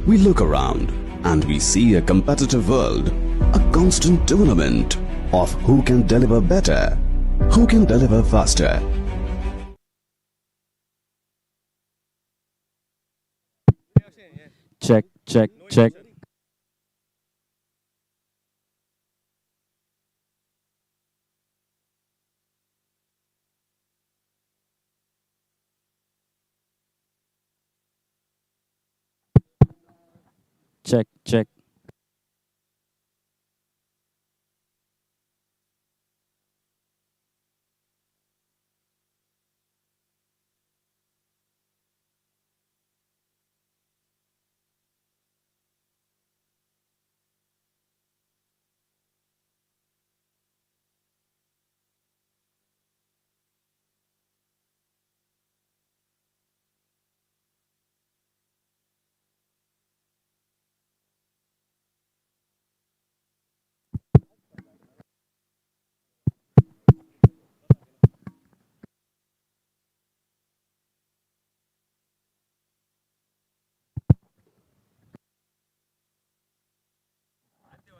We look around and we see a competitive world, a constant tournament of who can deliver better, who can deliver faster. Check, check, check. Check, check.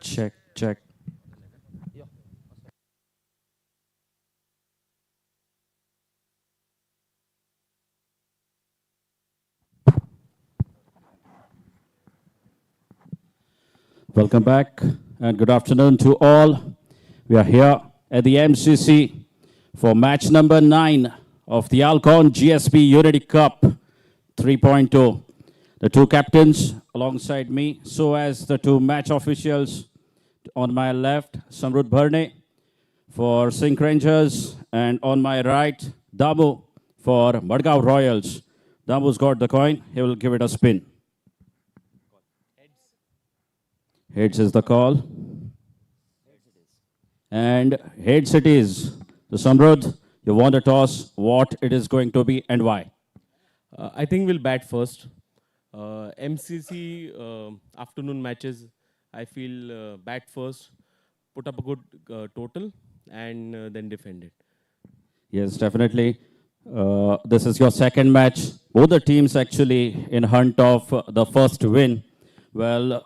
Check, check. Welcome back and good afternoon to all. We are here at the MCC for match number 9 of the ALCON GSB Unity Cup 3.2. The two captains alongside me, so as the two match officials on my left, Samrudh Bharne for SINQ Rangers, and on my right, Damu for MADGAON Royals. Damu's got the coin, he will give it a spin. Heads is the call. And heads it is. So Samrudh, you won the toss, what it is going to be and why? I think we'll bat first. MCC afternoon matches, I feel bat first, put up a good total and then defend it. Yes, definitely. This is your second match. Both the teams actually in hunt of the first win. Well,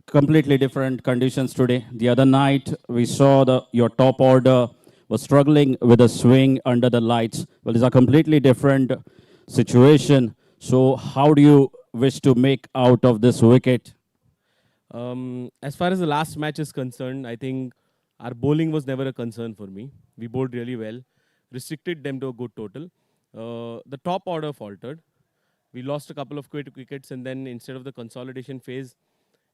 completely different conditions today. The other night, we saw your top order was struggling with a swing under the lights. Well, it's a completely different situation. So how do you wish to make out of this wicket? As far as the last match is concerned, I think Our bowling was never a concern for me. We bowled really well, restricted them to a good total. The top order faltered. We lost a couple of quick wickets, and then instead of the consolidation phase,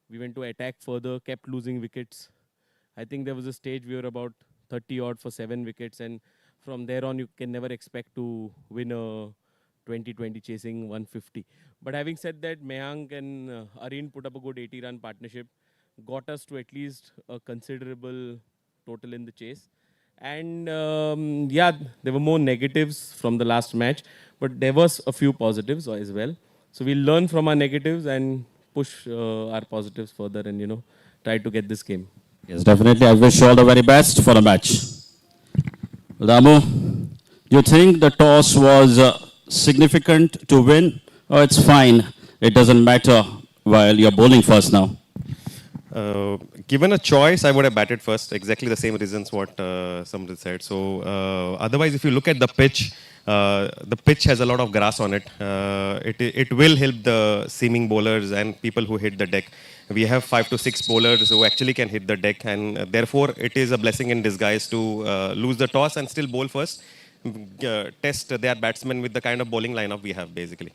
we went to attack further, kept losing wickets. I think there was a stage we were about 30 odd for 7 wickets, and from there on, you can never expect to win a 20-20 chasing 150. But having said that, Mayank and Areen put up a good 80-run partnership, got us to at least a considerable total in the chase. And yeah, there were more negatives from the last match, but there was a few positives as well. So we'll learn from our negatives and push our positives further and, try to get this game. Yes, definitely. I wish you all the very best for the match. Damu, do you think the toss was significant to win? Or it's fine, it doesn't matter while you're bowling first now? Given a choice, I would have batted first. Exactly the same reasons what somebody said. So otherwise, if you look at the pitch has a lot of grass on it. It will help the seaming bowlers and people who hit the deck. We have 5 to 6 bowlers who actually can hit the deck, and therefore it is a blessing in disguise to lose the toss and still bowl first. Test their batsmen with the kind of bowling lineup we have, basically.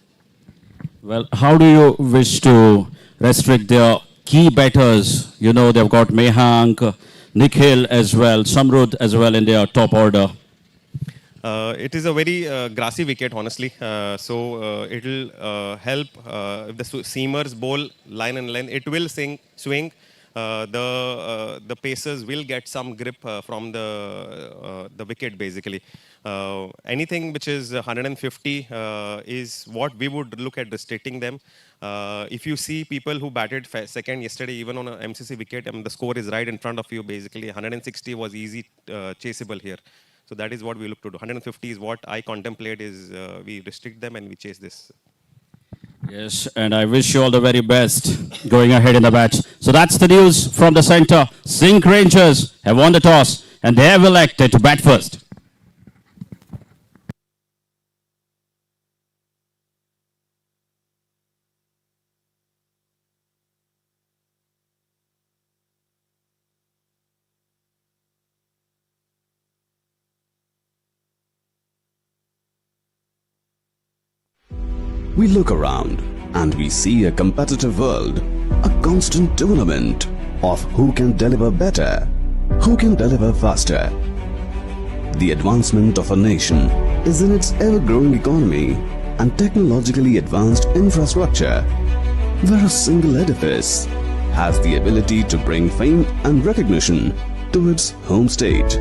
Well, how do you wish to restrict their key batters? You know, they've got Mayank, Nikhil as well, Samrud as well in their top order. It is a very grassy wicket, honestly. So it will help if the seamers bowl line and length. It will swing. The pacers will get some grip from the wicket, basically. Anything which is 150 is what we would look at restricting them. If you see people who batted second yesterday, even on an MCC wicket, the score is right in front of you, basically. 160 was easy chaseable here. So that is what we look to do. 150 is what I contemplate is we restrict them and we chase this. Yes, and I wish you all the very best going ahead in the match. So that's the news from the center. SINQ Rangers have won the toss and they have elected to bat first. We look around and we see a competitive world, a constant tournament of who can deliver better, who can deliver faster. The advancement of a nation is in its ever-growing economy and technologically advanced infrastructure, where a single edifice has the ability to bring fame and recognition to its home state.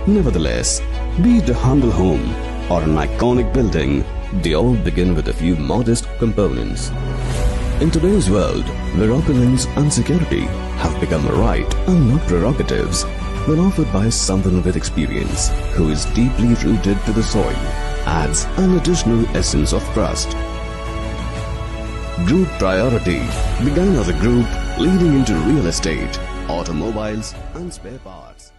Nevertheless, be it a humble home or an iconic building, they all begin with a few modest components. In today's world, where opulence and security have become a right and not prerogatives, when offered by someone with experience who is deeply rooted to the soil, adds an additional essence of trust. Group Priority began as a group leading into real estate, automobiles and spare parts.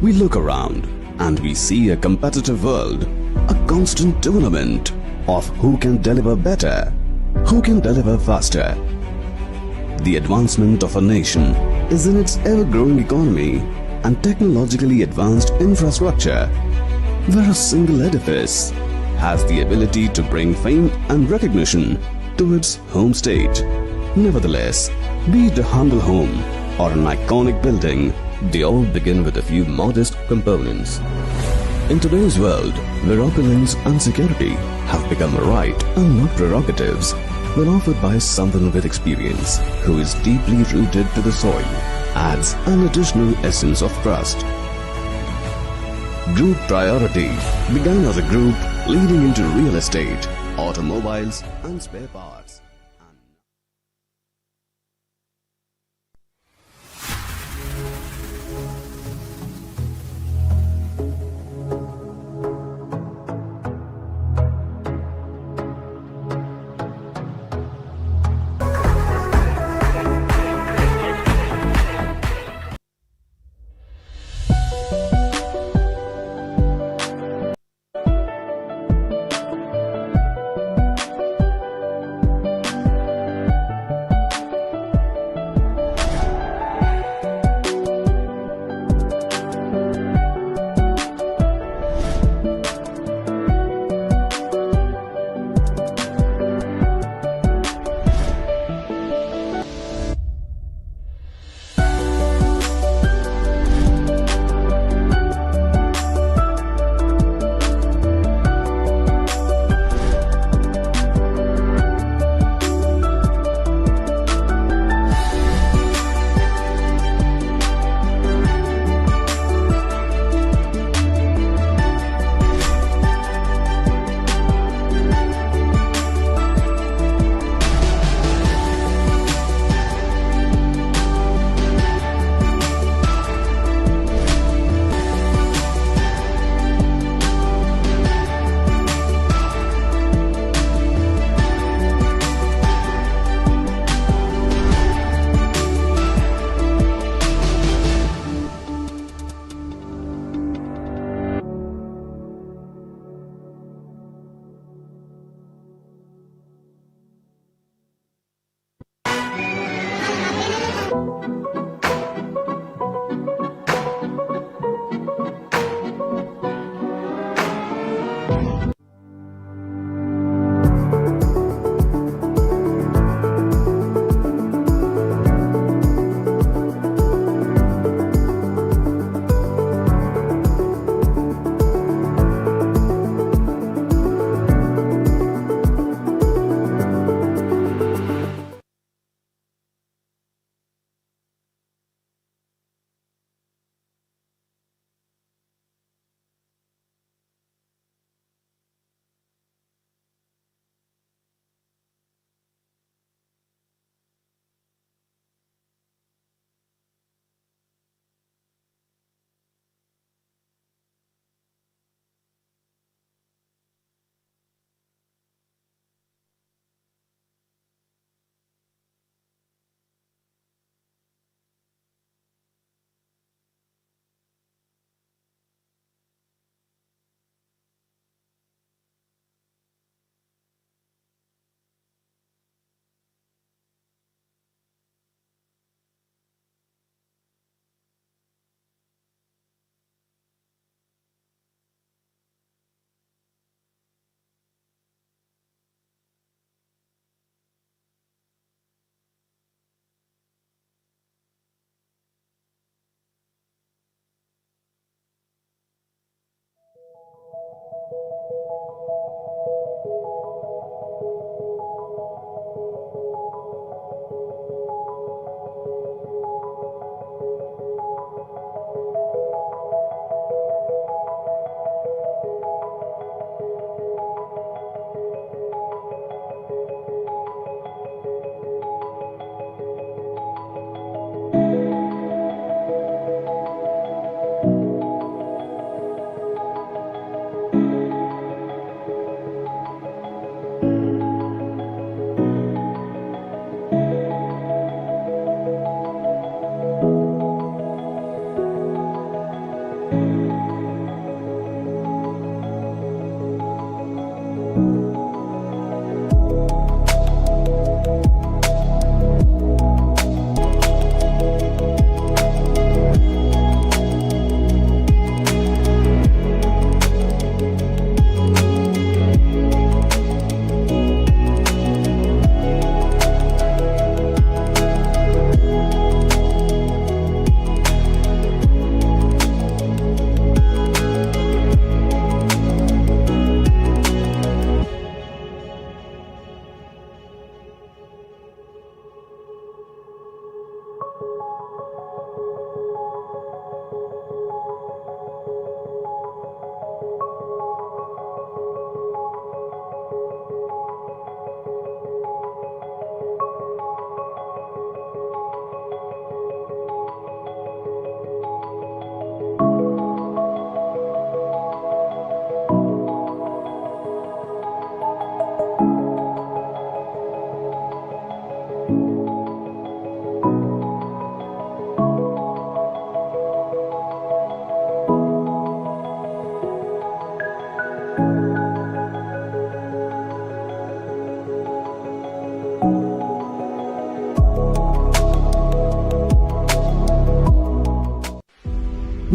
We look around and we see a competitive world, a constant tournament of who can deliver better, who can deliver faster. The advancement of a nation is in its ever-growing economy and technologically advanced infrastructure, where a single edifice has the ability to bring fame and recognition to its home state. Nevertheless, be it a humble home or an iconic building, they all begin with a few modest components. In today's world, where opulence and security have become a right and not prerogatives, when offered by someone with experience who is deeply rooted to the soil, adds an additional essence of trust. Group Priority began as a group leading into real estate, automobiles and spare parts.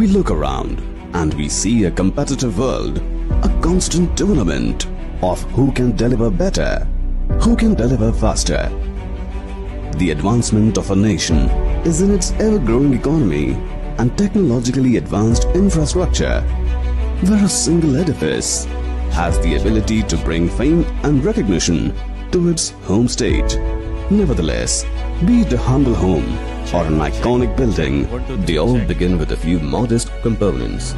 We look around and we see a competitive world, a constant tournament of who can deliver better, who can deliver faster. The advancement of a nation is in its ever-growing economy and technologically advanced infrastructure, where a single edifice has the ability to bring fame and recognition to its home state. Nevertheless, be it a humble home or an iconic building, they all begin with a few modest components.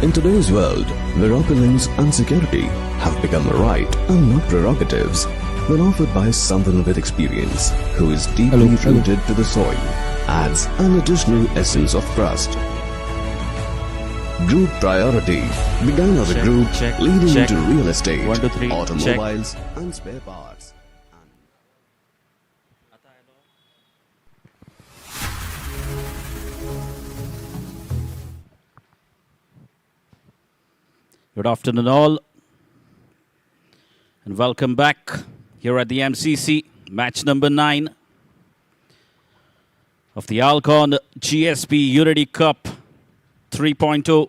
In today's world, where opulence and security have become a right and not prerogatives, when offered by someone with experience who is deeply rooted to the soil, adds an additional essence of trust. Group Priority began as a group leading into real estate, 1, 2, 3, automobiles and spare parts. Good afternoon all, and welcome back here at the MCC, match number 9 of the ALCON GSB Unity Cup 3.0.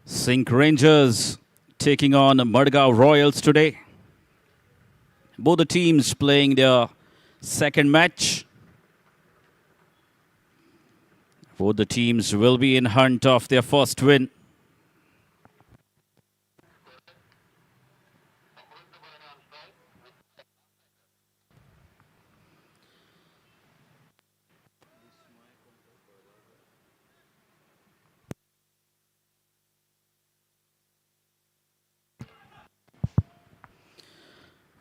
SINQ Rangers taking on MADGAON Royals today. Both the teams playing their second match. Both the teams will be in hunt of their first win.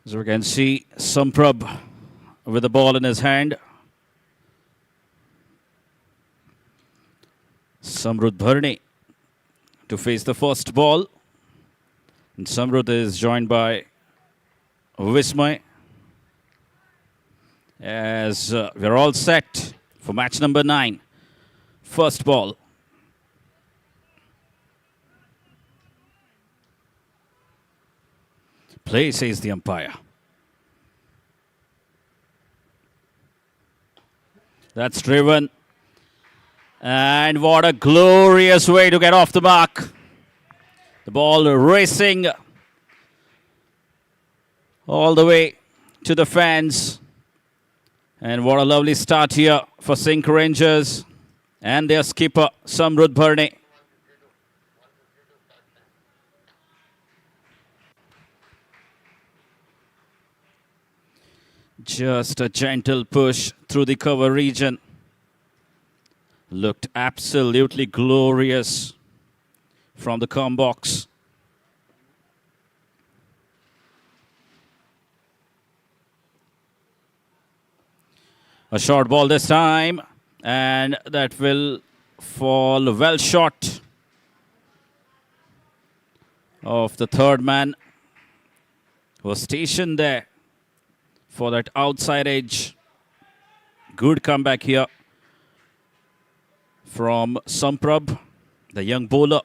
As we can see, Samprab with the ball in his hand. Samrudh Bharne to face the first ball. And Samrudh is joined by Vismay. As we're all set for match number 9. First ball. Play, says the umpire. That's driven. And what a glorious way to get off the mark. The ball racing all the way to the fans. And what a lovely start here for SINQ Rangers and their skipper, Samrudh Bharne. Just a gentle push through the cover region. Looked absolutely glorious from the comb box. A short ball this time, and that will fall well short of the third man who was stationed there for that outside edge. Good comeback here from Samprab, the young bowler.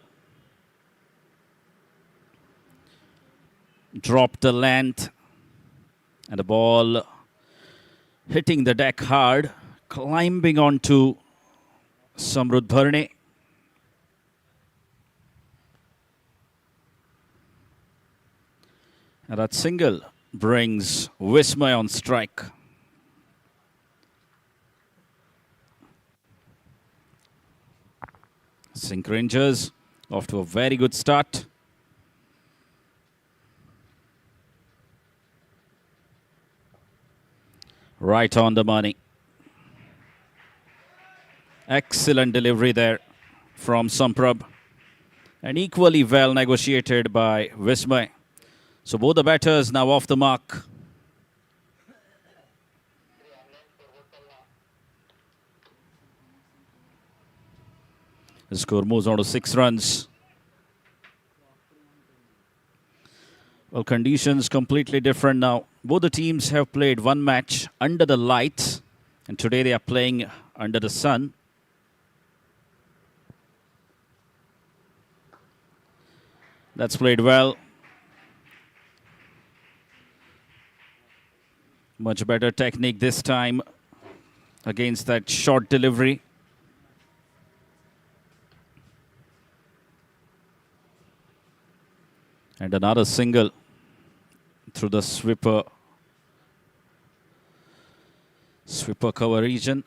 Dropped the length and the ball hitting the deck hard, climbing onto Samrudh Bharne. And that single brings Vismay on strike. SINQ Rangers off to a very good start. Right on the money. Excellent delivery there from Samprab. And equally well negotiated by Vismay. So both the batters now off the mark. The score moves on to 6 runs. Well, conditions completely different now. Both the teams have played one match under the lights, and today they are playing under the sun. That's played well. Much better technique this time. against that short delivery. And another single through the sweeper cover region.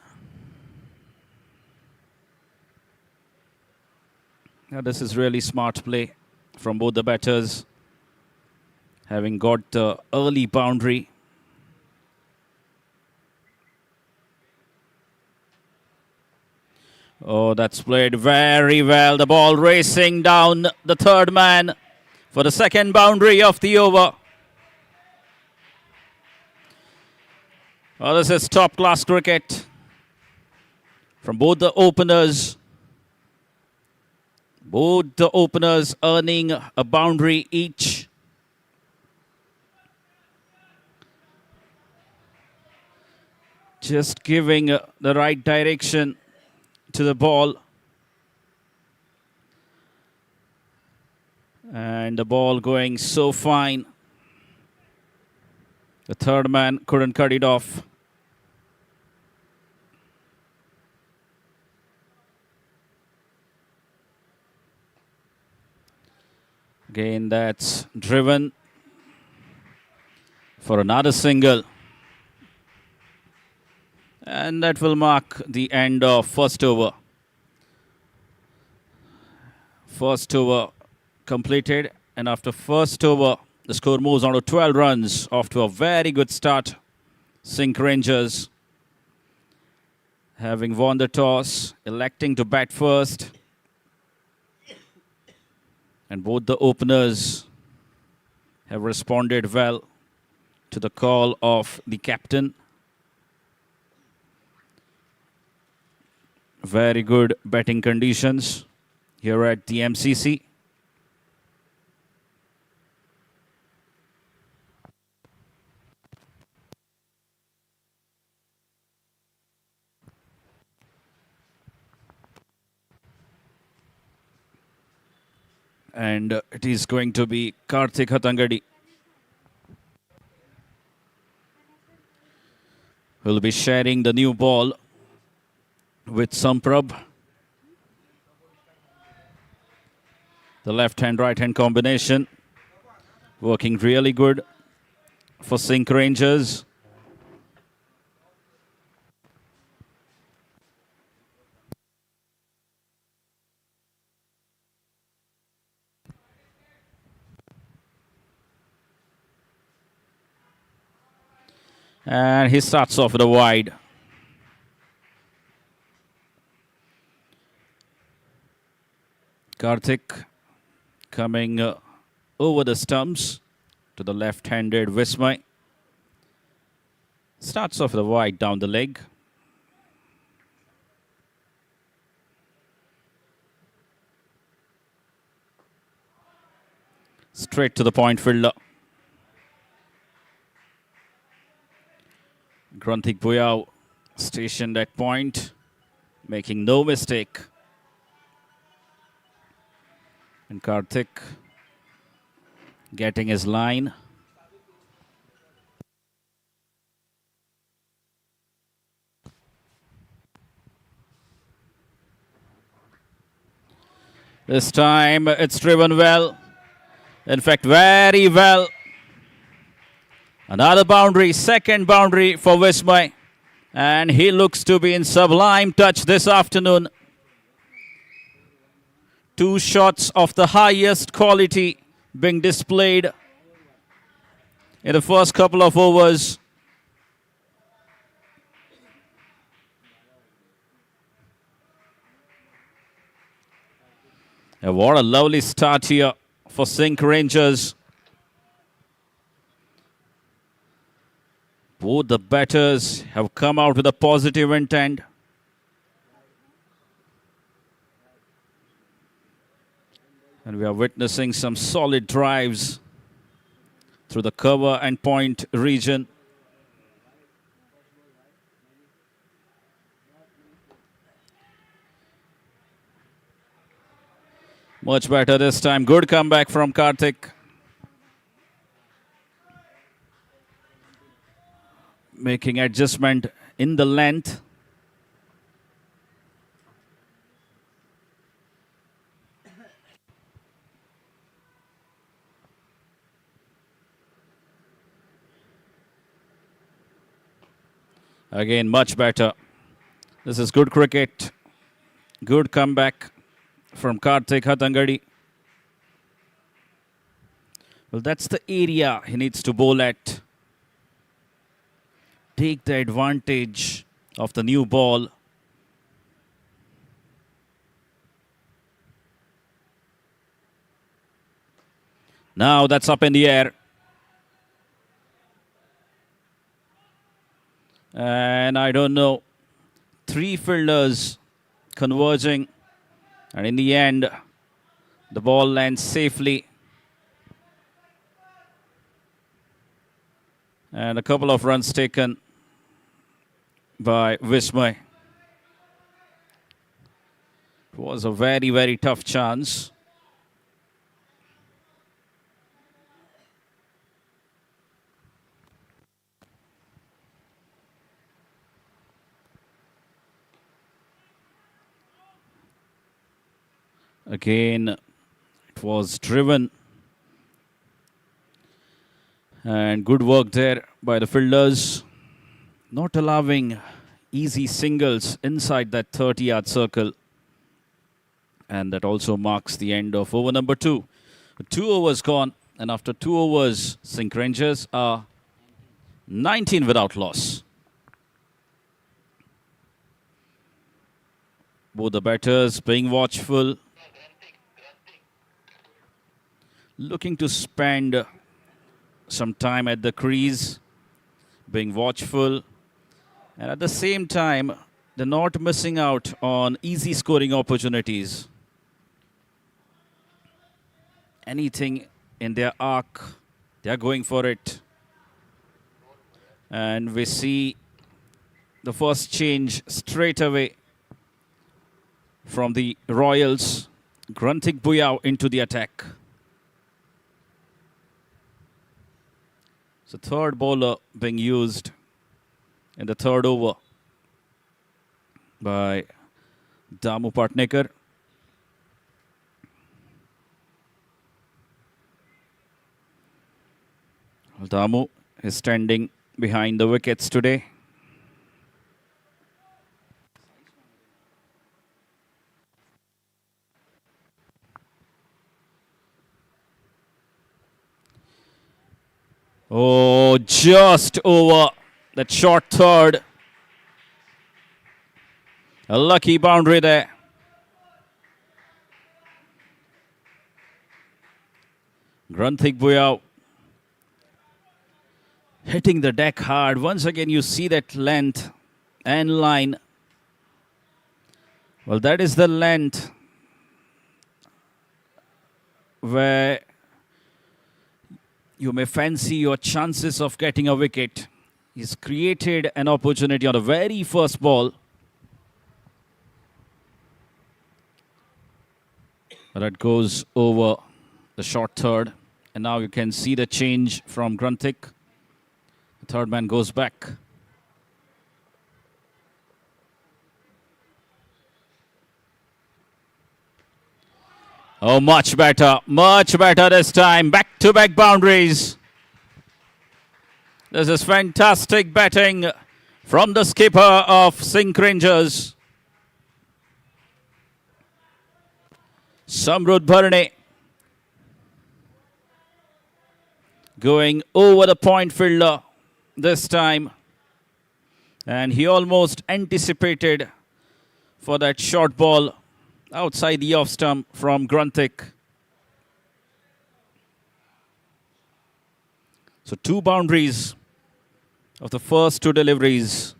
Now this is really smart play from both the batters, having got the early boundary. Oh, that's played very well. The ball racing down the third man for the second boundary of the over. Oh, this is top-class cricket from both the openers. Both the openers earning a boundary each. Just giving the right direction to the ball. And the ball going so fine. The third man couldn't cut it off. Again, that's driven for another single. And that will mark the end of first over. First over completed. And after first over, the score moves on to 12 runs. Off to a very good start. SINQ Rangers, having won the toss, electing to bat first. And both the openers have responded well to the call of the captain. Very good batting conditions here at the MCC. And it is going to be Karthik Hattangadi who will be sharing the new ball with Samprabh. The left-hand, right-hand combination working really good for SINQ Rangers. And he starts off with a wide. Karthik coming over the stumps to the left-handed Vismay. Starts off with a wide down the leg. Straight to the point fielder. Granthik Buyao stationed at point, making no mistake. And Karthik getting his line. This time it's driven well. In fact, very well. Another boundary, second boundary for Vismay. And he looks to be in sublime touch this afternoon. Two shots of the highest quality being displayed in the first couple of overs. And what a lovely start here for SINQ Rangers. Both the batters have come out with a positive intent. And we are witnessing some solid drives through the cover and point region. Much better this time. Good comeback from Karthik. Making adjustment in the length Again, much better. This is good cricket. Good comeback from Karthik Hattangadi. Well, that's the area he needs to bowl at. Take the advantage of the new ball. Now that's up in the air. And I don't know, 3 fielders converging. And in the end, the ball lands safely. And a couple of runs taken by Vismay. It was a very, very tough chance. Again, it was driven. And good work there by the fielders. Not allowing easy singles inside that 30-yard circle. And that also marks the end of over number 2. 2 overs gone. And after 2 overs, SINQ Rangers are 19 without loss. Both the batters being watchful. Looking to spend some time at the crease, being watchful, and at the same time, they're not missing out on easy scoring opportunities. Anything in their arc, they're going for it. And we see the first change straight away from the Royals. Grunthik Buyao into the attack. So third bowler being used in the third over by Damu Patnekar. Damu is standing behind the wickets today. Oh, just over that short third. A lucky boundary there. Grunthik Buyao hitting the deck hard. Once again, you see that length and line. Well, that is the length where you may fancy your chances of getting a wicket. He's created an opportunity on the very first ball. That goes over the short third. And now you can see the change from Grunthik. The third man goes back. Oh, much better this time. Back-to-back boundaries. This is fantastic batting from the skipper of SINQ Rangers. Samrudh Bharane going over the point fielder this time. And he almost anticipated for that short ball outside the off stump from Grunthik. So 2 boundaries of the first 2 deliveries.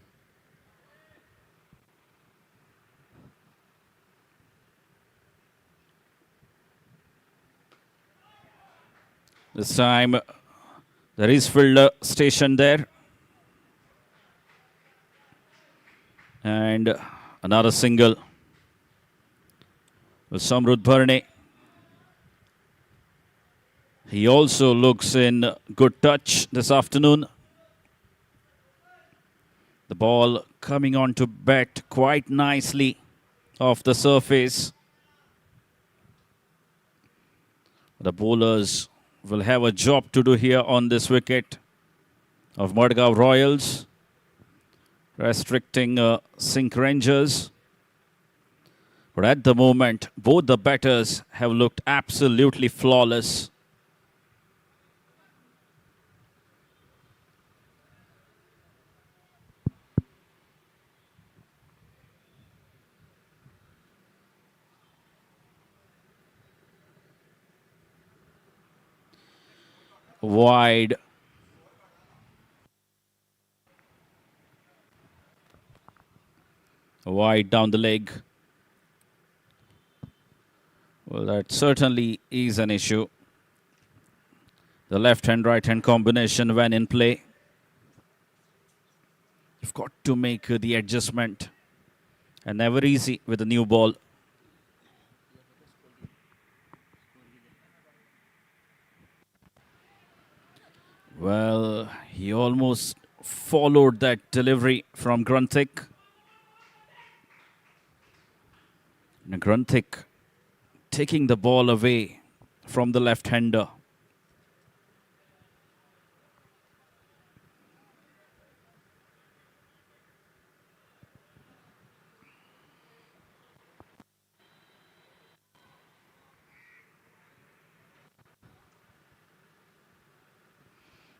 This time there is fielder stationed there. And another single. Samrudh Bharane. He also looks in good touch this afternoon. The ball coming on to bat quite nicely off the surface. The bowlers will have a job to do here on this wicket of MADGAON Royals. restricting SINQ Rangers. But at the moment, both the batters have looked absolutely flawless. Wide. Wide down the leg. Well, that certainly is an issue. The left-hand, right-hand combination when in play. You've got to make the adjustment. And never easy with a new ball. Well, he almost followed that delivery from Grunthik. Grunthik taking the ball away from the left-hander.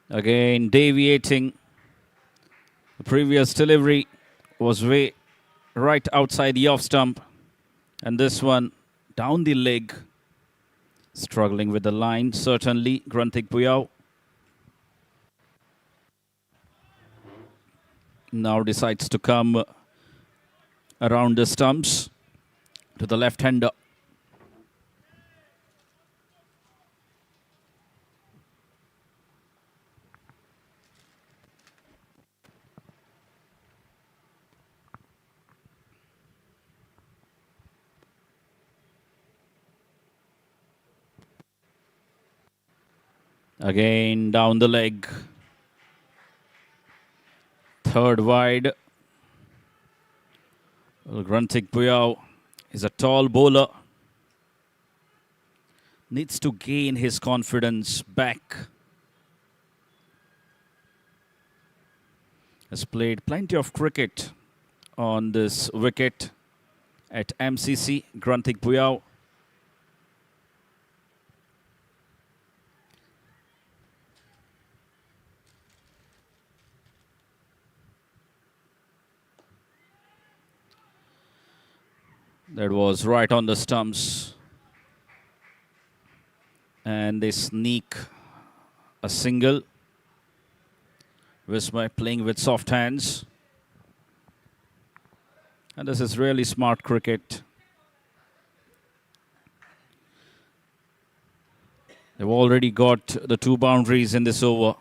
Again, deviating. The previous delivery was way right outside the off stump. And this one down the leg. Struggling with the line, certainly, Grunthik Puyao. Now decides to come around the stumps to the left-hander. Again, down the leg. Third wide. Well, Grunthik Puyao is a tall bowler. Needs to gain his confidence back. Has played plenty of cricket on this wicket at MCC, Grunthik Puyao. That was right on the stumps. And they sneak a single. Vismay playing with soft hands. And this is really smart cricket. They've already got the 2 boundaries in this over.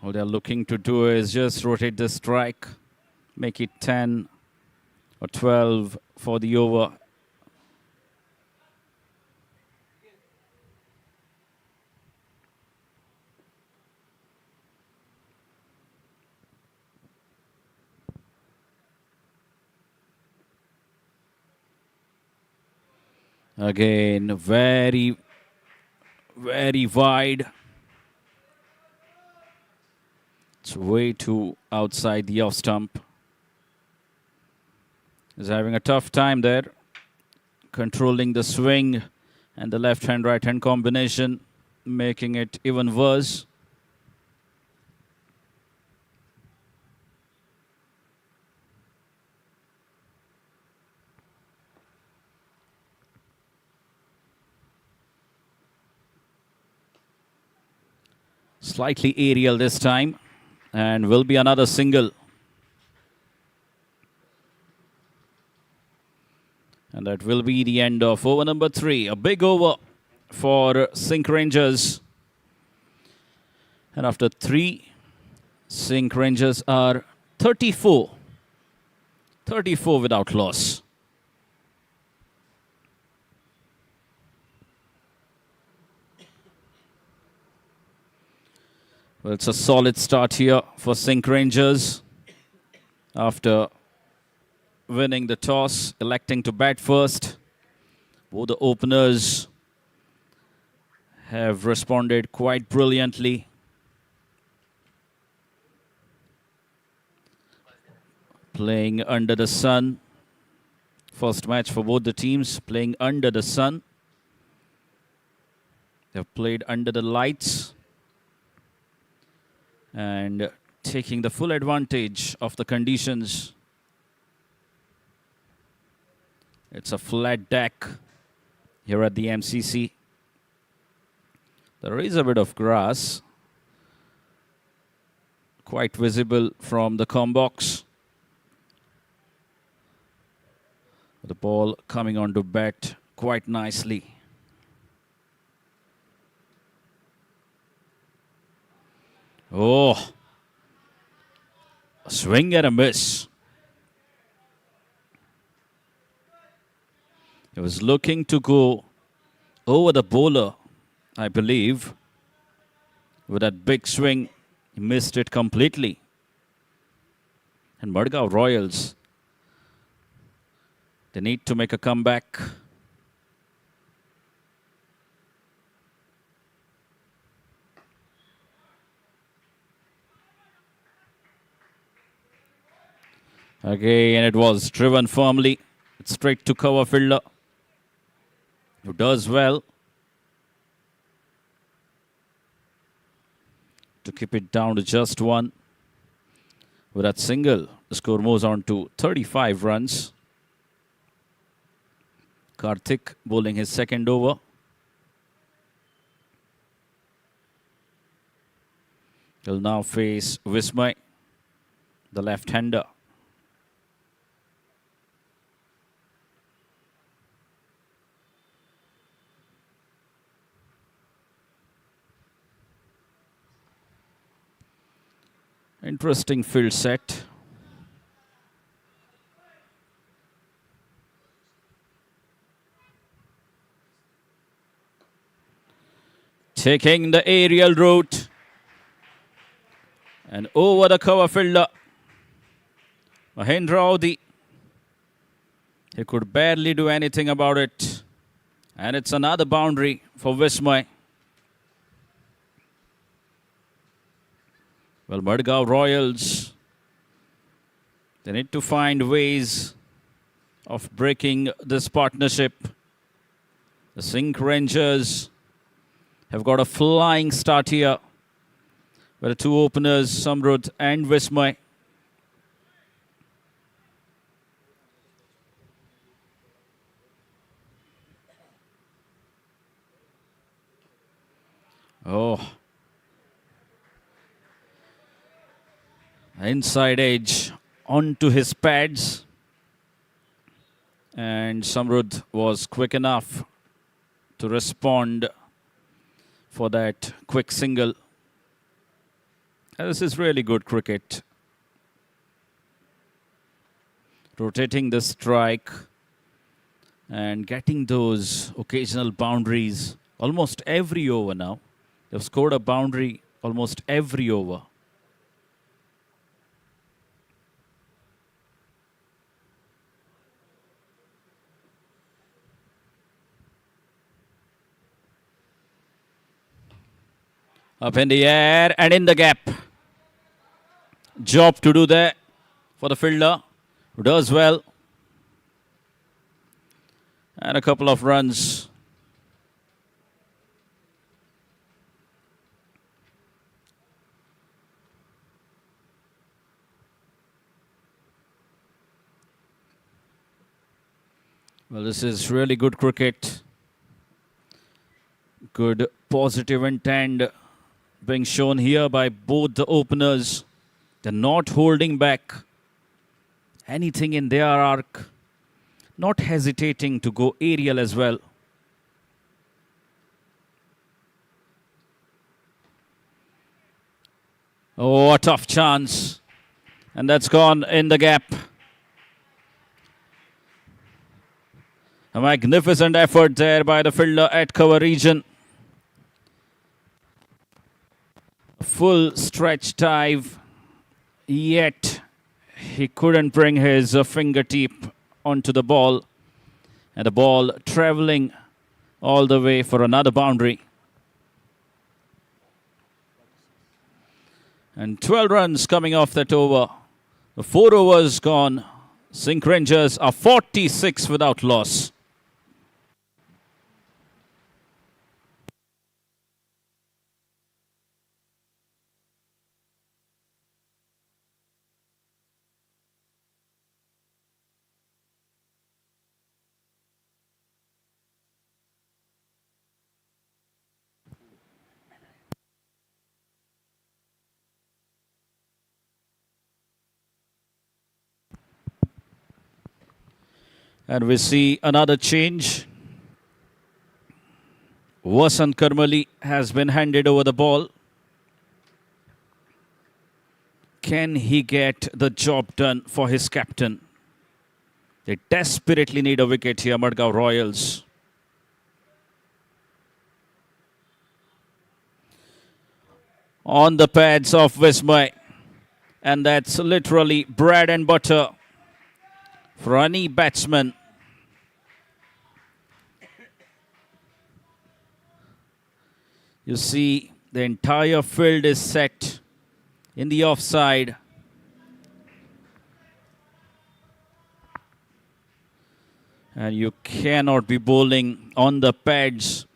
All they're looking to do is just rotate the strike, make it 10 or 12 for the over. Again, very, very wide. It's way too outside the off stump. Is having a tough time there, controlling the swing and the left-hand, right-hand combination, making it even worse. Slightly aerial this time, and will be another single. And that will be the end of over number 3. A big over for SINQ Rangers. And after 3, SINQ Rangers are 34. 34 without loss. Well, it's a solid start here for SINQ Rangers. After winning the toss, electing to bat first. Both the openers have responded quite brilliantly. Playing under the sun. First match for both the teams, playing under the sun. They've played under the lights and taking the full advantage of the conditions. It's a flat deck here at the MCC. There is a bit of grass, quite visible from the comm box. The ball coming onto bat quite nicely. Oh, a swing and a miss. He was looking to go over the bowler, I believe. With that big swing, he missed it completely. And MADGAON Royals, they need to make a comeback. Again, it was driven firmly. It's straight to cover fielder, who does well to keep it down to just one. With that single, the score moves on to 35 runs. Karthik bowling his second over. He'll now face Vismay, the left-hander. Interesting field set. Taking the aerial route and over the cover fielder, Mahendra Audi. He could barely do anything about it. And it's another boundary for Vismay. Well, MADGAON Royals, they need to find ways of breaking this partnership. The SINQ Rangers have got a flying start here with the two openers, Samrudh and Vismay. Oh. Inside edge onto his pads. And Samrudh was quick enough to respond for that quick single. And this is really good cricket. Rotating the strike and getting those occasional boundaries almost every over now. They've scored a boundary almost every over. Up in the air and in the gap. Job to do there for the fielder, who does well. And a couple of runs. Well, this is really good cricket. Good positive intent being shown here by both the openers. They're not holding back anything in their arc. Not hesitating to go aerial as well. Oh, a tough chance. And that's gone in the gap. A magnificent effort there by the fielder at cover region. Full stretch dive, yet he couldn't bring his fingertip onto the ball. And the ball traveling all the way for another boundary. And 12 runs coming off that over. The 4 overs gone. SINQ Rangers are 46 without loss. And we see another change. Vasant Karmali has been handed over the ball. Can he get the job done for his captain? They desperately need a wicket here, MADGAON Royals. On the pads of Vismay. And that's literally bread and butter for any batsman. You see, the entire field is set in the offside. And you cannot be bowling on the pads.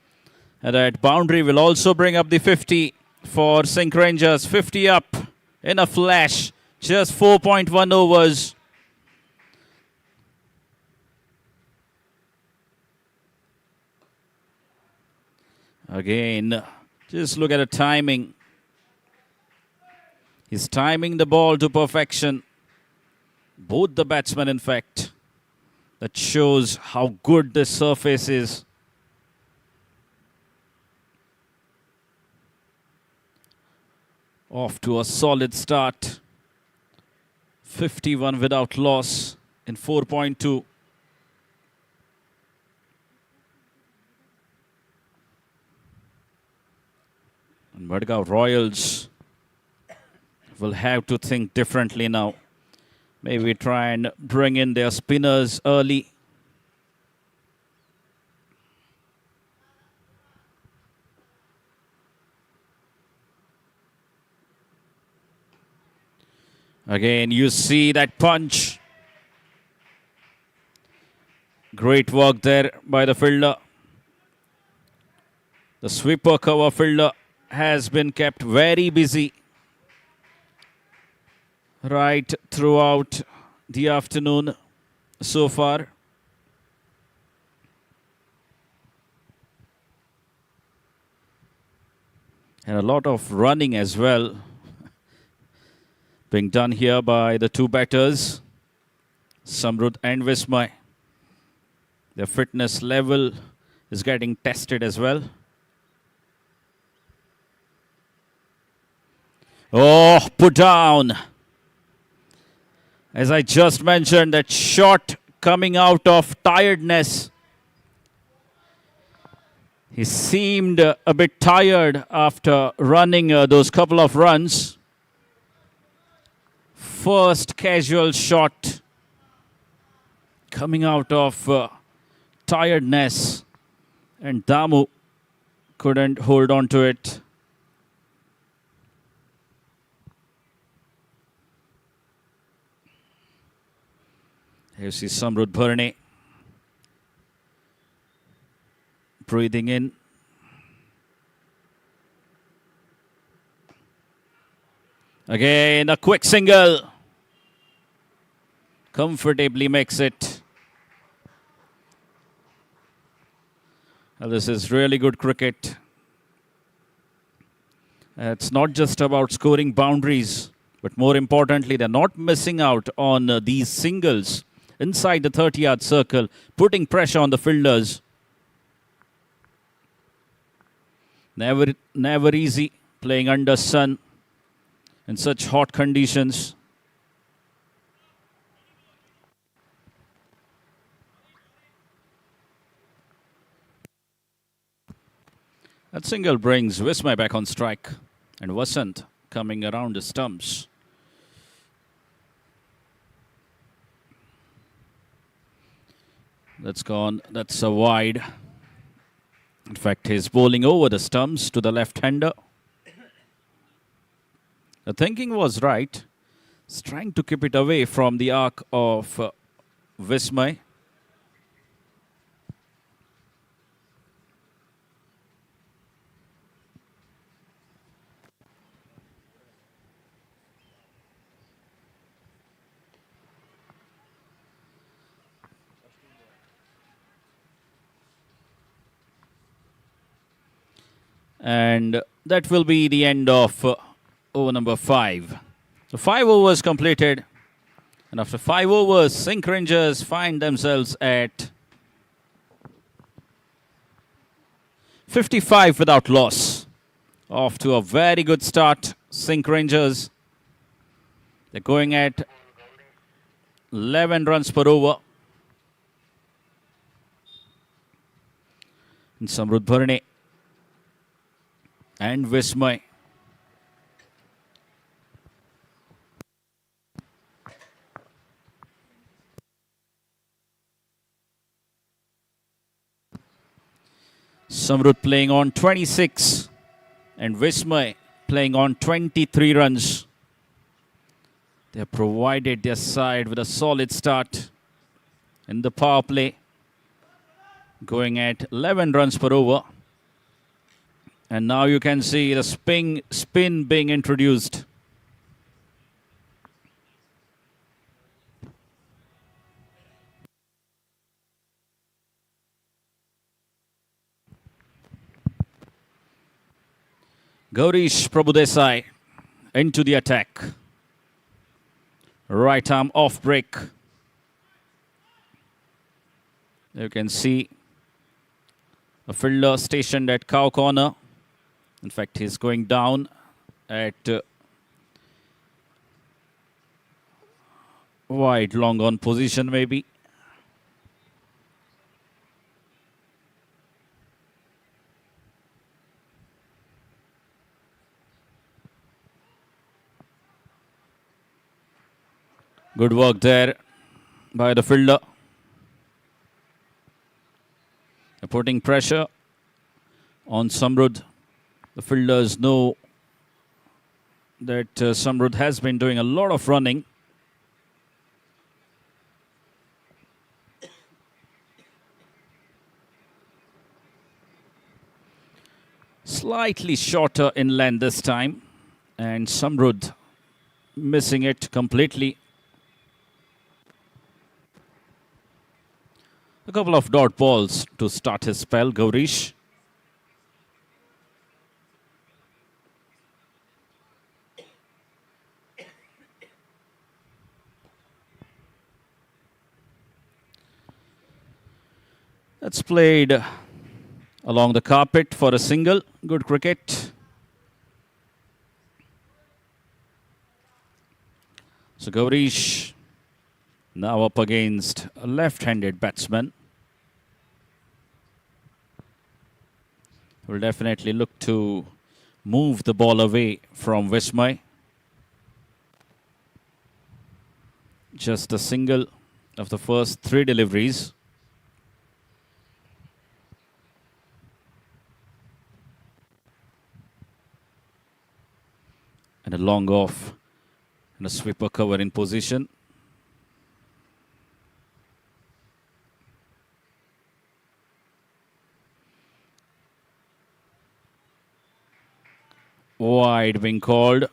And that boundary will also bring up the 50 for SINQ Rangers. 50 up in a flash. Just 4.1 overs. Again, just look at the timing. He's timing the ball to perfection. Both the batsmen, in fact. That shows how good this surface is. Off to a solid start. 51 without loss in 4.2. And MADGAON Royals will have to think differently now. Maybe try and bring in their spinners early. Again, you see that punch. Great work there by the fielder. The sweeper cover fielder has been kept very busy right throughout the afternoon so far. And a lot of running as well being done here by the two batters, Samrudh and Vismay. Their fitness level is getting tested as well. Oh, put down. As I just mentioned, that shot coming out of tiredness. He seemed a bit tired after running those couple of runs. First casual shot coming out of tiredness. And Damu couldn't hold on to it. You see Samrudh Bharne breathing in. Again, a quick single. Comfortably makes it. Well, this is really good cricket. It's not just about scoring boundaries, but more importantly, they're not missing out on these singles inside the 30-yard circle, putting pressure on the fielders. Never easy playing under sun in such hot conditions. That single brings Vismay back on strike, and Vasant coming around the stumps. That's gone. That's a wide. In fact, he's bowling over the stumps to the left-hander. The thinking was right. He's trying to keep it away from the arc of Vismay. And that will be the end of over number 5. So 5 overs completed. And after 5 overs, SINQ Rangers find themselves at 55 without loss. Off to a very good start, SINQ Rangers. They're going at 11 runs per over. And Samrudh Bharane and Vismay. Samrudh playing on 26 and Vismay playing on 23 runs. They have provided their side with a solid start in the power play, going at 11 runs per over. And now you can see the spin being introduced. Gaurish Prabhudesai into the attack. Right arm off break. You can see a fielder stationed at cow corner. In fact, he's going down at wide long on position maybe. Good work there by the fielder. They're putting pressure on Samrudh. The fielders know that Samrudh has been doing a lot of running. Slightly shorter in length this time. And Samrudh missing it completely. A couple of dot balls to start his spell, Gaurish. That's played along the carpet for a single. Good cricket. So Gaurish now up against a left-handed batsman. Will definitely look to move the ball away from Vismay. Just a single of the first 3 deliveries. And a long off and a sweeper cover in position. Wide being called.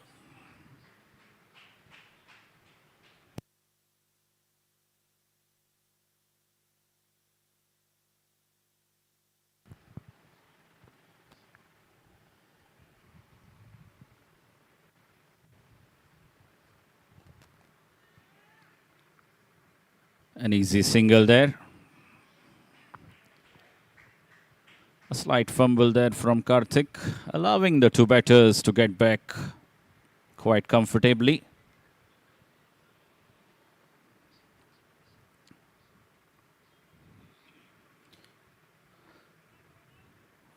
An easy single there. A slight fumble there from Karthik, allowing the 2 batters to get back quite comfortably.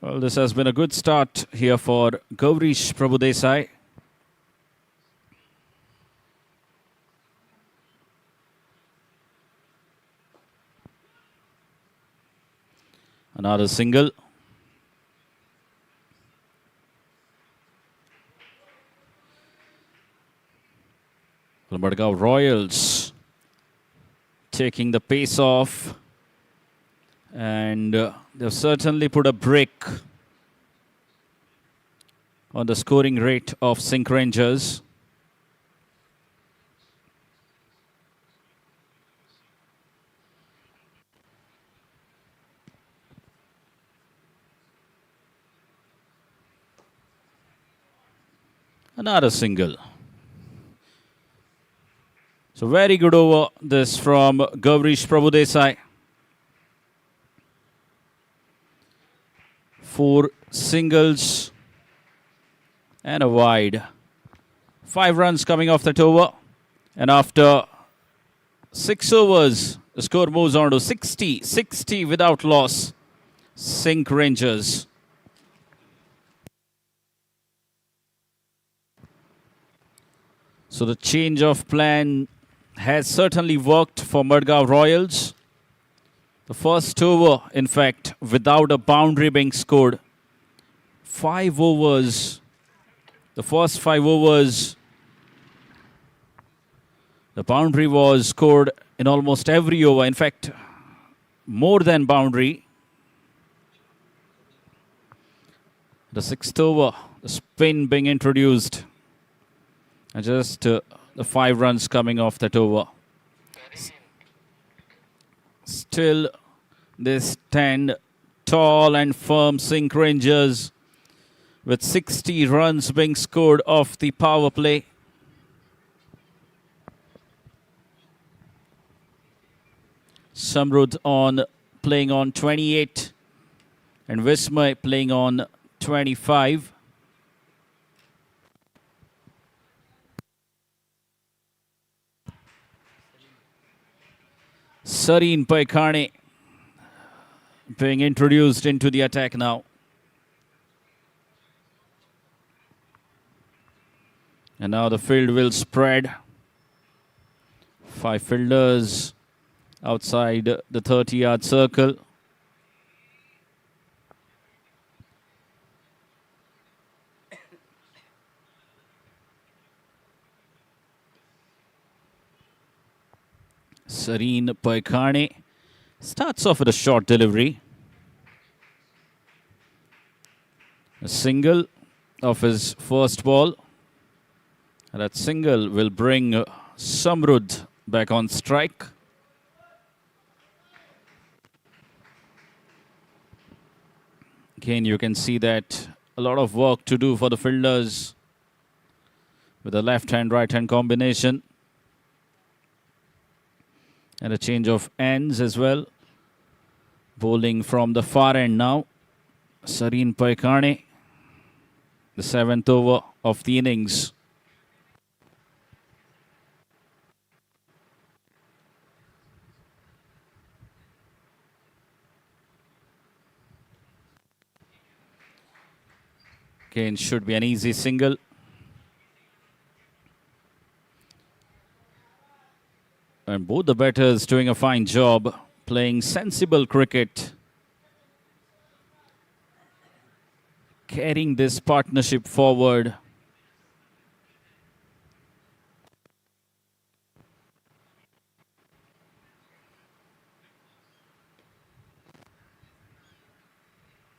Well, this has been a good start here for Gaurish Prabhudesai. Another single. MADGAON Royals taking the pace off, and they've certainly put a break on the scoring rate of SINQ Rangers. Another single. So very good over this from Gavrish Prabhudesai. 4 singles and a wide. 5 runs coming off that over. And after 6 overs, the score moves on to 60. 60 without loss. SINQ Rangers. So the change of plan has certainly worked for MADGAON Royals. The first over, in fact, without a boundary being scored. 5 overs. The first 5 overs, the boundary was scored in almost every over. In fact, more than boundary. The 6th over, the spin being introduced. And just the 5 runs coming off that over. Still, they stand tall and firm, SINQ Rangers, with 60 runs being scored off the power play. Samrudh playing on 28 and Vismay playing on 25. Sareen Paikhane being introduced into the attack now. And now the field will spread. 5 fielders outside the 30-yard circle. Sareen Paikhane starts off with a short delivery. A single of his first ball. And that single will bring Samrudh back on strike. Again, you can see that a lot of work to do for the fielders with the left-hand, right-hand combination. And a change of ends as well. Bowling from the far end now. Sareen Paikhane, the 7th over of the innings. Again, should be an easy single. And both the batters doing a fine job, playing sensible cricket. Carrying this partnership forward.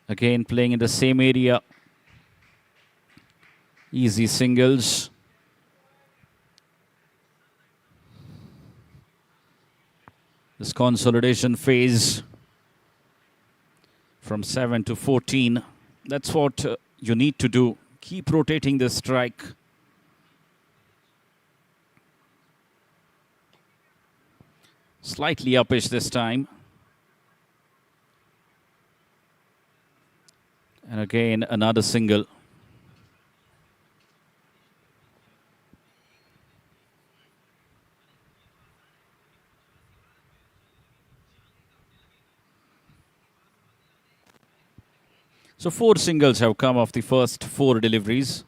Again, playing in the same area. Easy singles. This consolidation phase from 7 to 14. That's what you need to do. Keep rotating the strike. Slightly uppish this time. And again, another single. So 4 singles have come off the first 4 deliveries.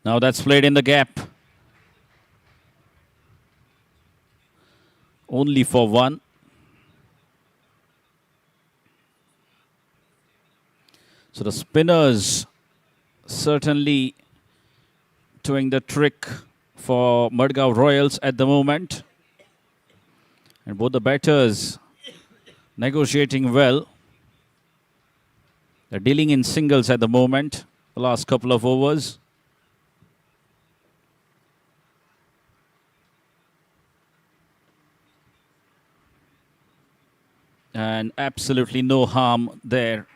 Now that's played in the gap. Only for 1. So the spinners certainly doing the trick for MADGAON Royals at the moment. And both the batters negotiating well. They're dealing in singles at the moment, the last couple of overs. And absolutely no harm there.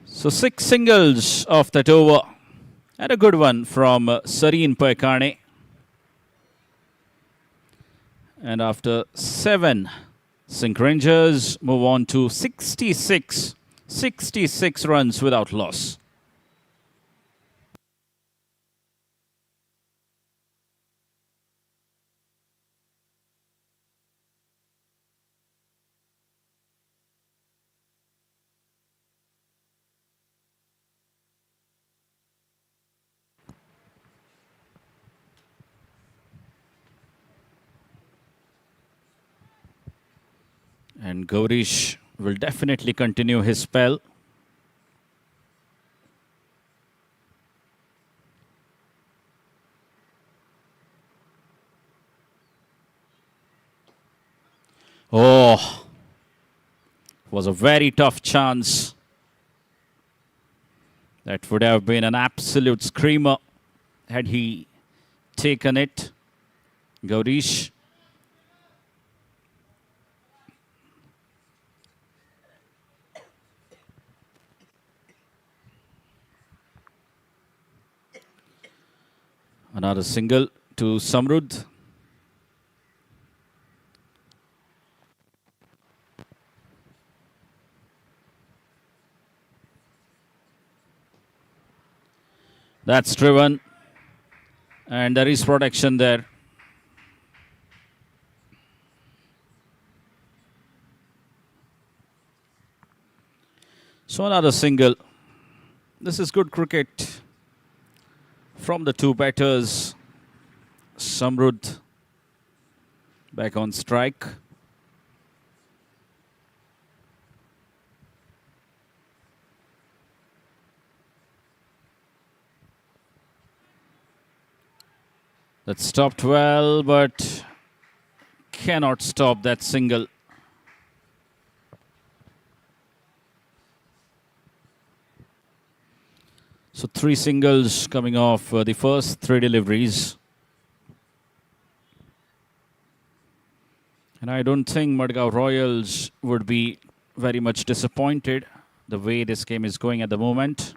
So 6 singles off that over. And a good one from Sareen Paikane. And after 7, SINQ Rangers move on to 66 runs without loss. And Gaurish will definitely continue his spell. Oh, was a very tough chance. That would have been an absolute screamer had he taken it. Gaurish. Another single to Samrudh. That's driven. And there is protection there. So another single. This is good cricket from the two batters. Samrudh back on strike. That stopped well, but cannot stop that single. So 3 singles coming off the first 3 deliveries. And I don't think MADGAON Royals would be very much disappointed the way this game is going at the moment.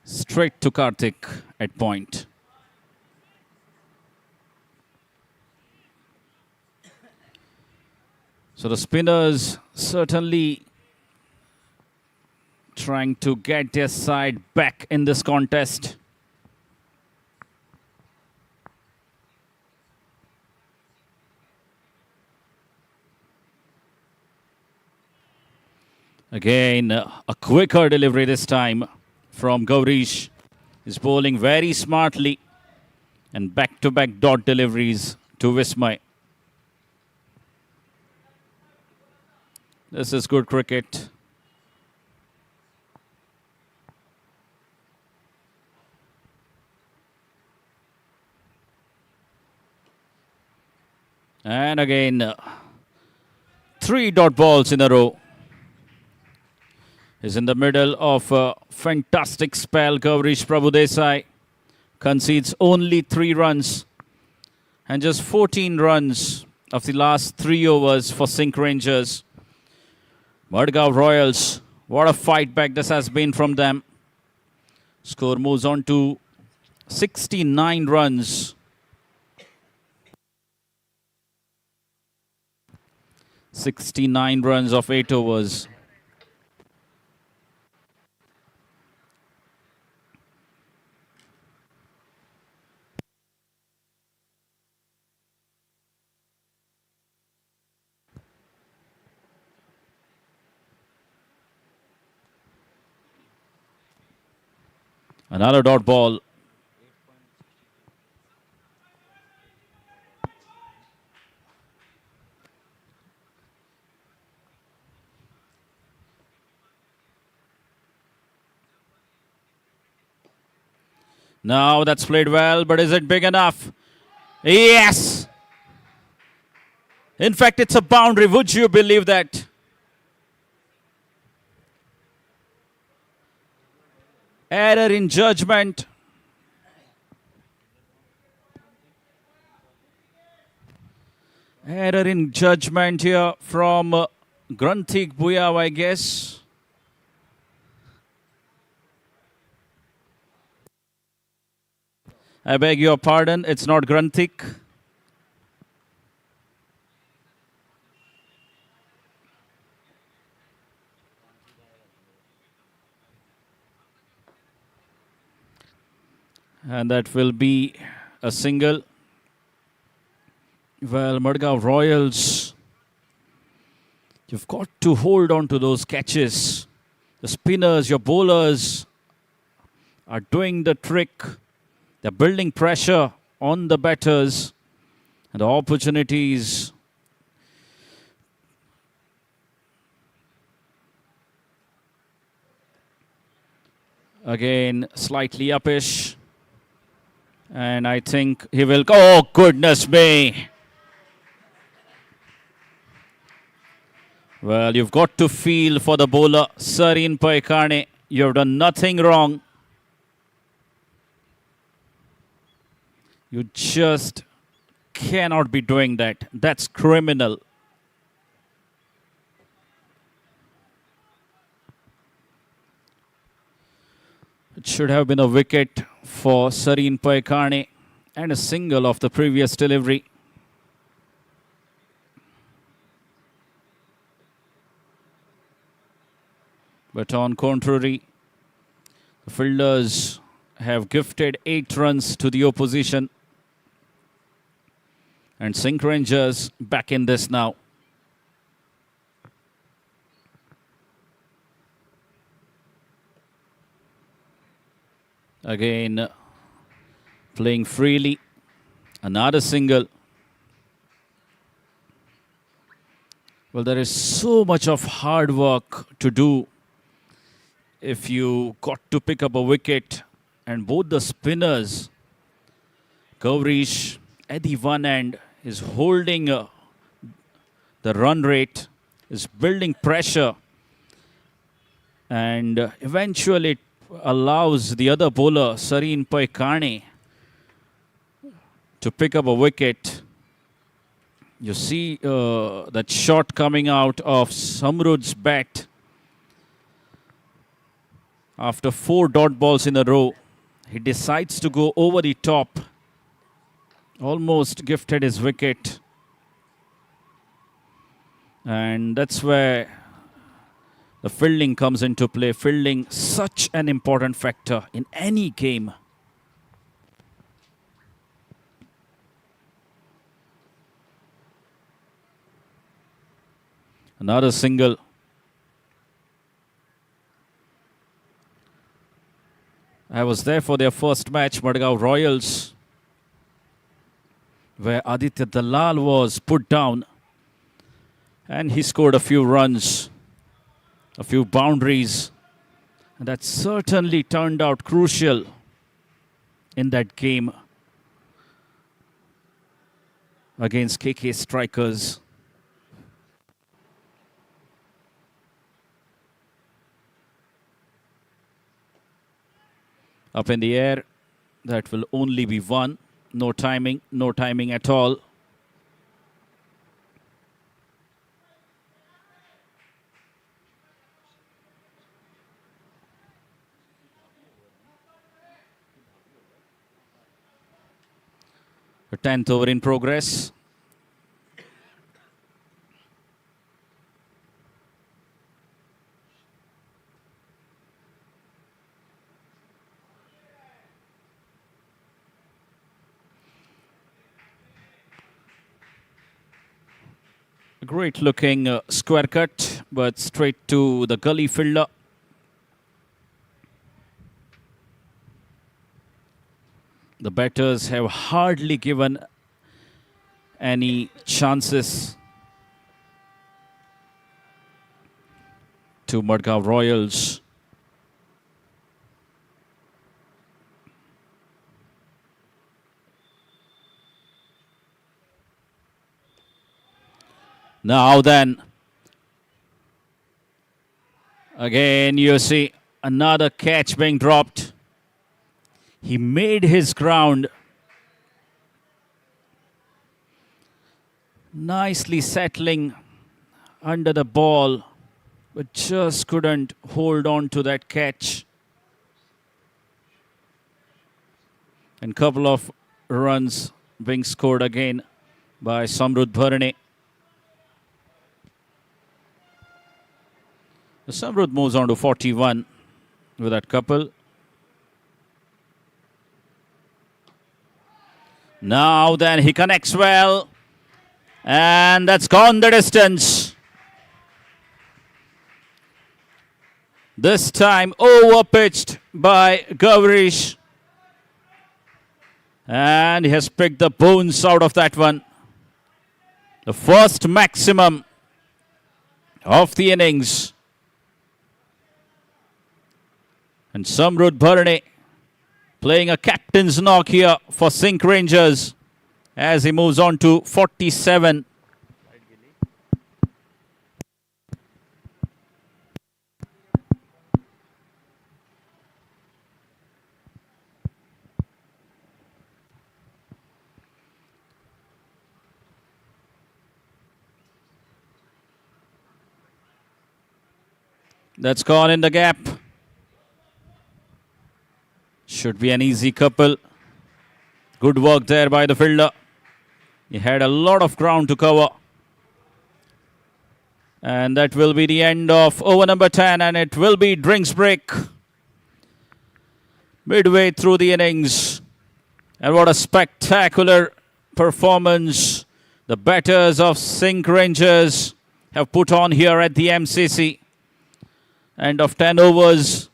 Straight to Karthik at point. So the spinners certainly trying to get their side back in this contest. Again, a quicker delivery this time from Gaurish. He's bowling very smartly. And back-to-back dot deliveries to Vismay. This is good cricket. And again, 3 dot balls in a row. He's in the middle of a fantastic spell. Gaurish Prabhudesai concedes only 3 runs. And just 14 runs of the last 3 overs for SINQ Rangers. MADGAON Royals, what a fight back this has been from them. Score moves on to 69 runs. 69 runs of 8 overs. Another dot ball. Now that's played well, but is it big enough? Yes! In fact, it's a boundary. Would you believe that? Error in judgment. Error in judgment here from Granthik Bhuyav, I guess. I beg your pardon, it's not Granthik. And that will be a single. Well, Madgaon Royals, you've got to hold on to those catches. The spinners, your bowlers are doing the trick. They're building pressure on the batters. And the opportunities. Again, slightly uppish. And I think he will go. Oh, goodness me. Well, you've got to feel for the bowler, Sareen Paikane. You have done nothing wrong. You just cannot be doing that. That's criminal. It should have been a wicket for Sareen Paikane and a single of the previous delivery. But on contrary, the fielders have gifted 8 runs to the opposition. And SINQ Rangers back in this now. Again, playing freely. Another single. Well, there is so much of hard work to do if you got to pick up a wicket. And both the spinners, Gaurish at the one end, is holding the run rate, is building pressure. And eventually it allows the other bowler, Sareen Paikane, to pick up a wicket. You see that shot coming out of Samrud's bat. After 4 dot balls in a row, he decides to go over the top. Almost gifted his wicket. And that's where the fielding comes into play. Fielding, such an important factor in any game. Another single. I was there for their first match, Madgaon Royals, where Aditya Dalal was put down. And he scored a few runs, a few boundaries. And that certainly turned out crucial in that game against KK Strikers. Up in the air, that will only be 1. No timing at all. A 10th over in progress. Great looking square cut, but straight to the gully fielder. The batters have hardly given any chances to Madgaon Royals. Now then, again you see another catch being dropped. He made his ground. Nicely settling under the ball, but just couldn't hold on to that catch. And couple of runs being scored again by Samrudh Bharane. Samrudh moves on to 41 with that couple. Now then, he connects well. And that's gone the distance. This time over-pitched by Gaurish. And he has picked the bones out of that one. The first maximum of the innings. And Samrudh Bharane playing a captain's knock here for SINQ Rangers as he moves on to 47. That's gone in the gap. Should be an easy couple. Good work there by the fielder. He had a lot of ground to cover. And that will be the end of over number 10, and it will be drinks break. Midway through the innings. And what a spectacular performance the batters of SINQ Rangers have put on here at the MCC. End of 10 overs.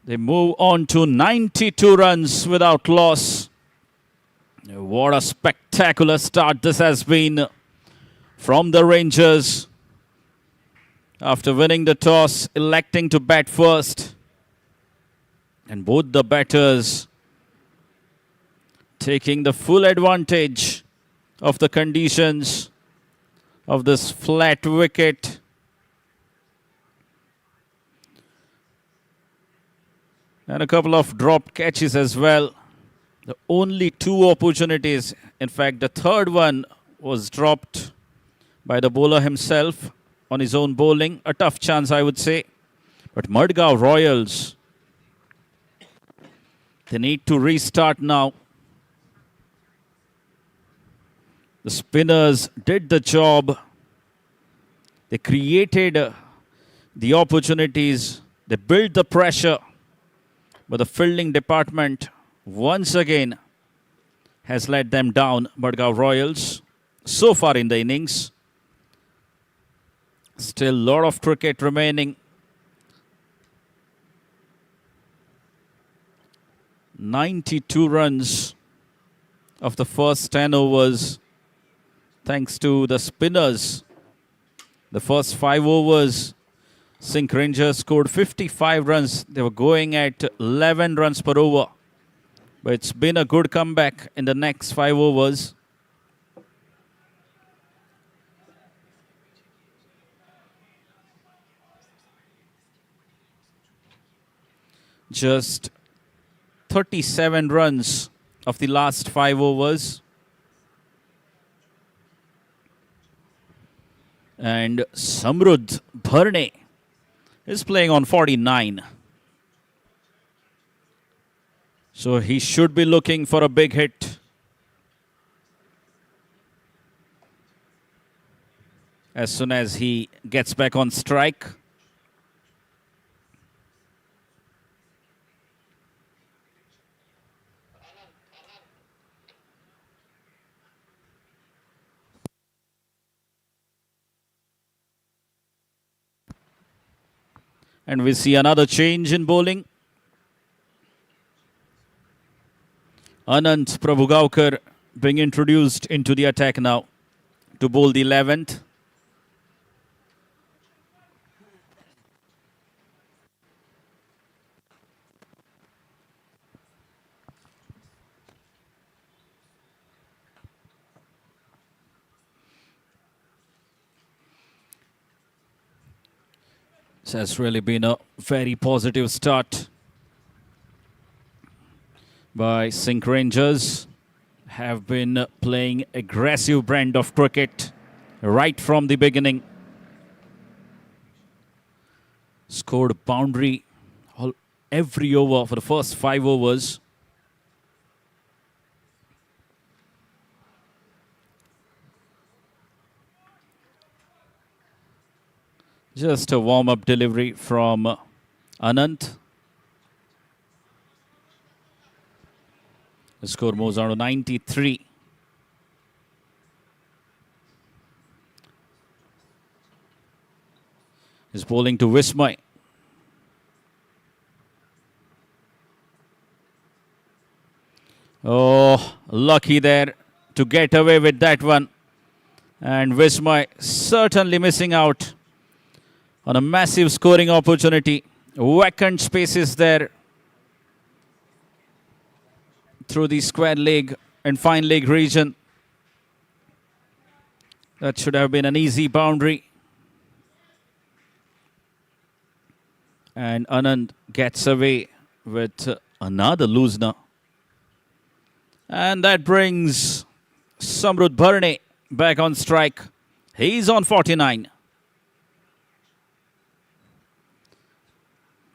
They move on to 92 runs without loss. What a spectacular start this has been from the Rangers. After winning the toss, electing to bat first. And both the batters taking the full advantage of the conditions of this flat wicket. And a couple of dropped catches as well. The only two opportunities, in fact, the third one was dropped by the bowler himself on his own bowling. A tough chance, I would say. But MADGAON Royals, they need to restart now. The spinners did the job. They created the opportunities. They built the pressure. But the fielding department, once again, has let them down. MADGAON Royals, so far in the innings. Still a lot of cricket remaining. 92 runs of the first 10 overs. Thanks to the spinners. The first 5 overs, SINQ Rangers scored 55 runs. They were going at 11 runs per over. But it's been a good comeback in the next 5 overs. Just 37 runs of the last 5 overs. And Samrudh Bharane is playing on 49. So he should be looking for a big hit. As soon as he gets back on strike. And we see another change in bowling. Anant Prabhugaukar being introduced into the attack now to bowl the 11th. It has really been a very positive start by SINQ Rangers. Have been playing aggressive brand of cricket right from the beginning. Scored boundary every over for the first 5 overs. Just a warm-up delivery from Anant. The score moves on to 93. He's bowling to Vismay. Oh, lucky there to get away with that one. And Vismay certainly missing out on a massive scoring opportunity. Vacant spaces there through the square leg and fine leg region. That should have been an easy boundary. And Anand gets away with another loosener. And that brings Samrudh Bharne back on strike. He's on 49.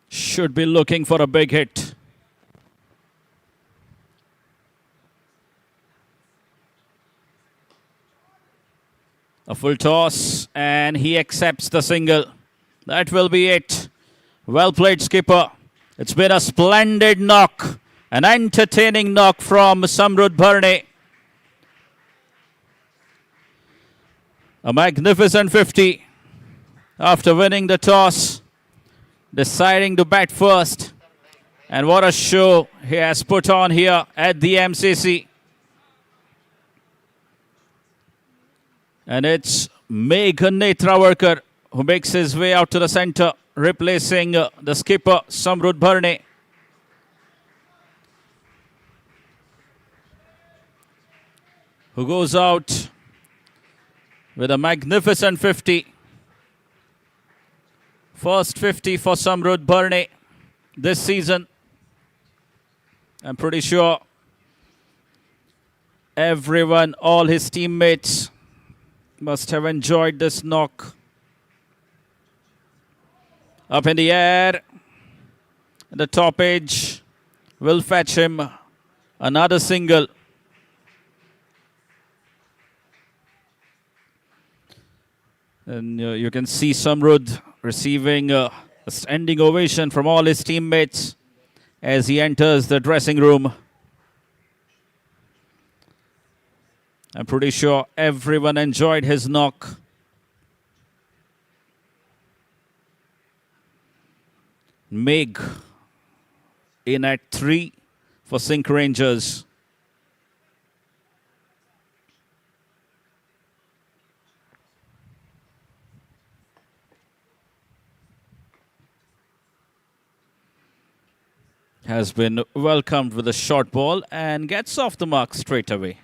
Should be looking for a big hit. A full toss, and he accepts the single. That will be it. Well played, skipper. It's been a splendid knock. An entertaining knock from Samrudh Bharne. A magnificent 50 after winning the toss. Deciding to bat first. And what a show he has put on here at the MCC. And it's Meghan Netravarkar who makes his way out to the center, replacing the skipper Samrudh Bharne. Who goes out with a magnificent 50. First 50 for Samrudh Bharne this season. I'm pretty sure everyone, all his teammates, must have enjoyed this knock. Up in the air. The top edge will fetch him another single. And you can see Samrudh receiving a standing ovation from all his teammates as he enters the dressing room. I'm pretty sure everyone enjoyed his knock. Meg in at 3 for SINQ Rangers. Has been welcomed with a short ball and gets off the mark straight away.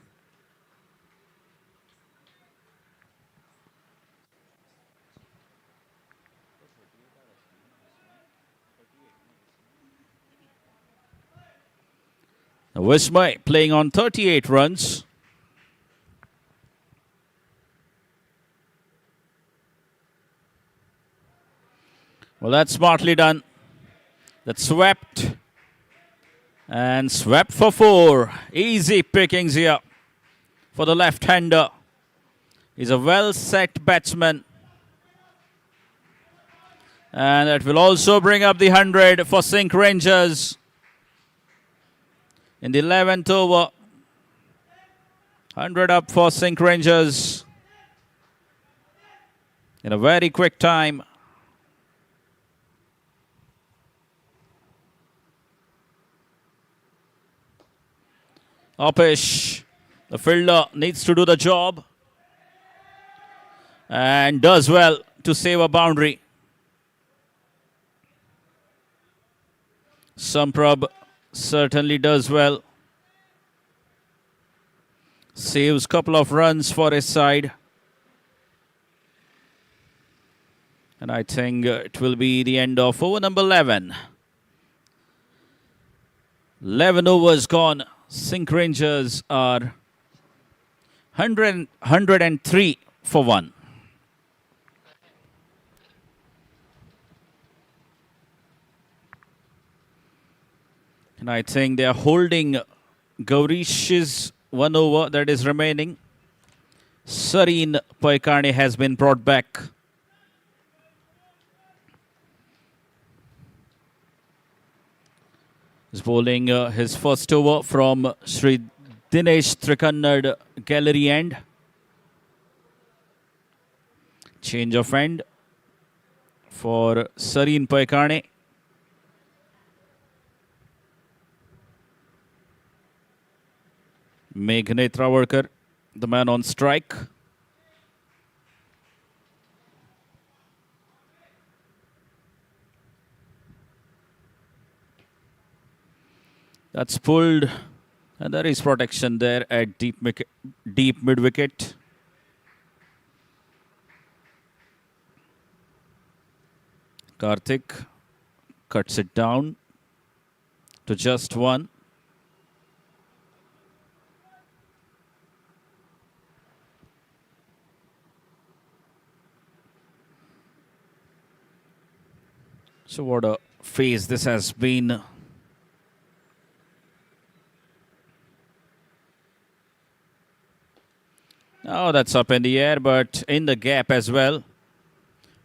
Vismay playing on 38 runs. Well, that's smartly done. That's swept. And swept for 4. Easy pickings here for the left-hander. He's a well-set batsman. And that will also bring up the 100 for SINQ Rangers. In the 11th over, 100 up for SINQ Rangers. In a very quick time. Upish, the fielder, needs to do the job. And does well to save a boundary. Samprabh certainly does well. Saves a couple of runs for his side. And I think it will be the end of over number 11. 11 overs gone. SINQ Rangers are 103 for 1. And I think they are holding Gaurish's 1 over that is remaining. Sareen Poikane has been brought back. He's bowling his first over from Sri Dinesh Trikannad gallery end. Change of end for Sareen Poikane. Meghne Travarkar, the man on strike. That's pulled, and there is protection there at deep mid-wicket. Karthik cuts it down to just 1. So what a phase this has been. Oh, that's up in the air, but in the gap as well.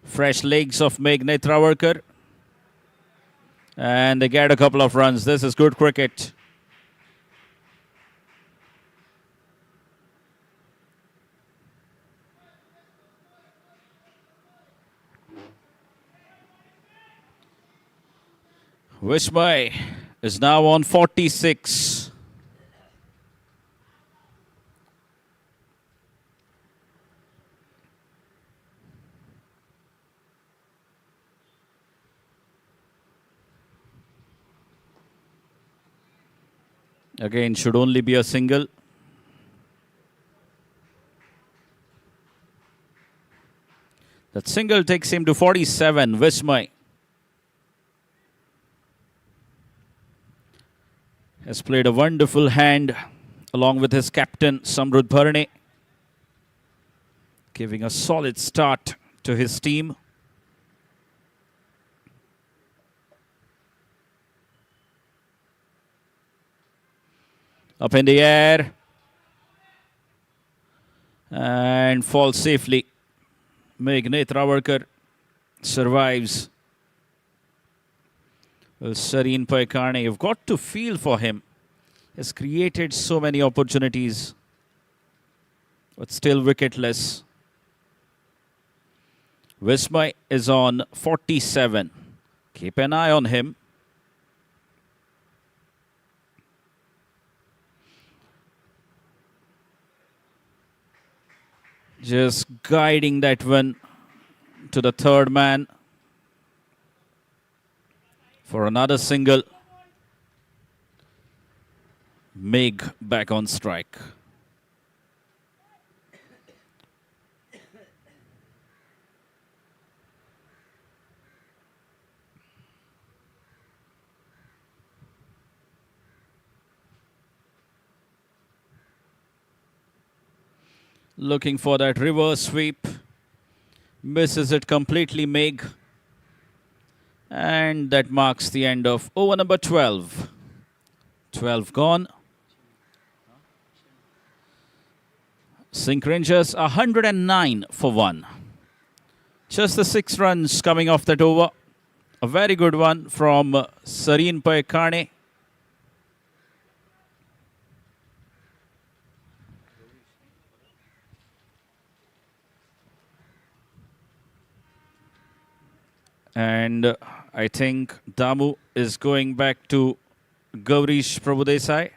Fresh legs of Meghne Travarkar. And they get a couple of runs. This is good cricket. Vishmay is now on 46. Again, should only be a single. That single takes him to 47, Vishmay. Has played a wonderful hand along with his captain, Samrudh Bharane, giving a solid start to his team. Up in the air and falls safely. Meghne Travarkar survives. Well, Sareen Poikane, you've got to feel for him. Has created so many opportunities, but still wicketless. Vishmay is on 47. Keep an eye on him. Just guiding that one to the third man for another single. Meg back on strike. Looking for that reverse sweep. Misses it completely, Meg. And that marks the end of over number 12. 12 gone. SINQ Rangers 109 for 1. Just the 6 runs coming off that over. A very good one from Sareen Poikane. And I think Damu is going back to Gaurish Prabhudesai.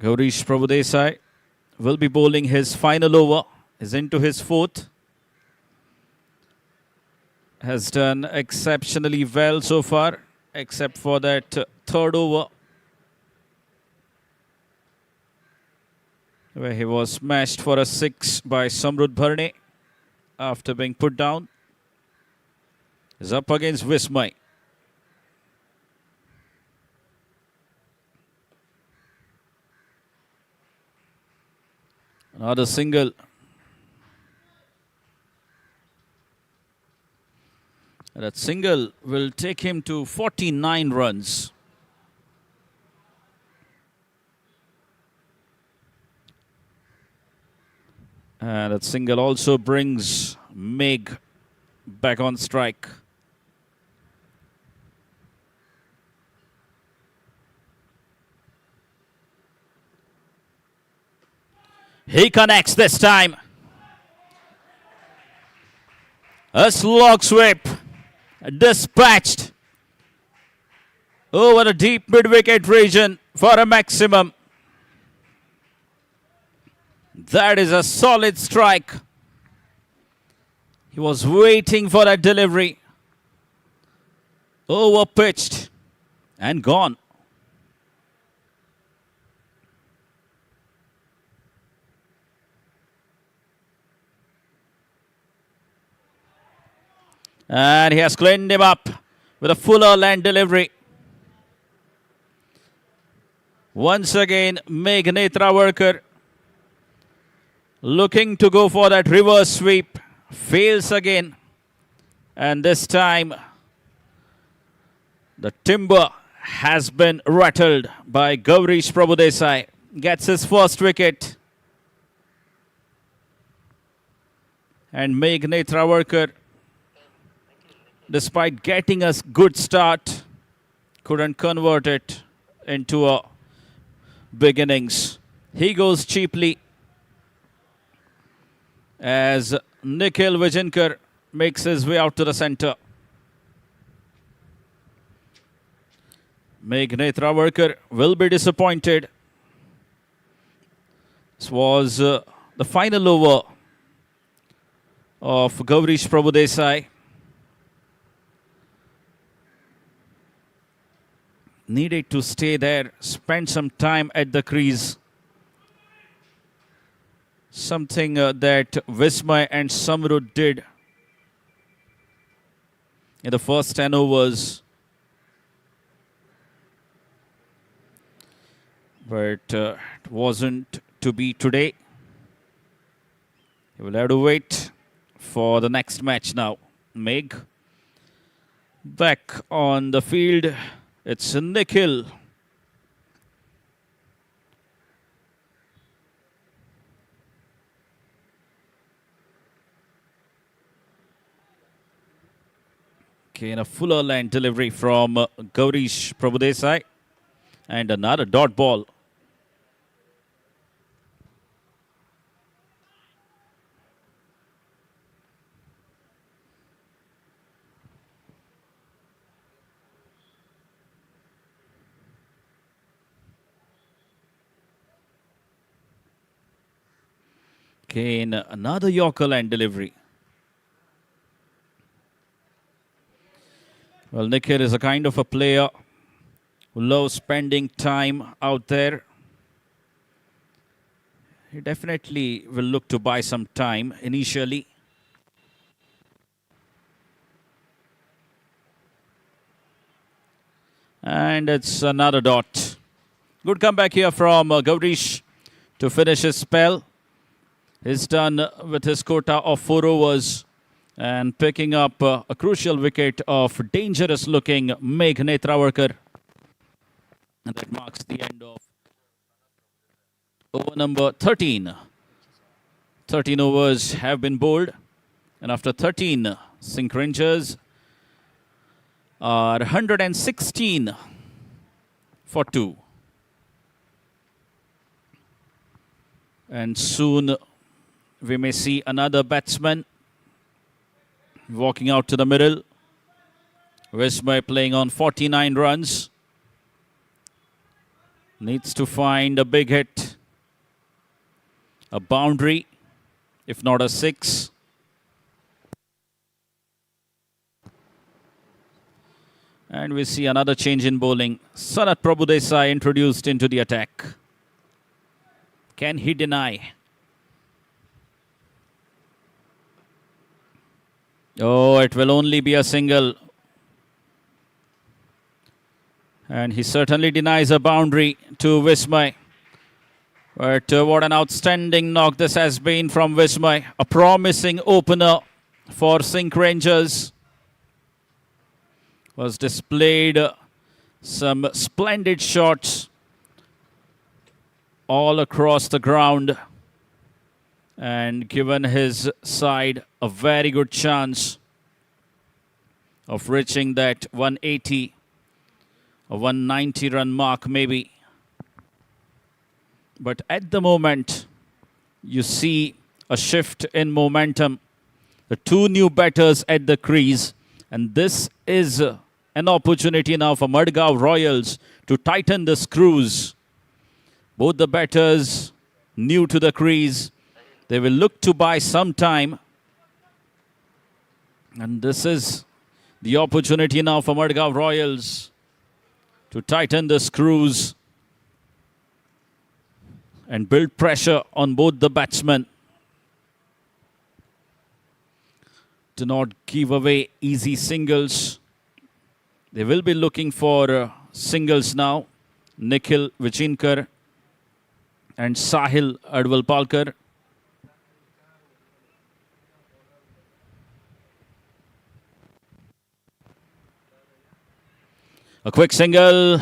Gaurish Prabhudesai will be bowling his final over. Is into his 4th. Has done exceptionally well so far, except for that 3rd over. where he was smashed for a 6 by Samrudh Bharne after being put down. Is up against Vismay. Another single. That single will take him to 49 runs. And that single also brings Meg back on strike. He connects this time. A slog sweep. Dispatched over the deep mid-wicket region for a maximum. That is a solid strike. He was waiting for that delivery. Over-pitched and gone. And he has cleaned him up with a fuller land delivery. Once again, Meg Netrawarkar looking to go for that reverse sweep. Fails again. And this time, the timber has been rattled by Gaurish Prabhudesai. Gets his first wicket. And Meg Netrawarkar, despite getting a good start, couldn't convert it into a big innings. He goes cheaply as Nikhil Vijayankar makes his way out to the centre. Meg Netrawarkar will be disappointed. This was the final over of Gaurish Prabhudesai. Needed to stay there, spend some time at the crease. Something that Vismay and Samrudh did in the first 10 overs. But it wasn't to be today. You will have to wait for the next match now. Meg back on the field. It's Nikhil. Okay, and a fuller line delivery from Gaurish Prabhudesai. And another dot ball. Again, another Yorker line delivery. Well, Nikhil is a kind of a player who loves spending time out there. He definitely will look to buy some time initially. And it's another dot. Good comeback here from Gaurish to finish his spell. He's done with his quota of 4 overs and picking up a crucial wicket of dangerous-looking Meg Netrawarkar. And that marks the end of over number 13. 13 overs have been bowled. And after 13, SINQ Rangers are 116 for 2. And soon we may see another batsman walking out to the middle. Vismay playing on 49 runs. Needs to find a big hit. A boundary, if not a 6. And we see another change in bowling. Sanath Prabhudesai introduced into the attack. Can he deny? Oh, it will only be a single. And he certainly denies a boundary to Vismay. But what an outstanding knock this has been from Vismay. A promising opener for SINQ Rangers. Was displayed some splendid shots all across the ground. And given his side a very good chance of reaching that 180 or 190 run mark maybe. But at the moment, you see a shift in momentum. The two new batters at the crease. And this is an opportunity now for MADGAON Royals to tighten the screws. Both the batters new to the crease. They will look to buy some time. And this is the opportunity now for MADGAON Royals to tighten the screws and build pressure on both the batsmen. Do not give away easy singles. They will be looking for singles now. Nikhil Vichinkar and Sahil Adwalpalkar. A quick single.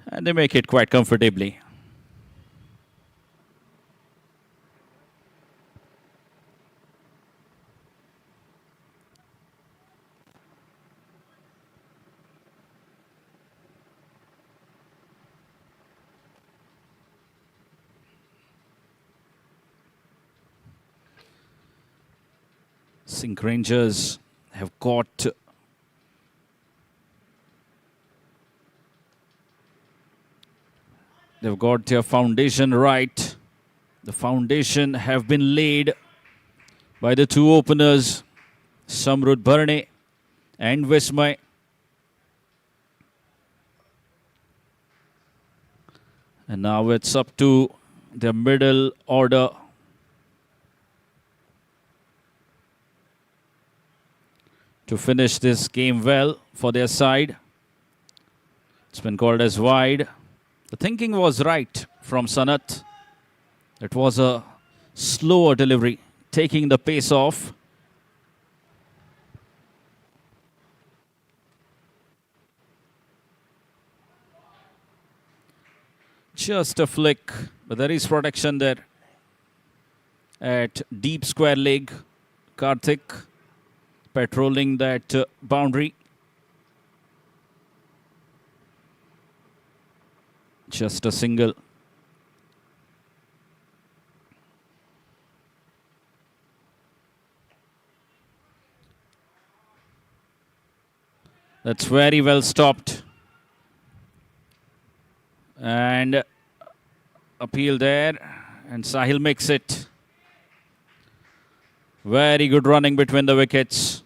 And they make it quite comfortably. SINQ Rangers have got their foundation right. The foundation have been laid by the two openers, Samrud Bharne and Vismay. And now it's up to the middle order. To finish this game well for their side. It's been called as wide. The thinking was right from Sanat. It was a slower delivery, taking the pace off. Just a flick, but there is protection there. At deep square leg, Karthik patrolling that boundary. Just a single. That's very well stopped. And appeal there. And Sahil makes it. Very good running between the wickets.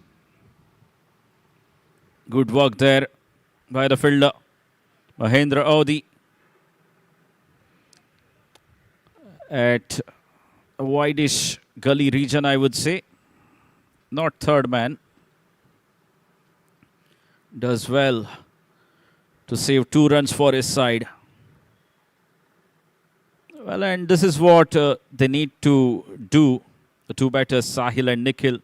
Good work there by the fielder, Mahendra Audi. At a wideish gully region, I would say. Not third man. Does well to save 2 runs for his side. Well, and this is what they need to do. The two batters, Sahil and Nikhil,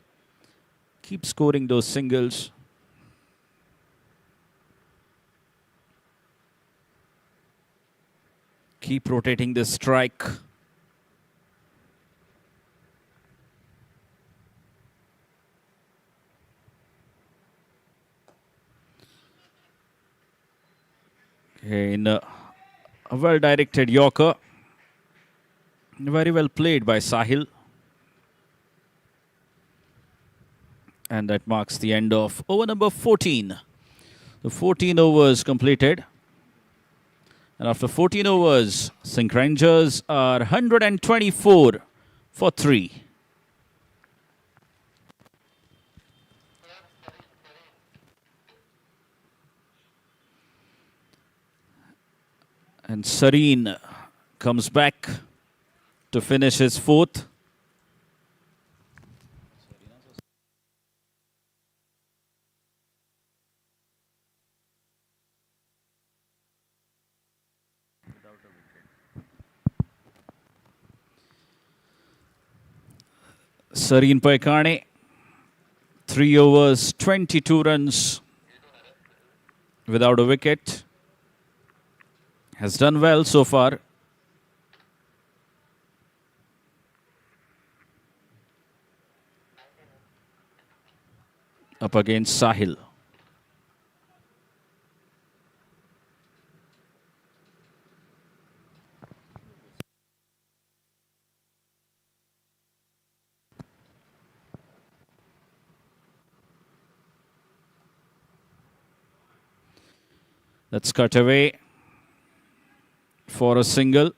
keep scoring those singles. Keep rotating this strike. In a well-directed Yorker. Very well played by Sahil. And that marks the end of over number 14. The 14 overs completed. And after 14 overs, SINQ Rangers are 124 for 3. And Sareen comes back to finish his fourth. Sareen Paikane, 3 overs, 22 runs without a wicket. Has done well so far. Up against Sahil. That's cut away for a single.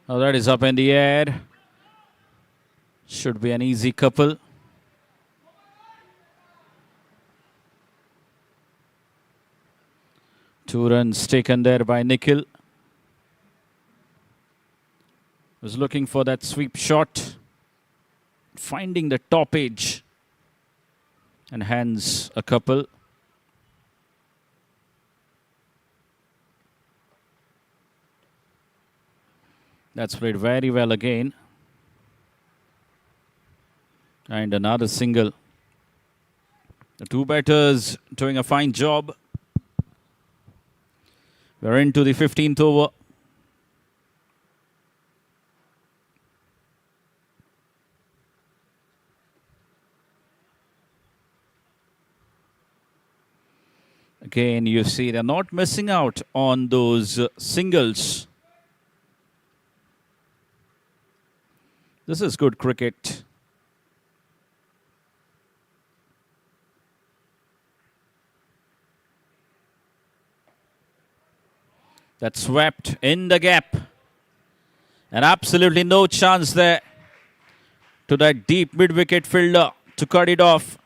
Now that is up in the air. Should be an easy couple. Two runs taken there by Nikhil. Was looking for that sweep shot. Finding the top edge. And hands a couple. That's played very well again. And another single. The two batters doing a fine job. We're into the 15th over. Again, you see they're not missing out on those singles. This is good cricket. That swept in the gap. And absolutely no chance there to that deep mid-wicket fielder to cut it off.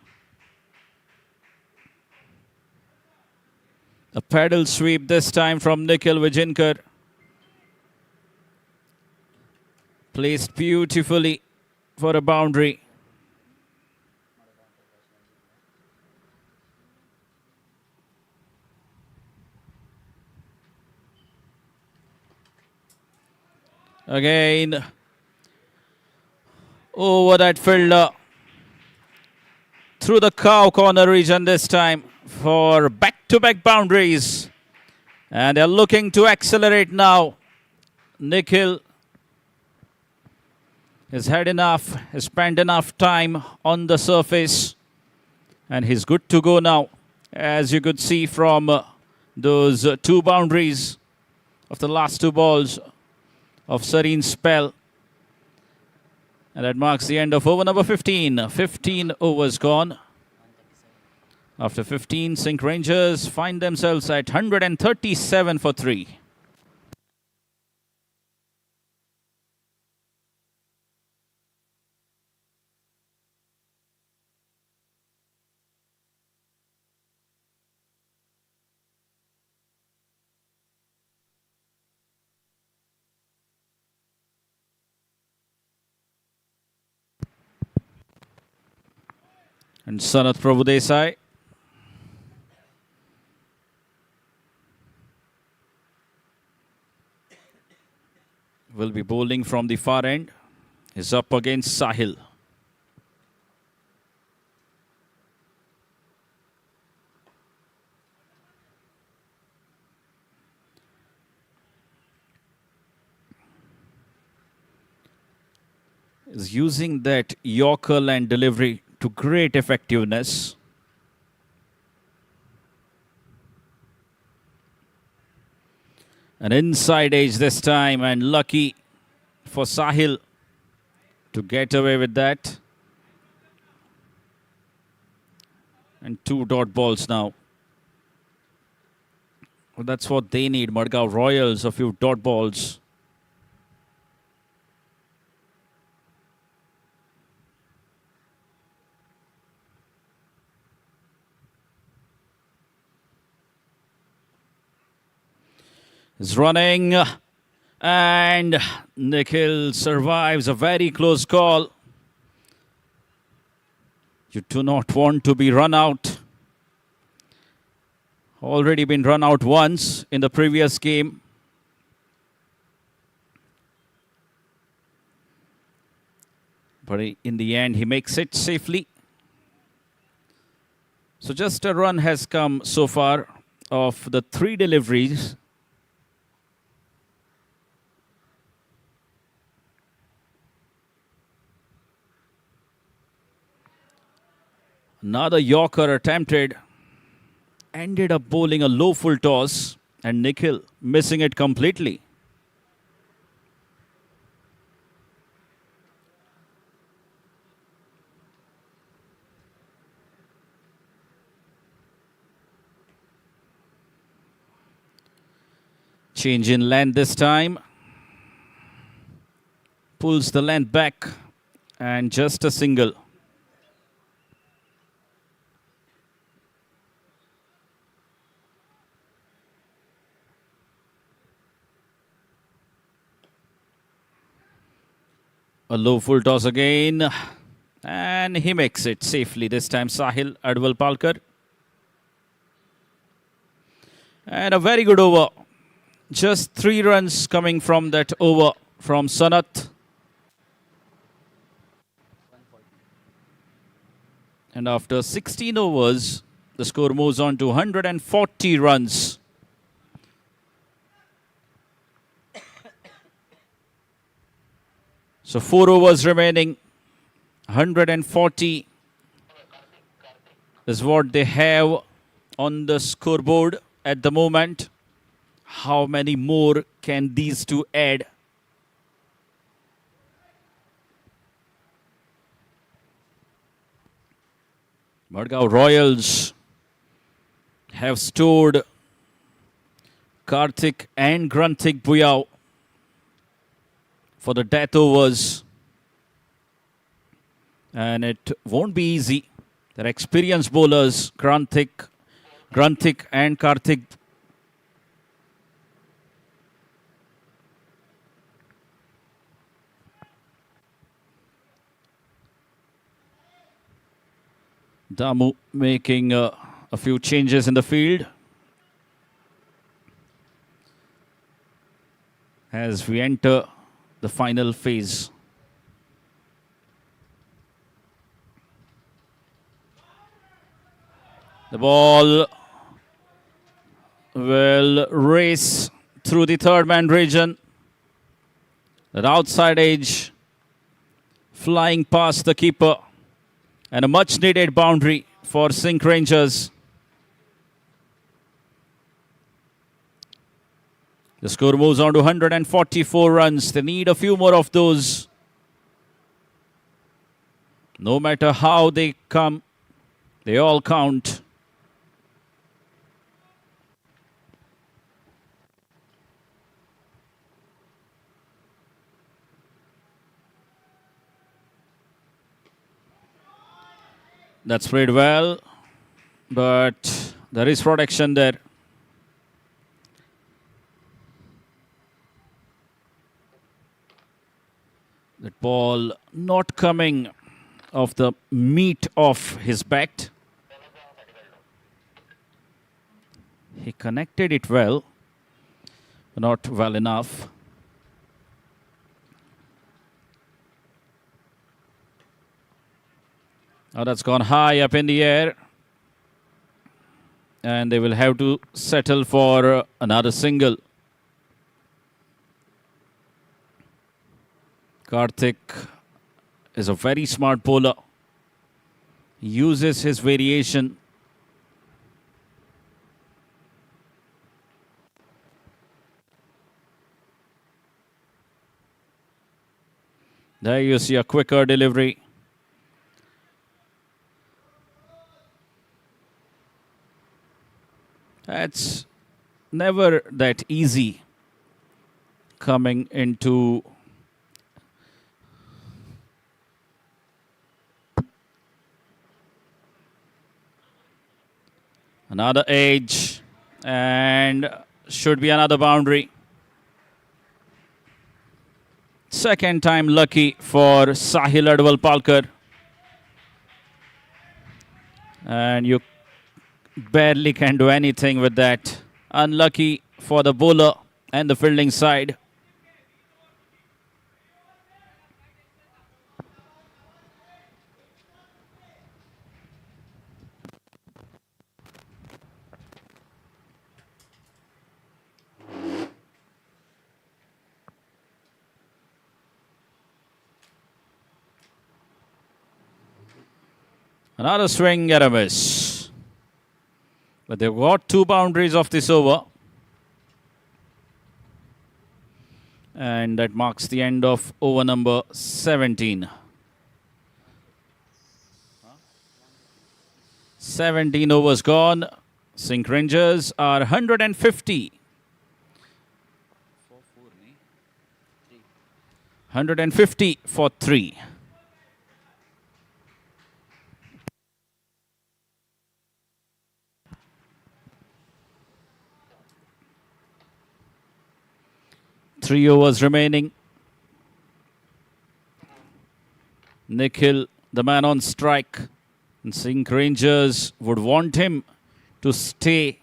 A paddle sweep this time from Nikhil Vijinkar. Placed beautifully for a boundary. Again, over that fielder. Through the cow corner region this time for back-to-back boundaries. And they're looking to accelerate now. Nikhil has had enough, has spent enough time on the surface. And he's good to go now. As you could see from those two boundaries of the last two balls of Sareen's spell. And that marks the end of over number 15. 15 overs gone. After 15, SINQ Rangers find themselves at 137 for 3. And Sanath Prabhudesai will be bowling from the far end. He's up against Sahil. Is using that Yorker line delivery to great effectiveness. An inside edge this time, and lucky for Sahil to get away with that. And 2 dot balls now. Well, that's what they need. Madgaon Royals, a few dot balls. Is running. And Nikhil survives a very close call. You do not want to be run out. Already been run out once in the previous game. But in the end, he makes it safely. So just a run has come so far of the 3 deliveries. Another Yorker attempted. Ended up bowling a low full toss. And Nikhil missing it completely. Change in length this time. Pulls the length back. And just a single. A low full toss again. And he makes it safely this time, Sahil Adwal-Palkar. And a very good over. Just 3 runs coming from that over from Sanat. And after 16 overs, the score moves on to 140 runs. So 4 overs remaining. 140 is what they have on the scoreboard at the moment. How many more can these two add? Madgaon Royals have stored Karthik and Granthik Buyao for the death overs. And it won't be easy. They're experienced bowlers, Granthik and Karthik. Damu making a few changes in the field as we enter the final phase. The ball will race through the third man region. That outside edge flying past the keeper. And a much needed boundary for SINQ Rangers. The score moves on to 144 runs. They need a few more of those. No matter how they come, they all count. That's played well, but there is protection there. That ball not coming off the meat of his bat. He connected it well, not well enough. Now that's gone high up in the air. And they will have to settle for another single. Karthik is a very smart bowler. He uses his variation. There you see a quicker delivery. That's never that easy coming into another edge, and should be another boundary. Second time lucky for Sahil Adwal-Palkar. And you barely can do anything with that. Unlucky for the bowler and the fielding side. Another swing and a miss. But they've got 2 boundaries of this over. And that marks the end of over number 17. 17 overs gone. SINQ Rangers are 150. 150 for 3. Three overs remaining. Nikhil, the man on strike. And SINQ Rangers would want him to stay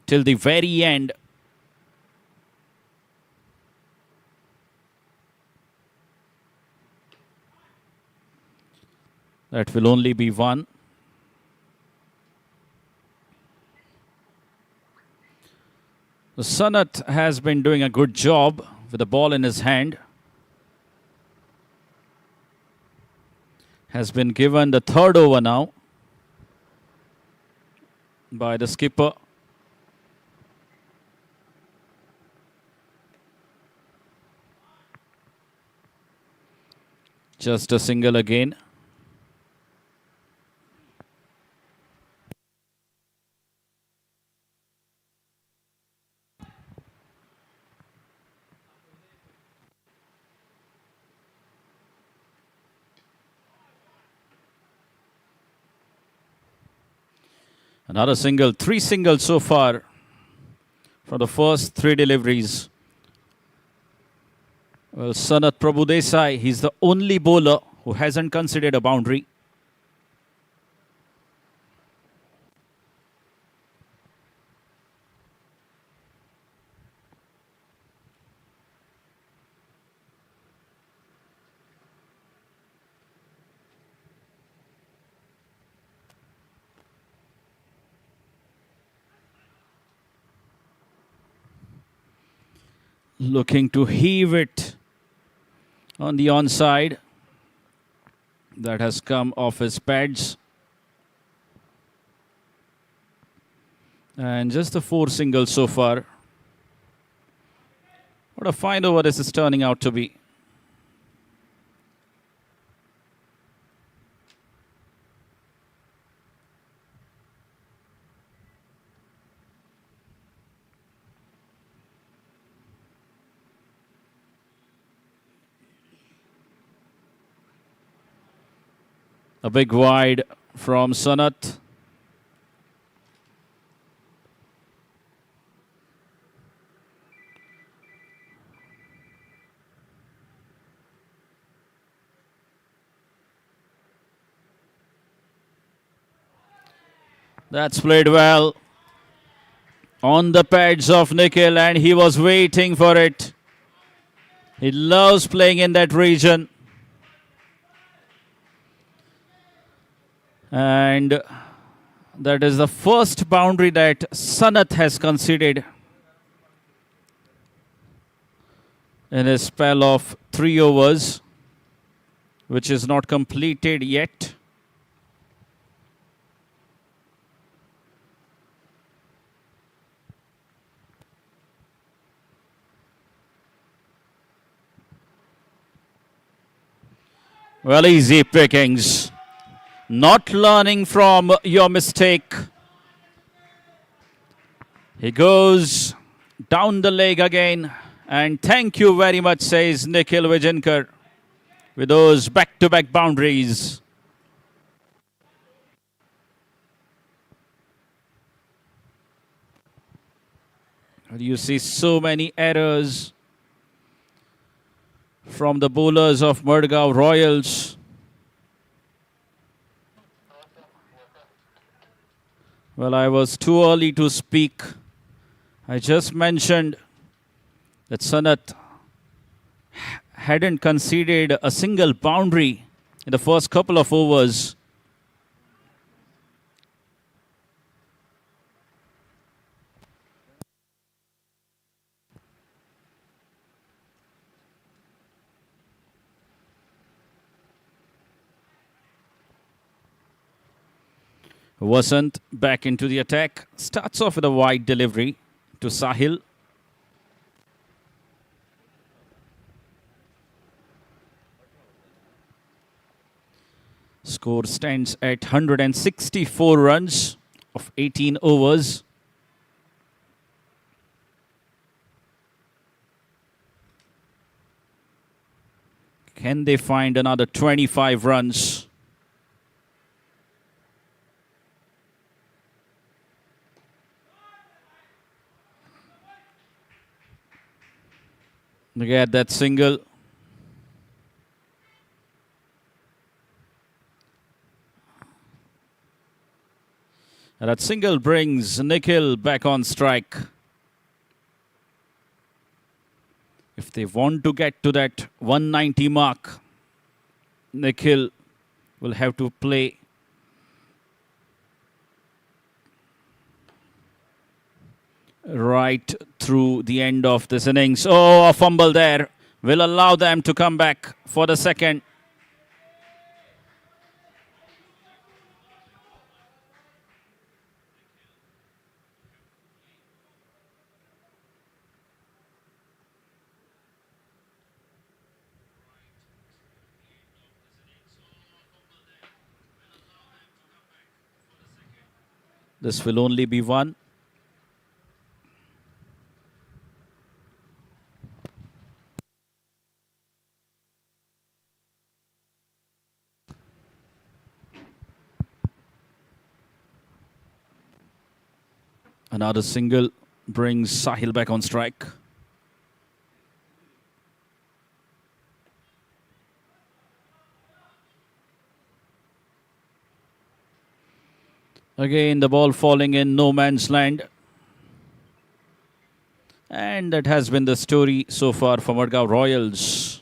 till the very end. That will only be 1. Sanat has been doing a good job with the ball in his hand. Has been given the 3rd over now by the skipper. Just a single again. Another single, 3 singles so far from the first 3 deliveries. Well, Sanat Prabhudesai, he's the only bowler who hasn't conceded a boundary. Looking to heave it on the onside. That has come off his pads. And just the 4 singles so far. What a fine over this is turning out to be. A big wide from Sanat. That's played well on the pads of Nikhil, and he was waiting for it. He loves playing in that region. And that is the first boundary that Sanat has conceded in his spell of 3 overs, which is not completed yet. Well, easy pickings. Not learning from your mistake. He goes down the leg again. And thank you very much, says Nikhil Vijayankar, with those back-to-back boundaries. You see so many errors from the bowlers of MADGAON Royals. Well, I was too early to speak. I just mentioned that Sanat hadn't conceded a single boundary in the first couple of overs. Vasant back into the attack. Starts off with a wide delivery to Sahil. Score stands at 164 runs of 18 overs. Can they find another 25 runs? Look at that single. And that single brings Nikhil back on strike. If they want to get to that 190 mark, Nikhil will have to play right through the end of this innings. Oh, a fumble there will allow them to come back for the second. This will only be one. Another single brings Sahil back on strike. Again, the ball falling in no man's land. And that has been the story so far for MADGAON Royals.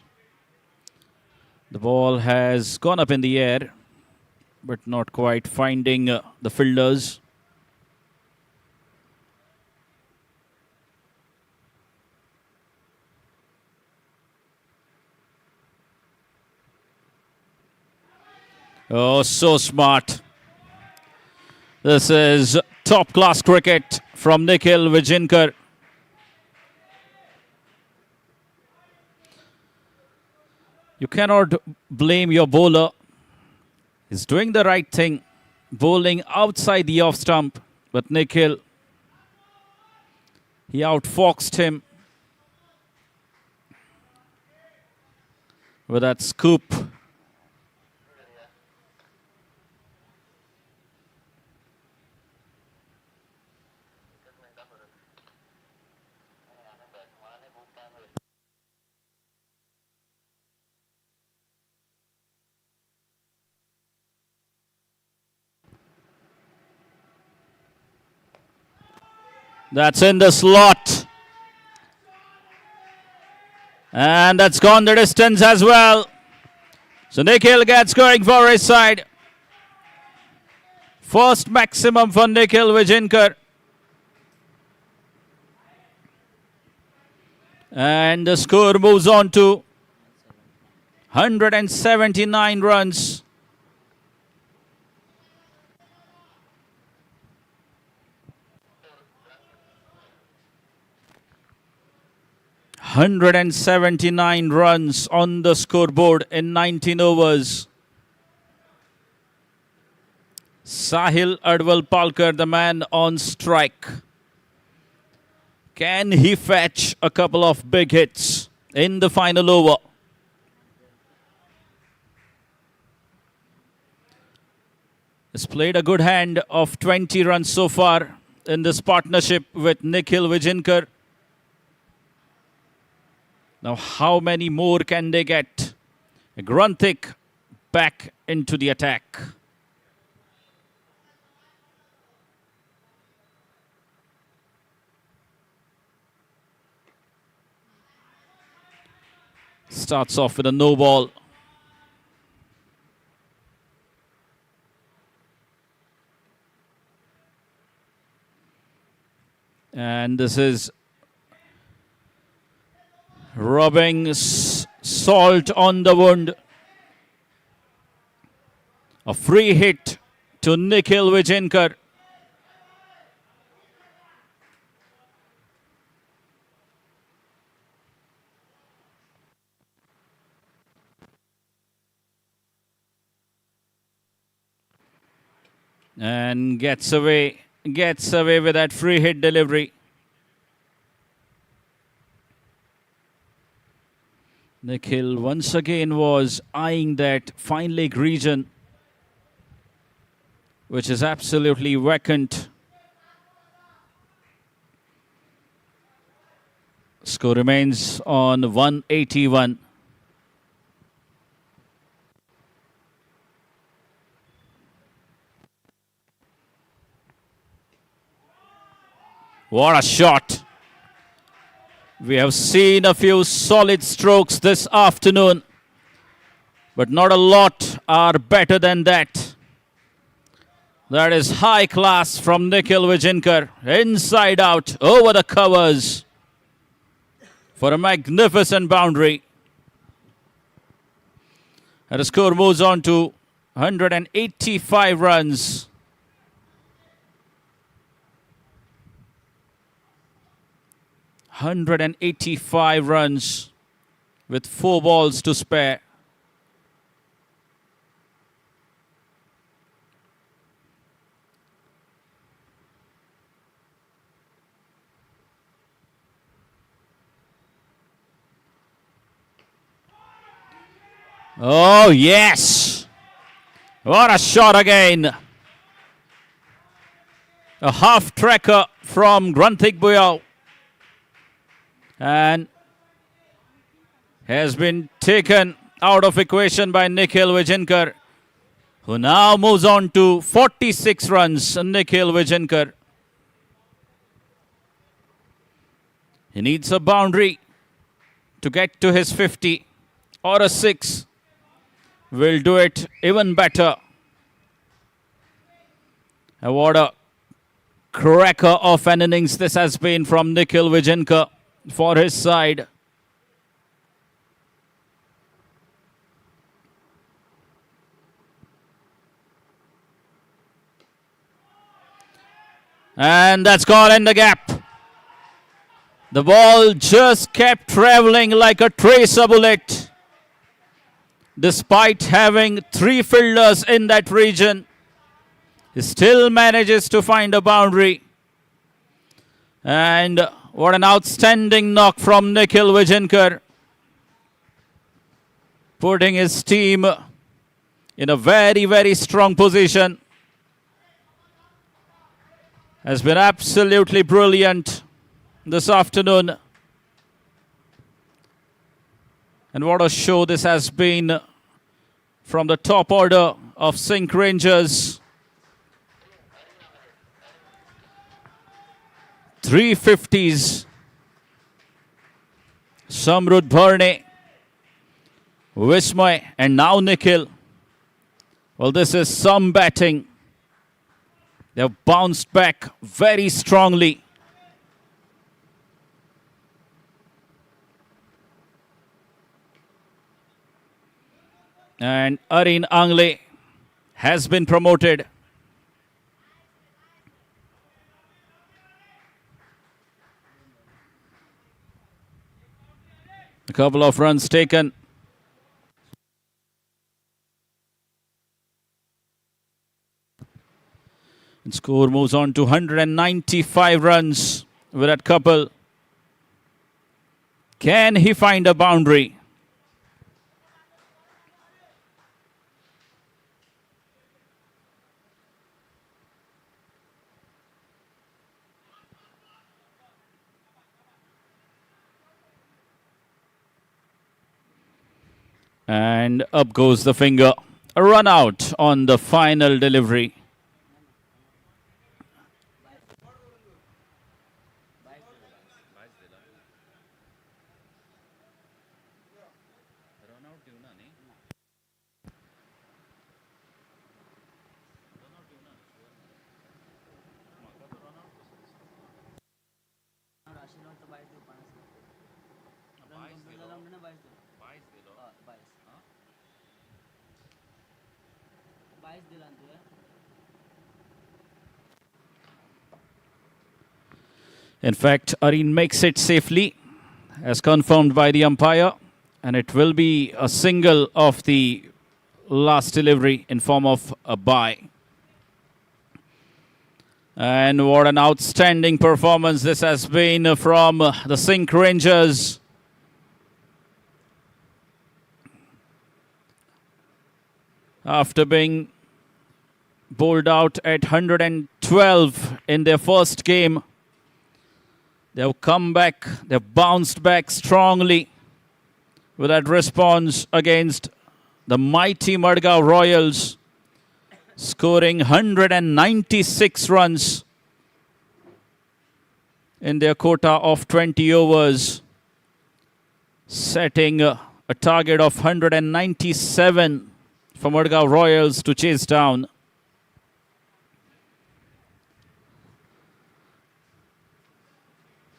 The ball has gone up in the air, but not quite finding the fielders. Oh, so smart. This is top-class cricket from Nikhil Vijayankar. You cannot blame your bowler. He's doing the right thing, bowling outside the off stump. But Nikhil, he outfoxed him with that scoop. That's in the slot. And that's gone the distance as well. So Nikhil gets going for his side. First maximum for Nikhil Vijayankar. And the score moves on to 179 runs. 179 runs on the scoreboard in 19 overs. Sahil Adwal-Palkar, the man on strike. Can he fetch a couple of big hits in the final over? He's played a good hand of 20 runs so far in this partnership with Nikhil Vijinkar. Now, how many more can they get? Grunthik back into the attack. Starts off with a no ball. And this is rubbing salt on the wound. A free hit to Nikhil Vijinkar. And gets away with that free hit delivery. Nikhil once again was eyeing that fine leg region, which is absolutely vacant. Score remains on 181. What a shot. We have seen a few solid strokes this afternoon, but not a lot are better than that. That is high class from Nikhil Vijinkar. Inside out, over the covers for a magnificent boundary. And the score moves on to 185 runs. 185 runs with 4 balls to spare. Oh, yes. What a shot again. A half tracker from Grunthik Buyao. And has been taken out of equation by Nikhil Vijinkar, who now moves on to 46 runs. Nikhil Vijinkar. He needs a boundary to get to his 50, or a 6 will do it even better. And what a cracker of an innings this has been from Nikhil Vijinkar for his side. And that's gone in the gap. The ball just kept traveling like a tracer bullet. Despite having 3 fielders in that region, he still manages to find a boundary. And what an outstanding knock from Nikhil Vijinkar, putting his team in a very, very strong position. Has been absolutely brilliant this afternoon. And what a show this has been from the top order of SINQ Rangers. 350s. Samrudh Bharne, Vismay, and now Nikhil. Well, this is some batting. They have bounced back very strongly. And Areen Angle has been promoted. A couple of runs taken. And score moves on to 195 runs with that couple. Can he find a boundary? And up goes the finger. A run out on the final delivery. In fact, Areen makes it safely, as confirmed by the umpire, and it will be a single of the last delivery in form of a bye. And what an outstanding performance this has been from the SINQ Rangers. After being bowled out at 112 in their first game, they've come back, they've bounced back strongly with that response against the mighty MADGAON Royals, scoring 196 runs in their quota of 20 overs, setting a target of 197 for MADGAON Royals to chase down.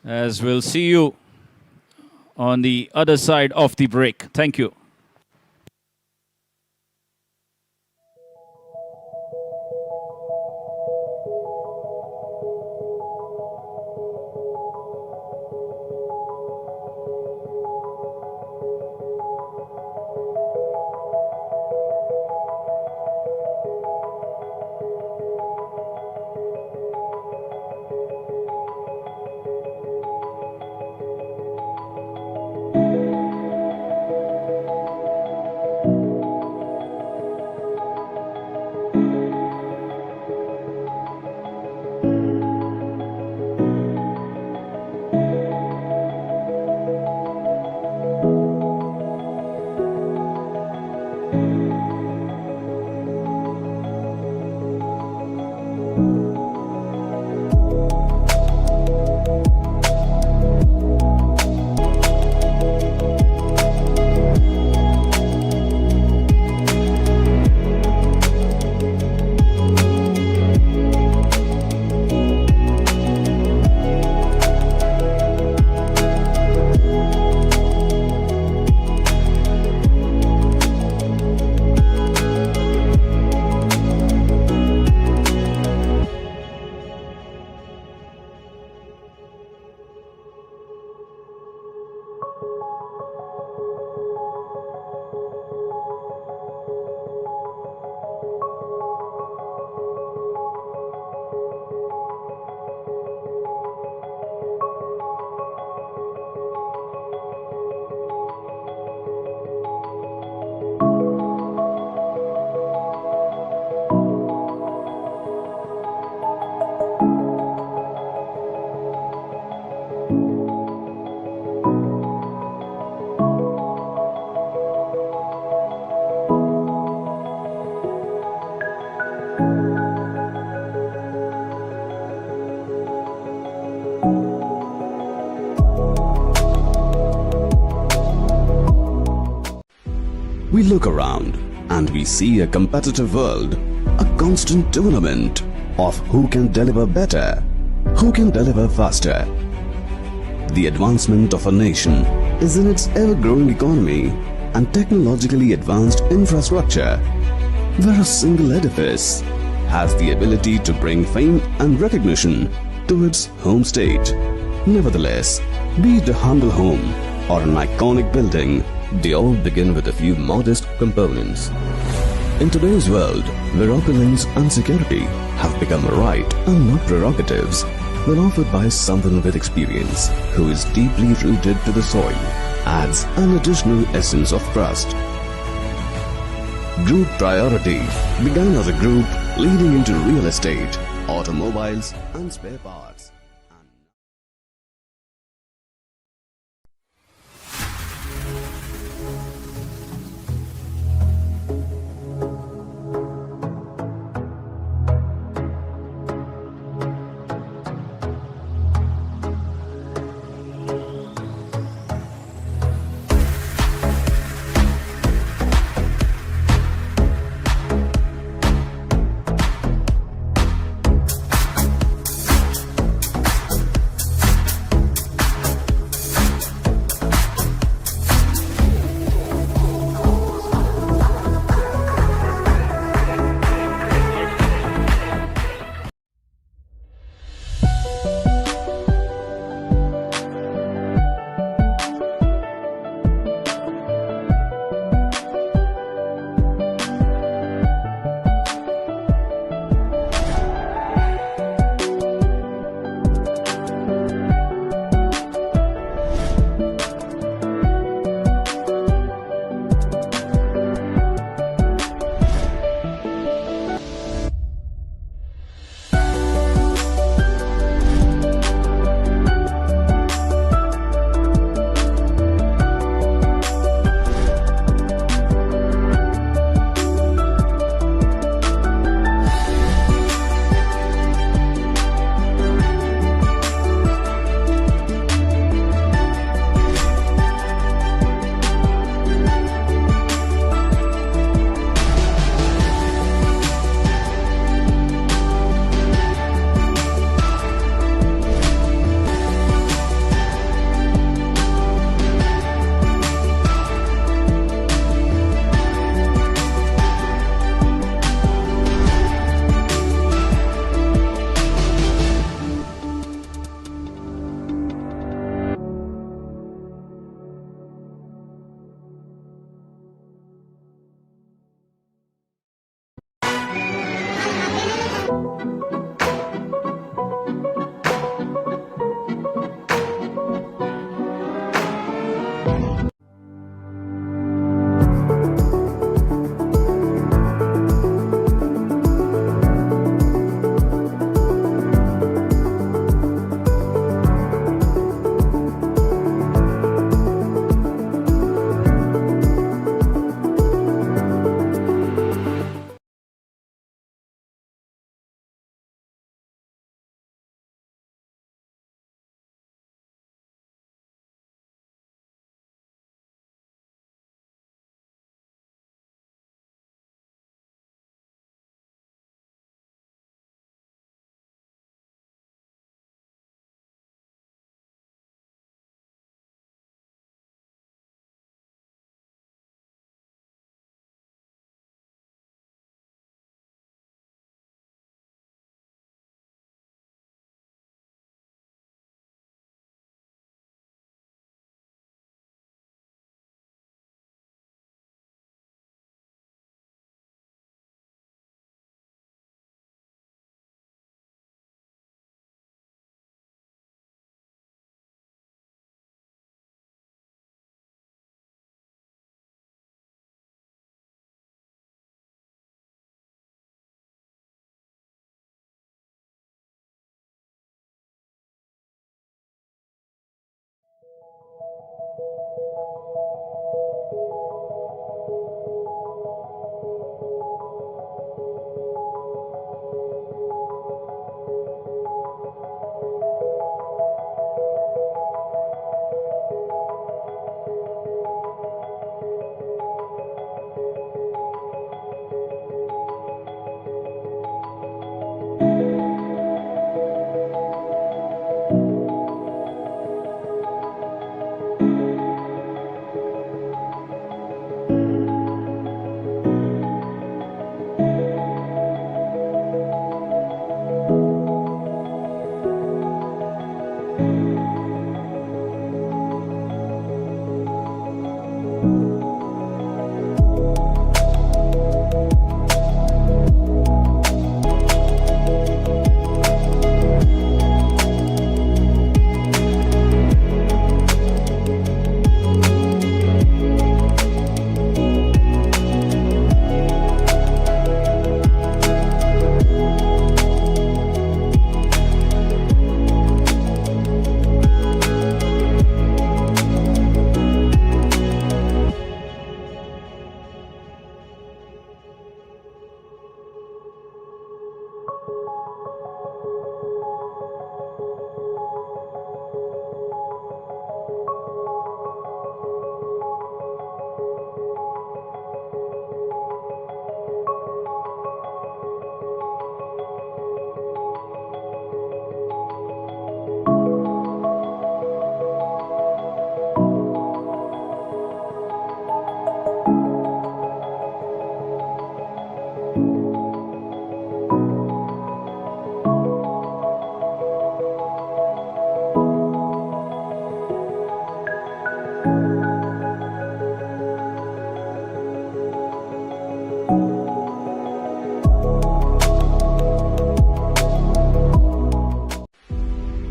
As we'll see you on the other side of the break. Thank you. We look around and we see a competitive world, a constant tournament of who can deliver better, who can deliver faster. The advancement of a nation is in its ever-growing economy and technologically advanced infrastructure, where a single edifice has the ability to bring fame and recognition to its home state. Nevertheless, be it a humble home or an iconic building, they all begin with a few modest components. In today's world, where opulence and security have become a right and not prerogatives, when offered by someone with experience who is deeply rooted to the soil, adds an additional essence of trust. Group Priority began as a group leading into real estate, automobiles and spare parts.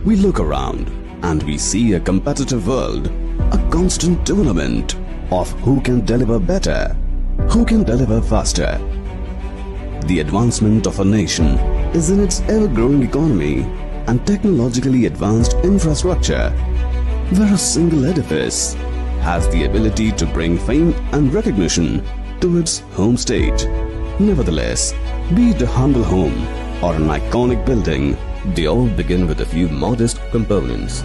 We look around and we see a competitive world, a constant tournament of who can deliver better, who can deliver faster. The advancement of a nation is in its ever-growing economy and technologically advanced infrastructure, where a single edifice has the ability to bring fame and recognition to its home state. Nevertheless, be it a humble home or an iconic building, they all begin with a few modest components.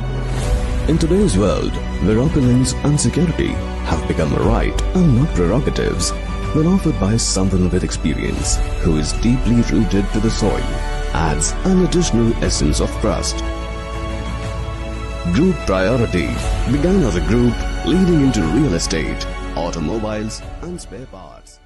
In today's world, where opulence and security have become a right and not prerogatives, when offered by someone with experience who is deeply rooted to the soil, adds an additional essence of trust. Group Priority began as a group leading into real estate, automobiles and spare parts.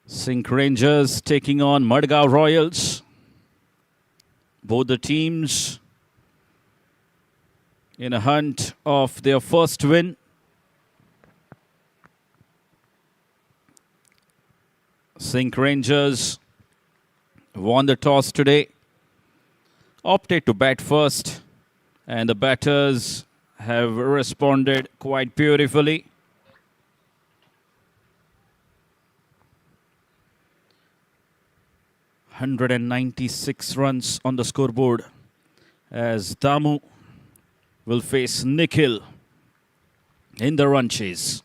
SINQ Rangers taking on MADGAON Royals. Both the teams in a hunt of their first win. SINQ Rangers won the toss today, opted to bat first, and the batters have responded quite beautifully. "196 runs on the scoreboard as Damu will face Nikhil in the run chase.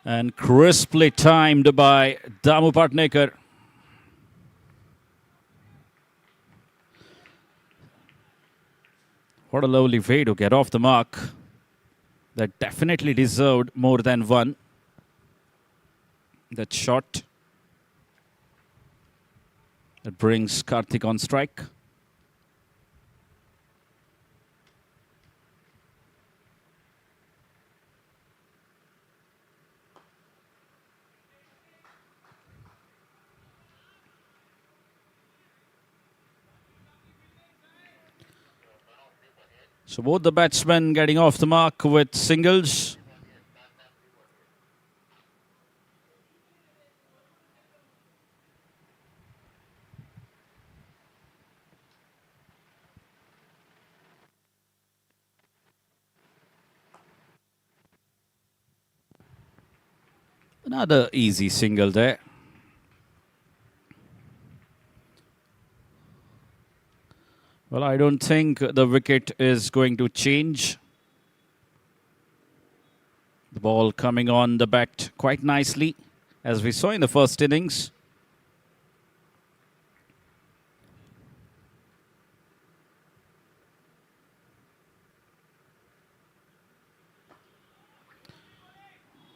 And crisply timed by Damu Patnekar. What a lovely way to get off the mark. That definitely deserved more than one. That shot that brings Karthik on strike. So both the batsmen getting off the mark with singles. Another easy single there. Well, I don't think the wicket is going to change. The ball coming on the bat quite nicely, as we saw in the first innings.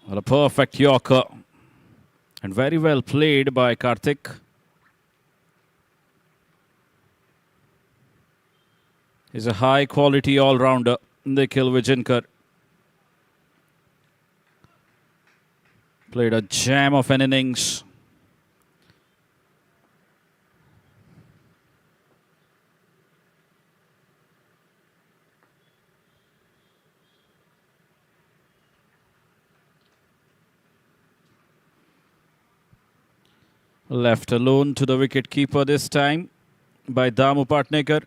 Well, a perfect Yorker, and very well played by Karthik. He's a high-quality all-rounder, Nikhil Vijayankar. Played a gem of an innings. Left alone to the wicket-keeper this time by Damu Patnekar.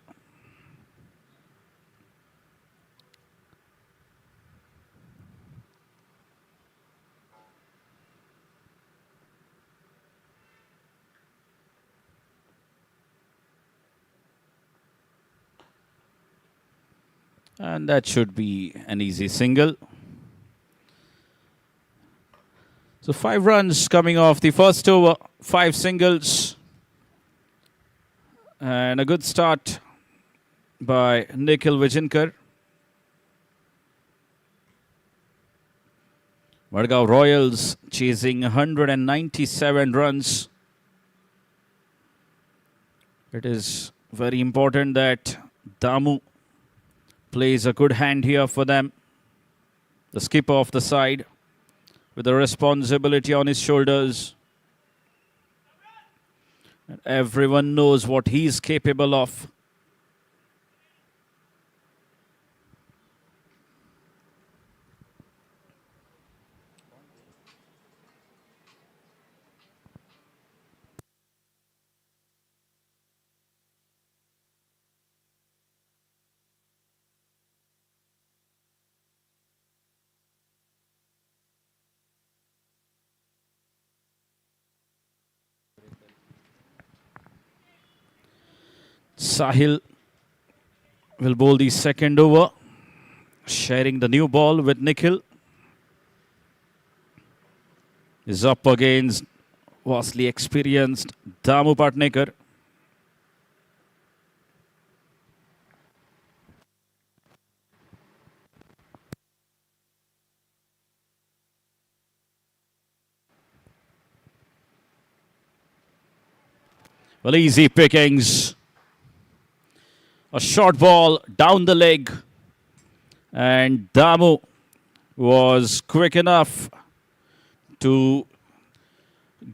And that should be an easy single. So 5 runs coming off the first over, 5 singles. And a good start by Nikhil Vijayankar. MADGAON Royals chasing 197 runs. It is very important that Damu plays a good hand here for them. The skipper of the side with the responsibility on his shoulders. And everyone knows what he's capable of. Sahil will bowl the second over, sharing the new ball with Nikhil. Is up against vastly experienced Damu Patnekar. Well, easy pickings. A short ball down the leg. And Damu was quick enough to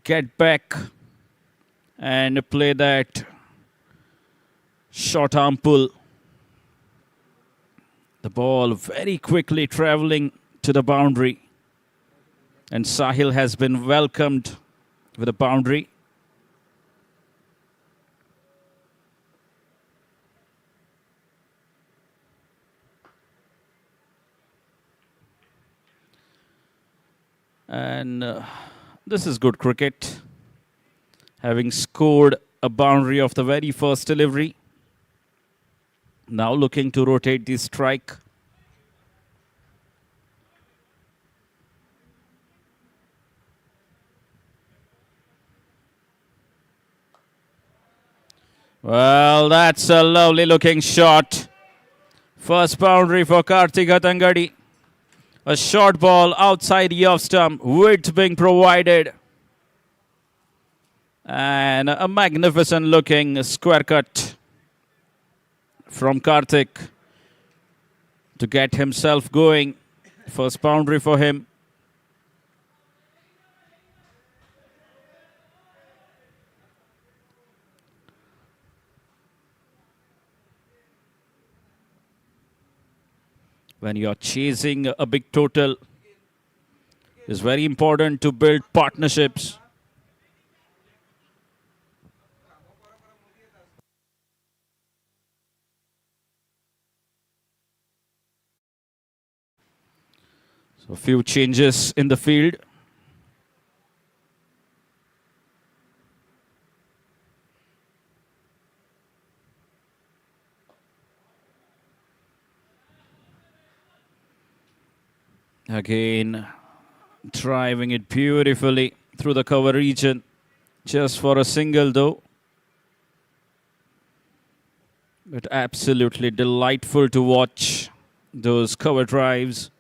get back and play that short arm pull. The ball very quickly traveling to the boundary. And Sahil has been welcomed with a boundary. And this is good cricket. Having scored a boundary of the very first delivery. Now looking to rotate the strike. Well, that's a lovely looking shot. First boundary for Karthik Hatangadi. A short ball outside the off stump, width being provided. And a magnificent looking square cut from Karthik to get himself going. First boundary for him. When you're chasing a big total, it's very important to build partnerships. So a few changes in the field. Again, driving it beautifully through the cover region. Just for a single though. But absolutely delightful to watch those cover drives.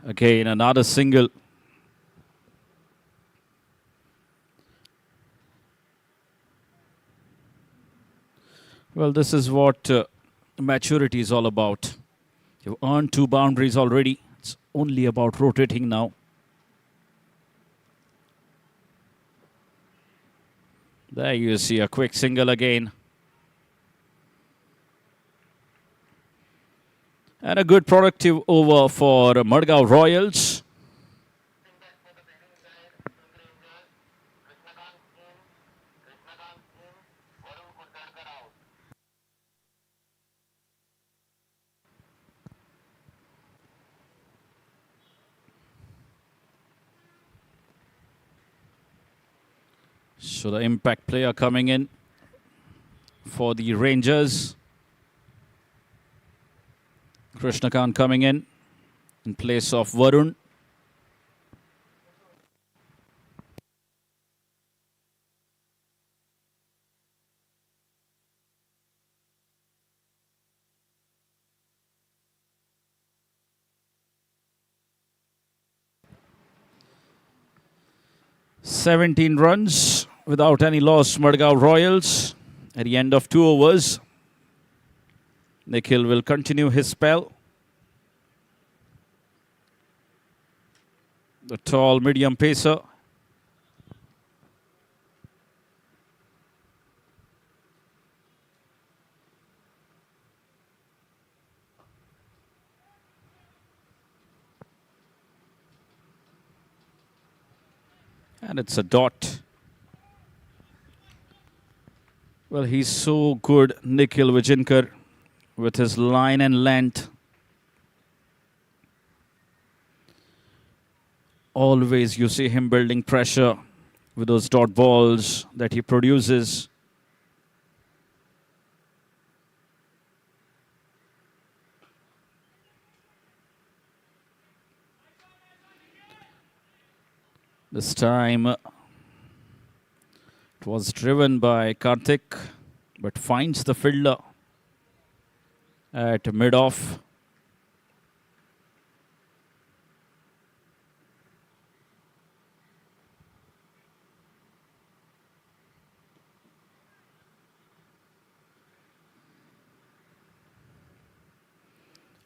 Again, another single. Well, this is what maturity is all about. You've earned 2 boundaries already. It's only about rotating now. There you see a quick single again. And a good productive over for MADGAON Royals. So the impact player coming in for the Rangers. Krishnakant coming in place of Varun. "17 runs without any loss, MADGAON Royals at the end of 2 overs. Nikhil will continue his spell. The tall medium pacer. And it's a dot. Well, he's so good, Nikhil Vijinkar, with his line and length. Always you see him building pressure with those dot balls that he produces. This time, It was driven by Karthik, but finds the fielder at mid-off.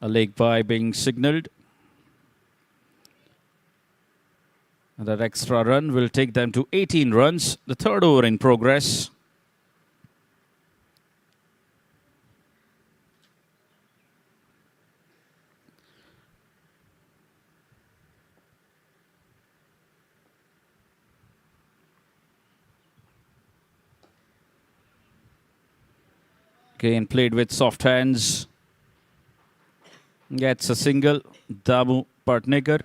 A leg by being signalled. And that extra run will take them to 18 runs. The third over in progress. Again played with soft hands. Gets a single. Damu Patnagar.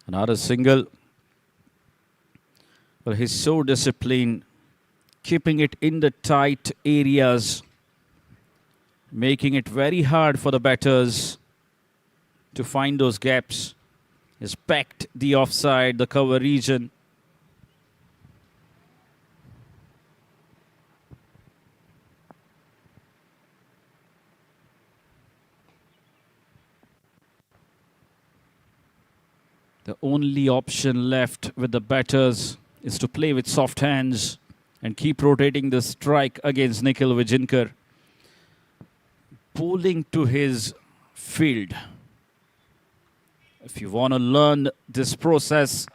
Another single. Well, he's so disciplined, keeping it in the tight areas, making it very hard for the batters to find those gaps. He's packed the offside, the cover region. The only option left with the batters is to play with soft hands and keep rotating the strike against Nikhil Vijinkar. Bowling to his field. If you want to learn this process,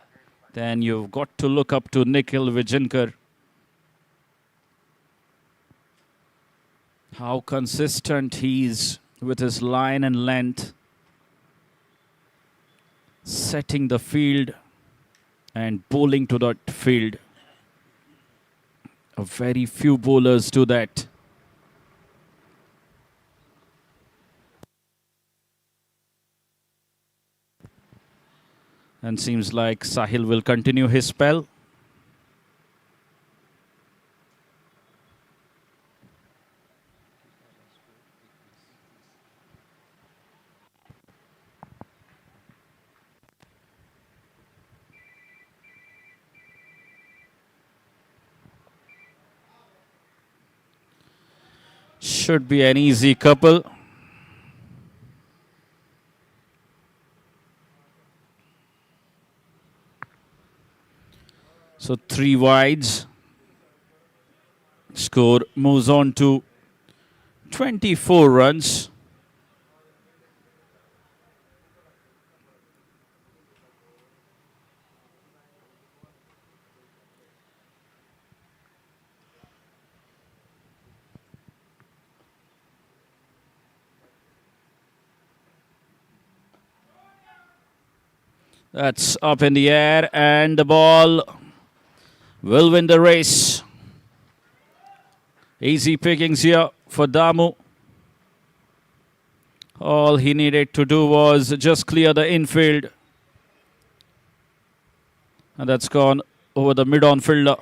then you've got to look up to Nikhil Vijinkar. How consistent he is with his line and length. Setting the field and bowling to that field. A very few bowlers do that. And seems like Sahil will continue his spell. Should be an easy couple. So 3 wides. Score moves on to 24 runs. That's up in the air and the ball will win the race. Easy pickings here for Damu. All he needed to do was just clear the infield. And that's gone over the mid-on fielder.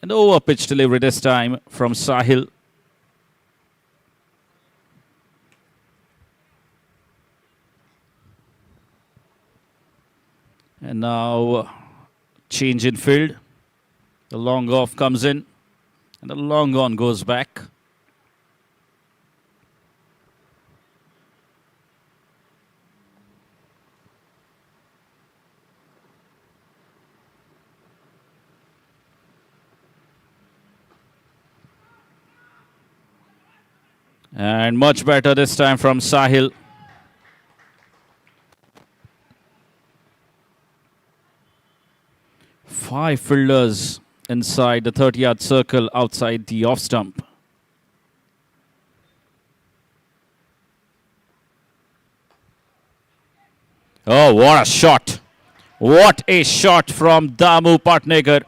And over pitch delivery this time from Sahil. And now change in field. The long off comes in. And the long on goes back. And much better this time from Sahil. Five fielders inside the 30-yard circle outside the off stump. Oh, what a shot. What a shot from Damu Patnagar.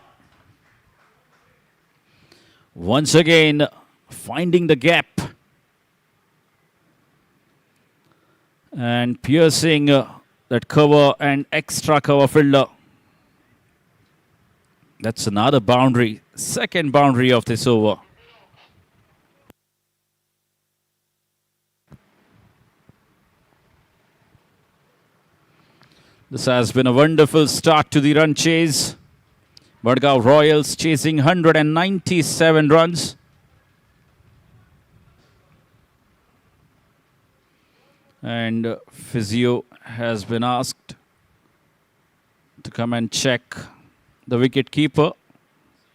Once again, finding the gap. And piercing that cover and extra cover fielder. That's another boundary. Second boundary of this over. This has been a wonderful start to the run chase. MADGAON Royals chasing 197 runs. And physio has been asked to come and check the wicket keeper,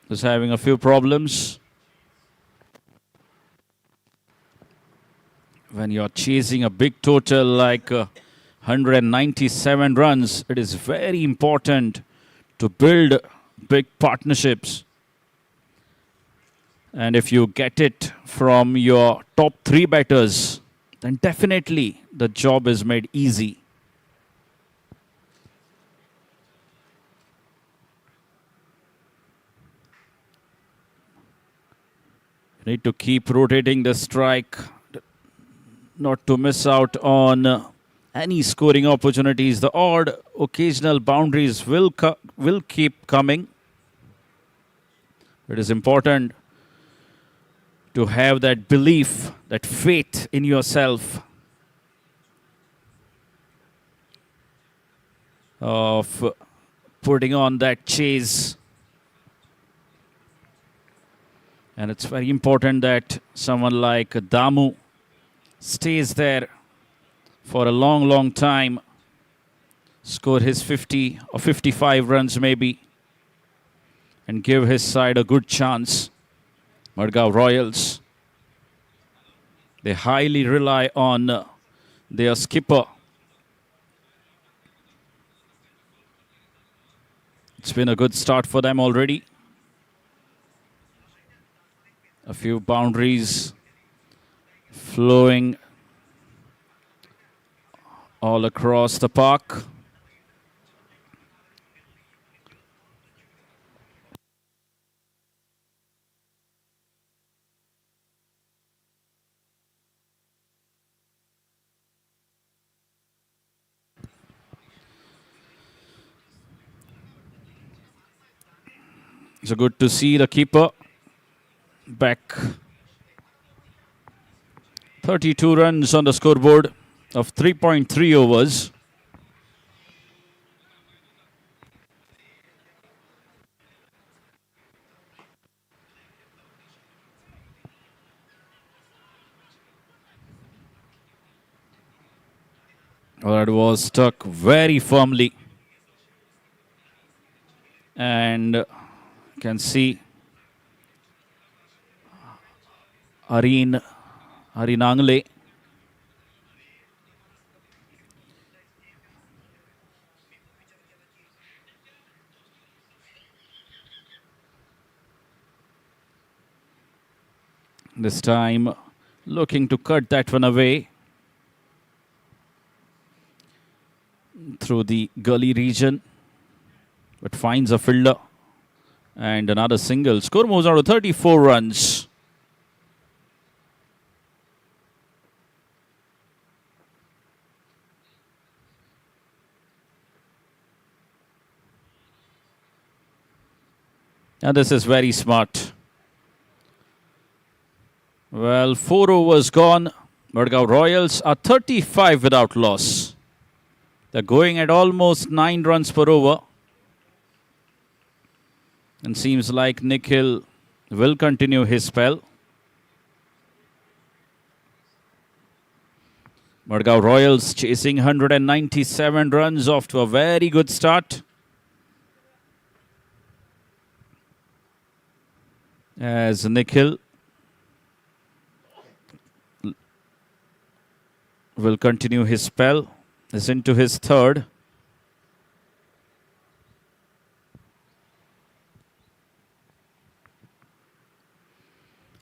who's having a few problems. When you're chasing a big total like 197 runs, it is very important to build big partnerships. And if you get it from your top 3 batters, then definitely the job is made easy. You need to keep rotating the strike, not to miss out on any scoring opportunities. The odd occasional boundaries will keep coming. It is important to have that belief, that faith in yourself of putting on that chase. And it's very important that someone like Damu stays there for a long, long time, score his 50 or 55 runs maybe, and give his side a good chance. MADGAON Royals, they highly rely on their skipper. It's been a good start for them already. A few boundaries flowing all across the park. So good to see the keeper back. 32 runs on the scoreboard of 3.3 overs. Well, it was stuck very firmly. And you can see Arinangle. This time looking to cut that one away through the gully region, but finds a fielder and another single. Score moves on to 34 runs. And this is very smart. Well, 4 overs gone. MADGAON Royals are 35 without loss. They're going at almost 9 runs per over. And seems like Nikhil will continue his spell. MADGAON Royals chasing 197 runs, off to a very good start. As Nikhil will continue his spell, is into his third.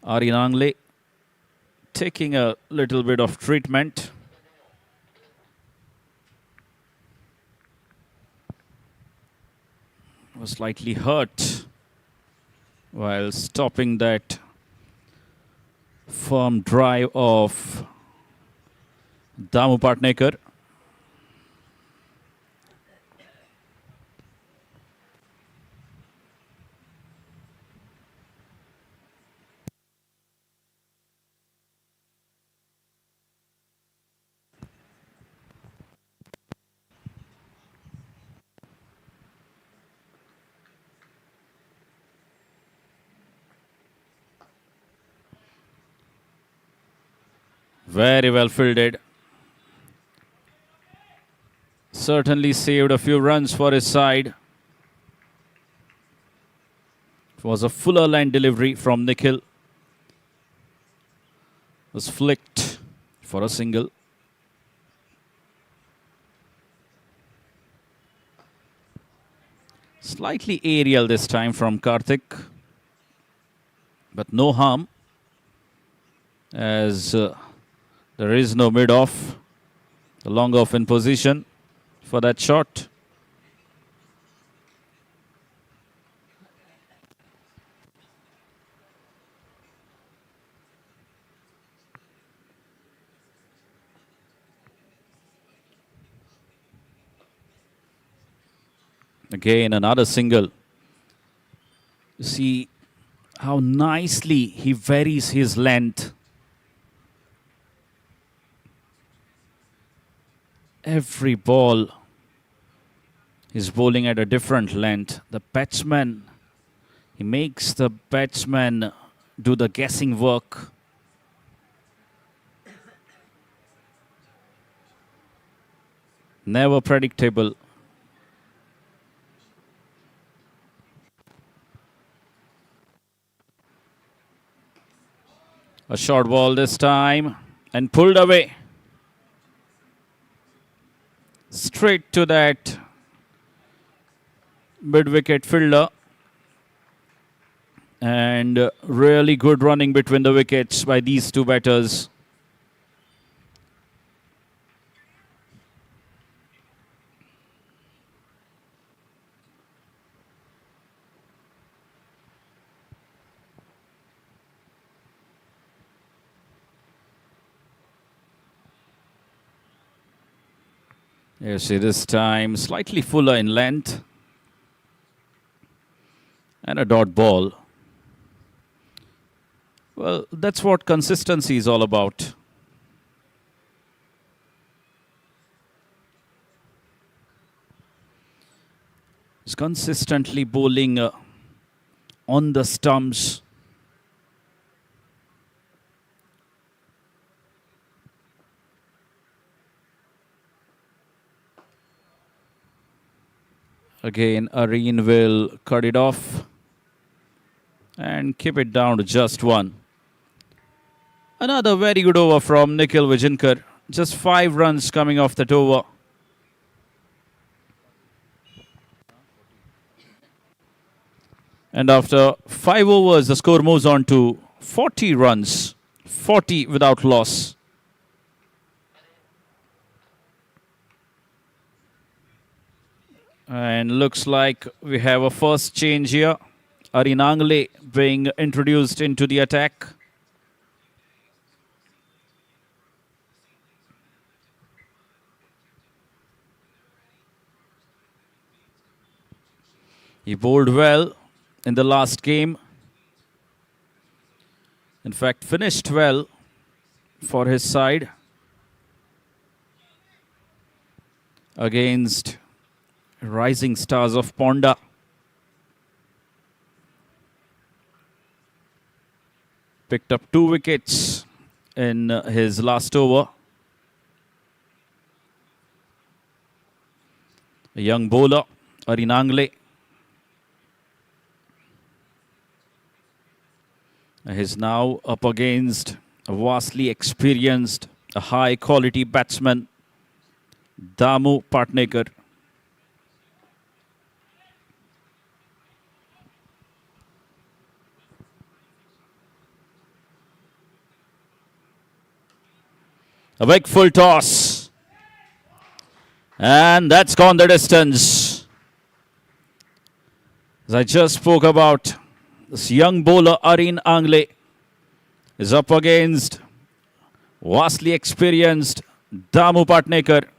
Arinangle taking a little bit of treatment. Was slightly hurt while stopping that firm drive of Damu Patnekar. Very well fielded. Certainly saved a few runs for his side. It was a fuller line delivery from Nikhil. Was flicked for a single. Slightly aerial this time from Karthik. But no harm, as there is no mid-off. The long off in position for that shot. Again, another single. See how nicely he varies his length. Every ball is bowling at a different length. The batsman, he makes the batsman do the guessing work. Never predictable. A short ball this time and pulled away. Straight to that mid-wicket fielder. And really good running between the wickets by these two batters. You see this time slightly fuller in length. And a dot ball. Well, that's what consistency is all about. It's consistently bowling on the stumps. Again, Areen will cut it off and keep it down to just one. Another very good over from Nikhil Vijayankar. Just 5 runs coming off that over. And after 5 overs, the score moves on to 40 runs. 40 without loss. And looks like we have a first change here. Areen Angle being introduced into the attack. He bowled well in the last game. In fact, finished well for his side against rising stars of Ponda. Picked up 2 wickets in his last over. A young bowler, Areen Angle. He's now up against a vastly experienced, a high-quality batsman, Damu Patnekar. A big full toss. And that's gone the distance. As I just spoke about, this young bowler, Areen Angle, is up against vastly experienced Damu Patnekar.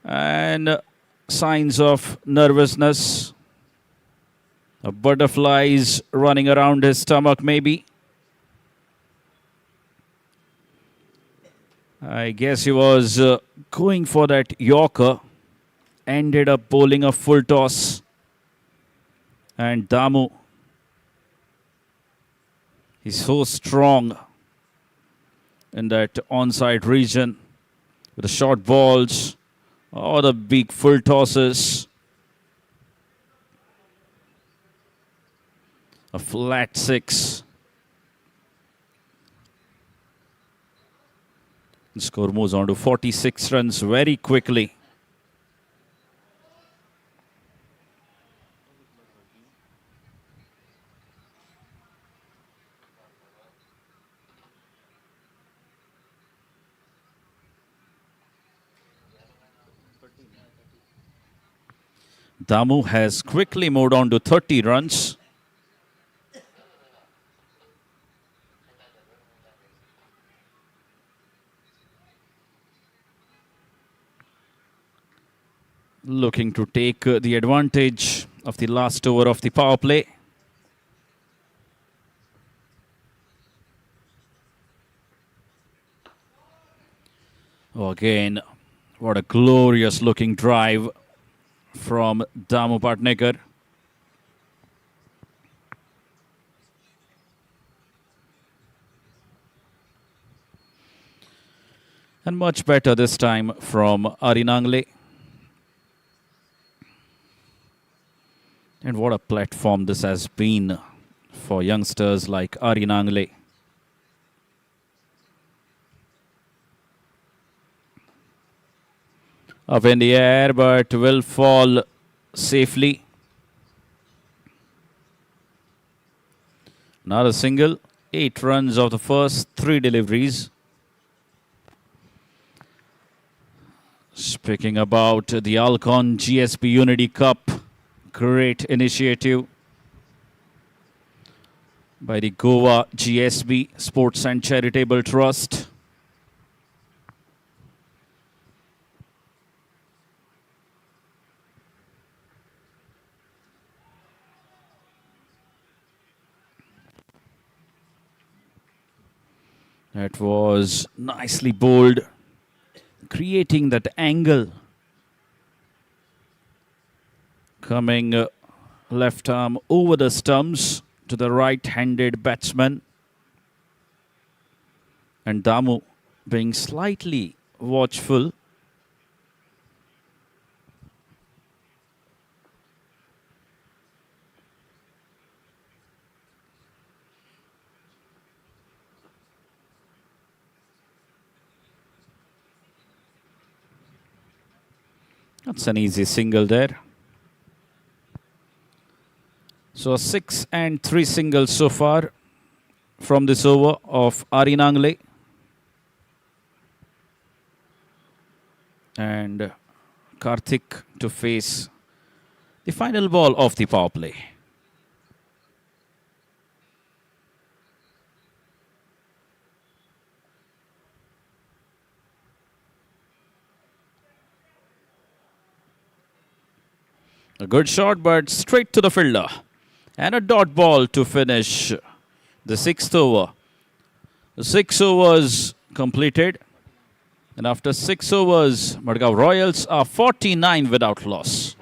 And signs of nervousness. A butterflies running around his stomach, maybe. I guess he was going for that Yorker. Ended up bowling a full toss. And Damu He's so strong in that onside region with the short balls or the big full tosses. A flat 6. The score moves on to 46 runs very quickly. Damu has quickly moved on to 30 runs. Looking to take the advantage of the last over of the power play. Oh, again, what a glorious looking drive from Damu Patnekar. And much better this time from Arinangle. And what a platform this has been for youngsters like Arinangle. Up in the air, but will fall safely. Not a single. 8 runs of the first 3 deliveries. Speaking about the ALCON GSB Unity Cup, great initiative by the Goa GSB Sports and Charitable Trust. That was nicely bowled, creating that angle. Coming left arm over the stumps to the right-handed batsman. And Damu being slightly watchful. That's an easy single there. So 6 and 3 singles so far from this over of Arinangle. And Karthik to face the final ball of the power play. A good shot, but straight to the fielder. And a dot ball to finish the 6th over. The 6 overs completed. And after 6 overs, MADGAON Royals are 49 without loss.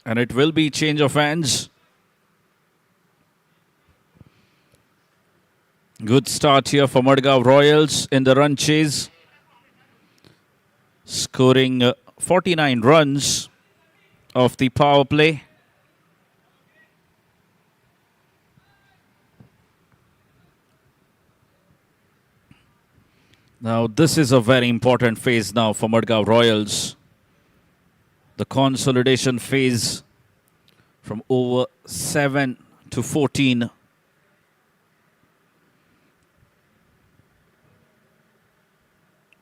And it will be change of hands. Good start here for MADGAON Royals in the run chase. Scoring 49 runs of the power play. Now this is a very important phase now for MADGAON Royals. The consolidation phase from over 7 to 14.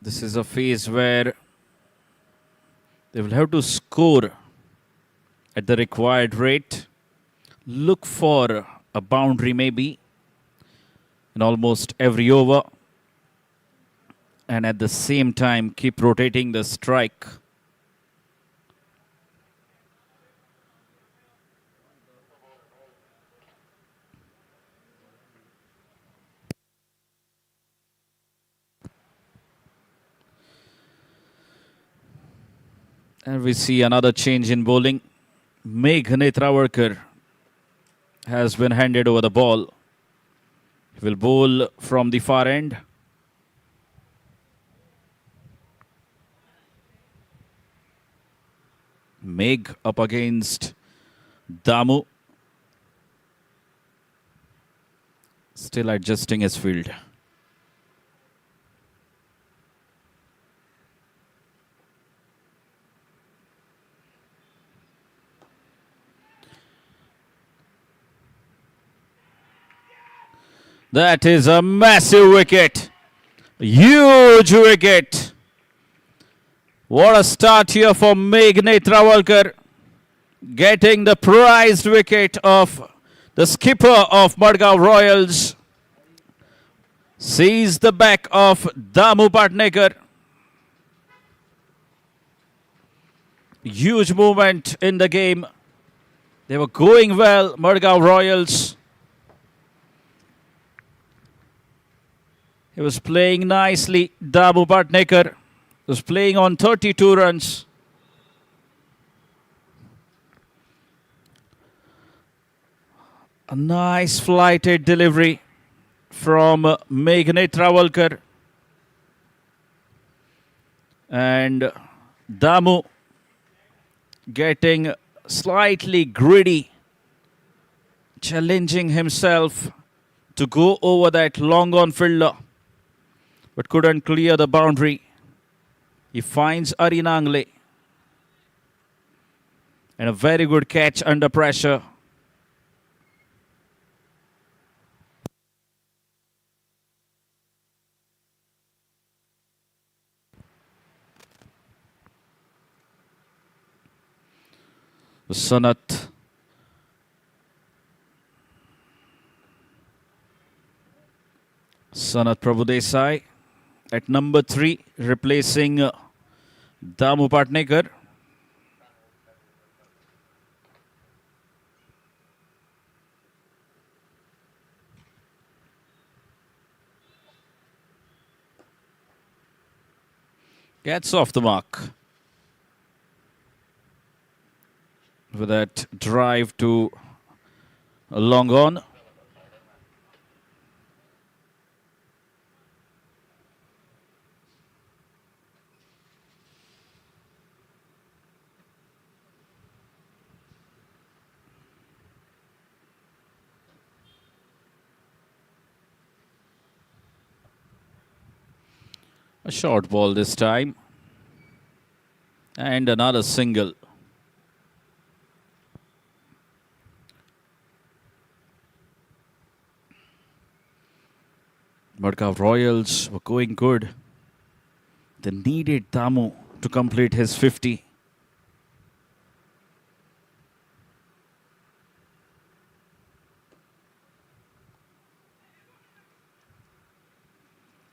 This is a phase where they will have to score at the required rate, look for a boundary maybe in almost every over, and at the same time keep rotating the strike. And we see another change in bowling. Travalkar has been handed over the ball. He will bowl from the far end. Megh up against Damu. Still adjusting his field. That is a massive wicket. Huge wicket. What a start here for Megh Travalkar. Getting the prized wicket of the skipper of MADGAON Royals. Sees the back of Damu Patnekar. Huge movement in the game. They were going well, MADGAON Royals. He was playing nicely. Damu Patnekar was playing on 32 runs. A nice flighted delivery from Megh Travalkar. And Damu getting slightly greedy, challenging himself to go over that long on fielder, but couldn't clear the boundary. He finds Arinangle. And a very good catch under pressure. Sanath Prabhudesai at number 3, replacing Damu Patnekar. Gets off the mark with that drive to a long on. A short ball this time. And another single. MADGAON Royals were going good. They needed Damu to complete his 50.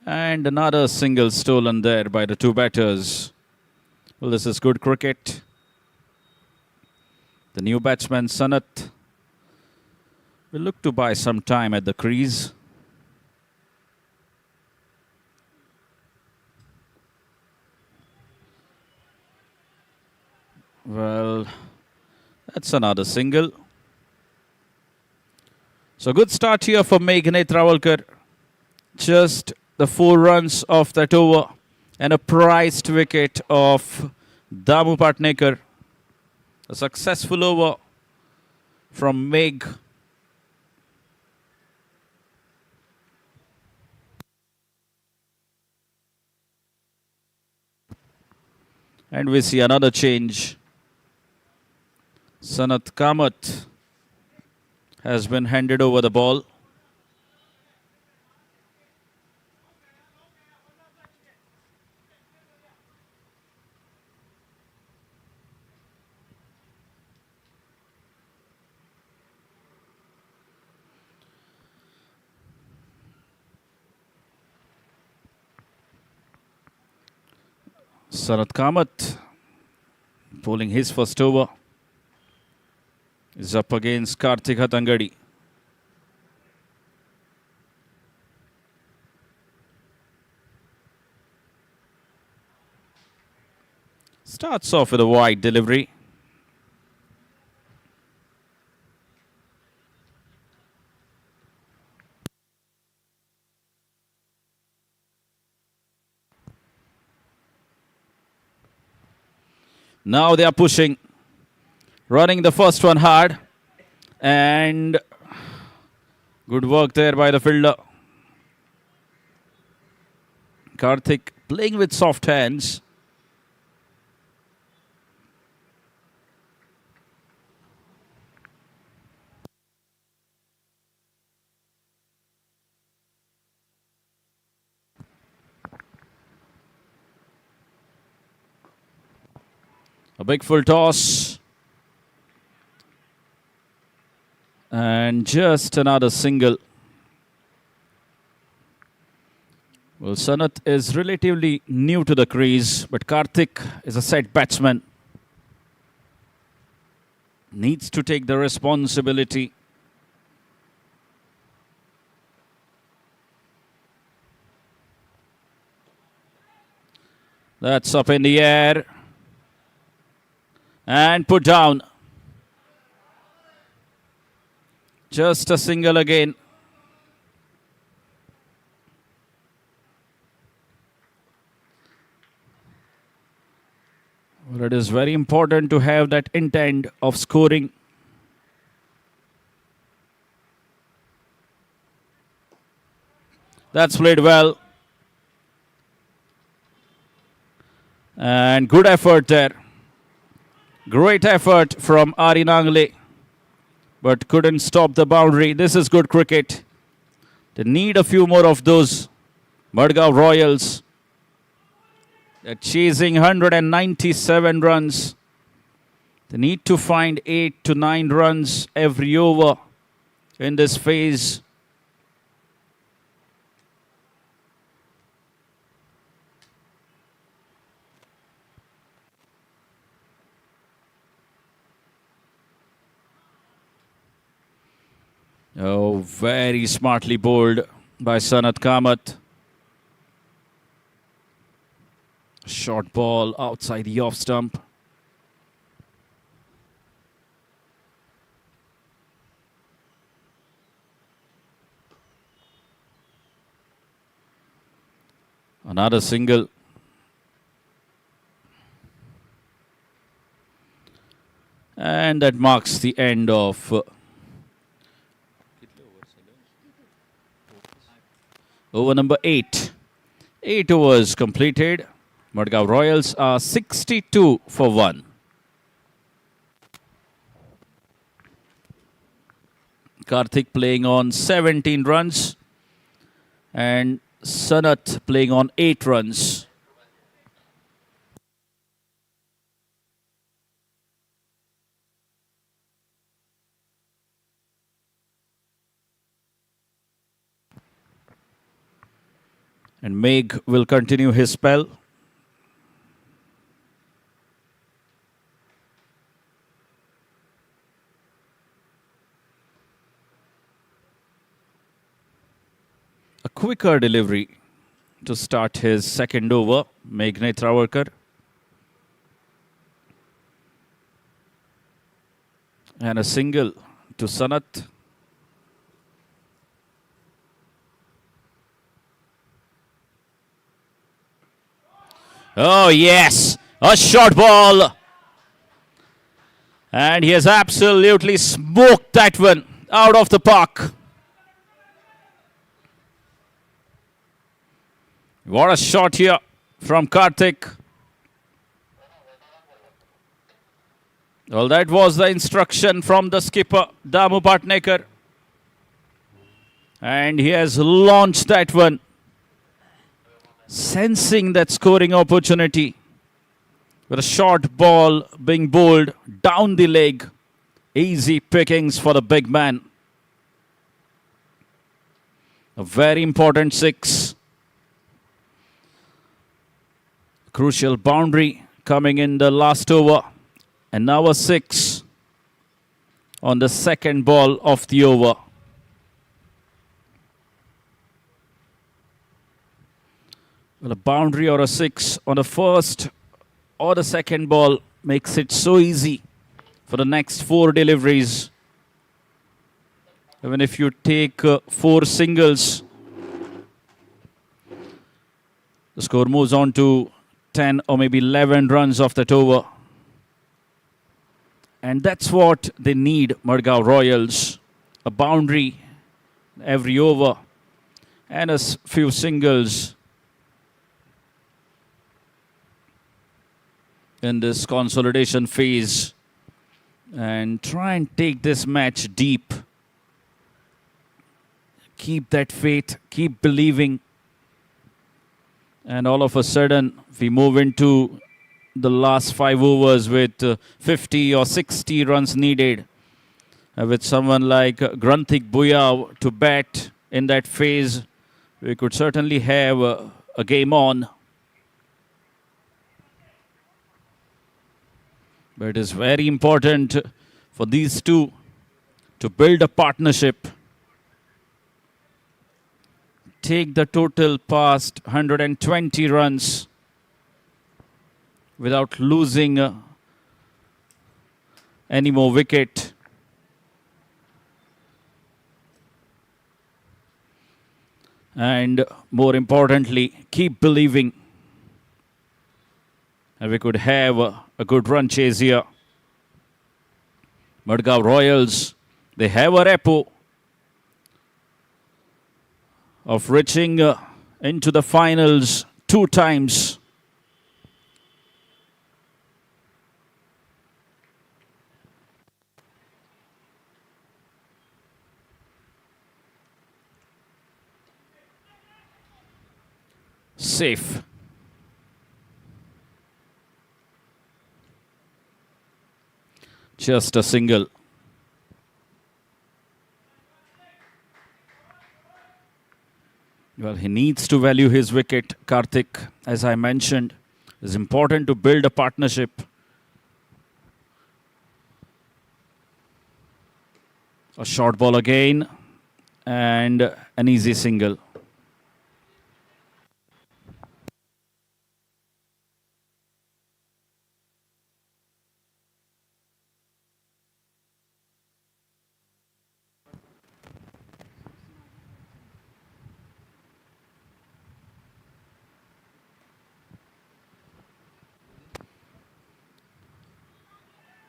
And another single stolen there by the two batters. Well, this is good cricket. The new batsman, Sanath, will look to buy some time at the crease. Well, that's another single. So good start here for Megh Travalkar. Just the 4 runs off that over and a prized wicket of Damu Patnekar. A successful over from Megh. And we see another change. Sanath Kamath has been handed over the ball. Sanath Kamath bowling his first over. Is up against Karthik Hatangadi. Starts off with a wide delivery. Now they are pushing, running the first one hard, and good work there by the fielder. Karthik playing with soft hands. A big full toss. And just another single. Well, Sanath is relatively new to the crease, but Karthik is a set batsman. Needs to take the responsibility. That's up in the air. And put down. Just a single again. Well, it is very important to have that intent of scoring. That's played well. And good effort there. Great effort from Ari Nangle, but couldn't stop the boundary. This is good cricket. They need a few more of those. MADGAON Royals. They're chasing 197 runs. They need to find 8 to 9 runs every over in this phase. Oh, very smartly bowled by Sanath Kamath. Short ball outside the off stump. Another single. And that marks the end of over number 8. 8 overs completed. MADGAON Royals are 62 for 1. Karthik playing on 17 runs. And Sanath playing on 8 runs. And Meg will continue his spell. A quicker delivery to start his second over, Meghna Travarkar. And a single to Sanath. Oh, yes, a short ball. And he has absolutely smoked that one out of the park. What a shot here from Karthik. Well, that was the instruction from the skipper, Damu Patnekar. And he has launched that one, sensing that scoring opportunity. With a short ball being bowled down the leg. Easy pickings for the big man. A very important 6. Crucial boundary coming in the last over. And now a 6 on the second ball of the over. Well, a boundary or a 6 on the first or the second ball makes it so easy for the next 4 deliveries. Even if you take 4 singles, the score moves on to 10 or maybe 11 runs off that over. And that's what they need, MADGAON Royals. A boundary every over and a few singles in this consolidation phase. And try and take this match deep. Keep that faith, keep believing. And all of a sudden, we move into the last 5 overs with 50 or 60 runs needed. With someone like Granthik Bhuya to bat in that phase, we could certainly have a game on. But it is very important for these two to build a partnership. Take the total past 120 runs without losing any more wicket. And more importantly, keep believing. And we could have a good run chase here. MADGAON Royals, they have a repo of reaching into the finals 2 times. Safe. Just a single. Well, he needs to value his wicket, Karthik. As I mentioned, it's important to build a partnership. A short ball again and an easy single.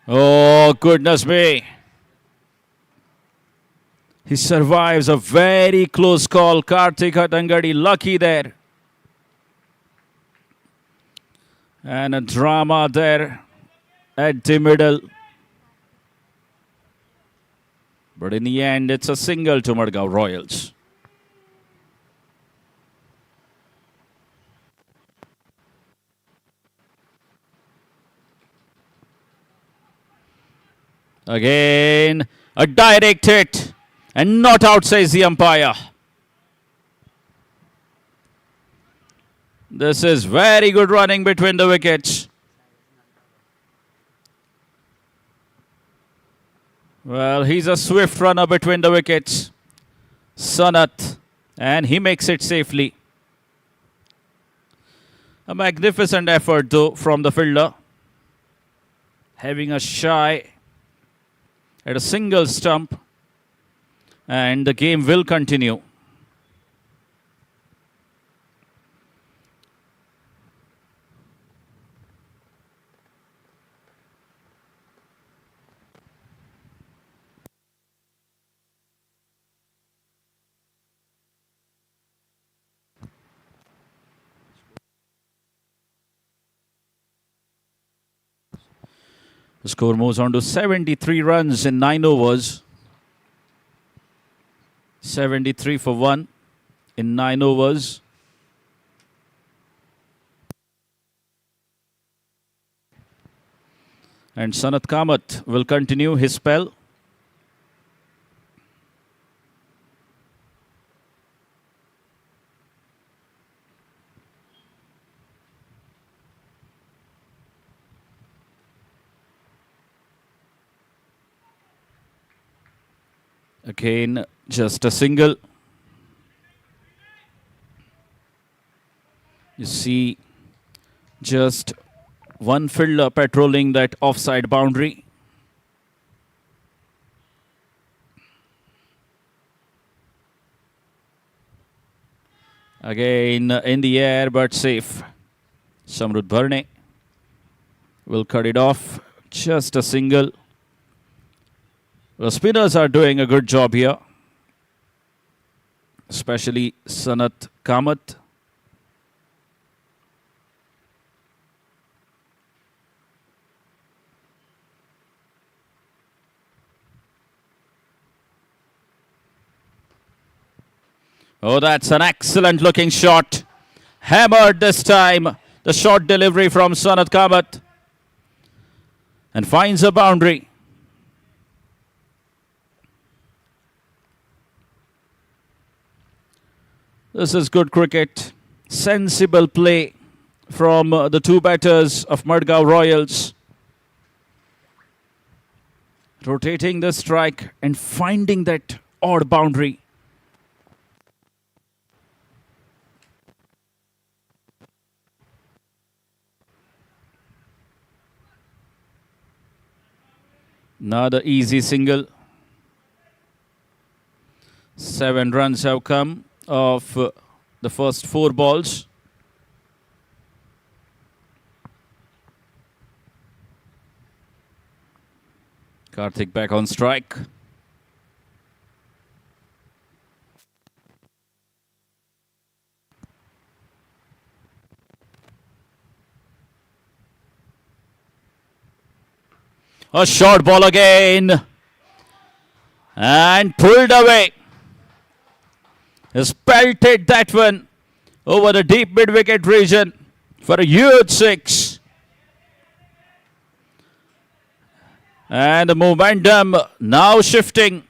Oh, goodness me. He survives a very close call. Karthik Hatangadi lucky there. And a drama there at the middle. But in the end, it's a single to MADGAON Royals. Again, a direct hit and not out, says the umpire. This is very good running between the wickets. Well, he's a swift runner between the wickets, Sanath, and he makes it safely. A magnificent effort, though, from the fielder. Having a shy at a single stump, and the game will continue. The score moves on to 73 runs in 9 overs. 73 for 1 in 9 overs. And Sanath Kamath will continue his spell. Again, just a single. You see, just One fielder patrolling that offside boundary. Again in the air but safe. Samrudh Bharne will cut it off. Just a single. The spinners are doing a good job here, especially Sanat Kamath. Oh, that's an excellent looking shot. Hammered this time. The short delivery from Sanat Kamath. And finds a boundary. This is good cricket. Sensible play from the two batters of MADGAON Royals. Rotating the strike and finding that odd boundary. Another easy single. 7 runs have come of the first 4 balls. Karthik back on strike. A short ball again. And pulled away. Has pelted that one over the deep mid-wicket region for a huge 6. And the momentum now shifting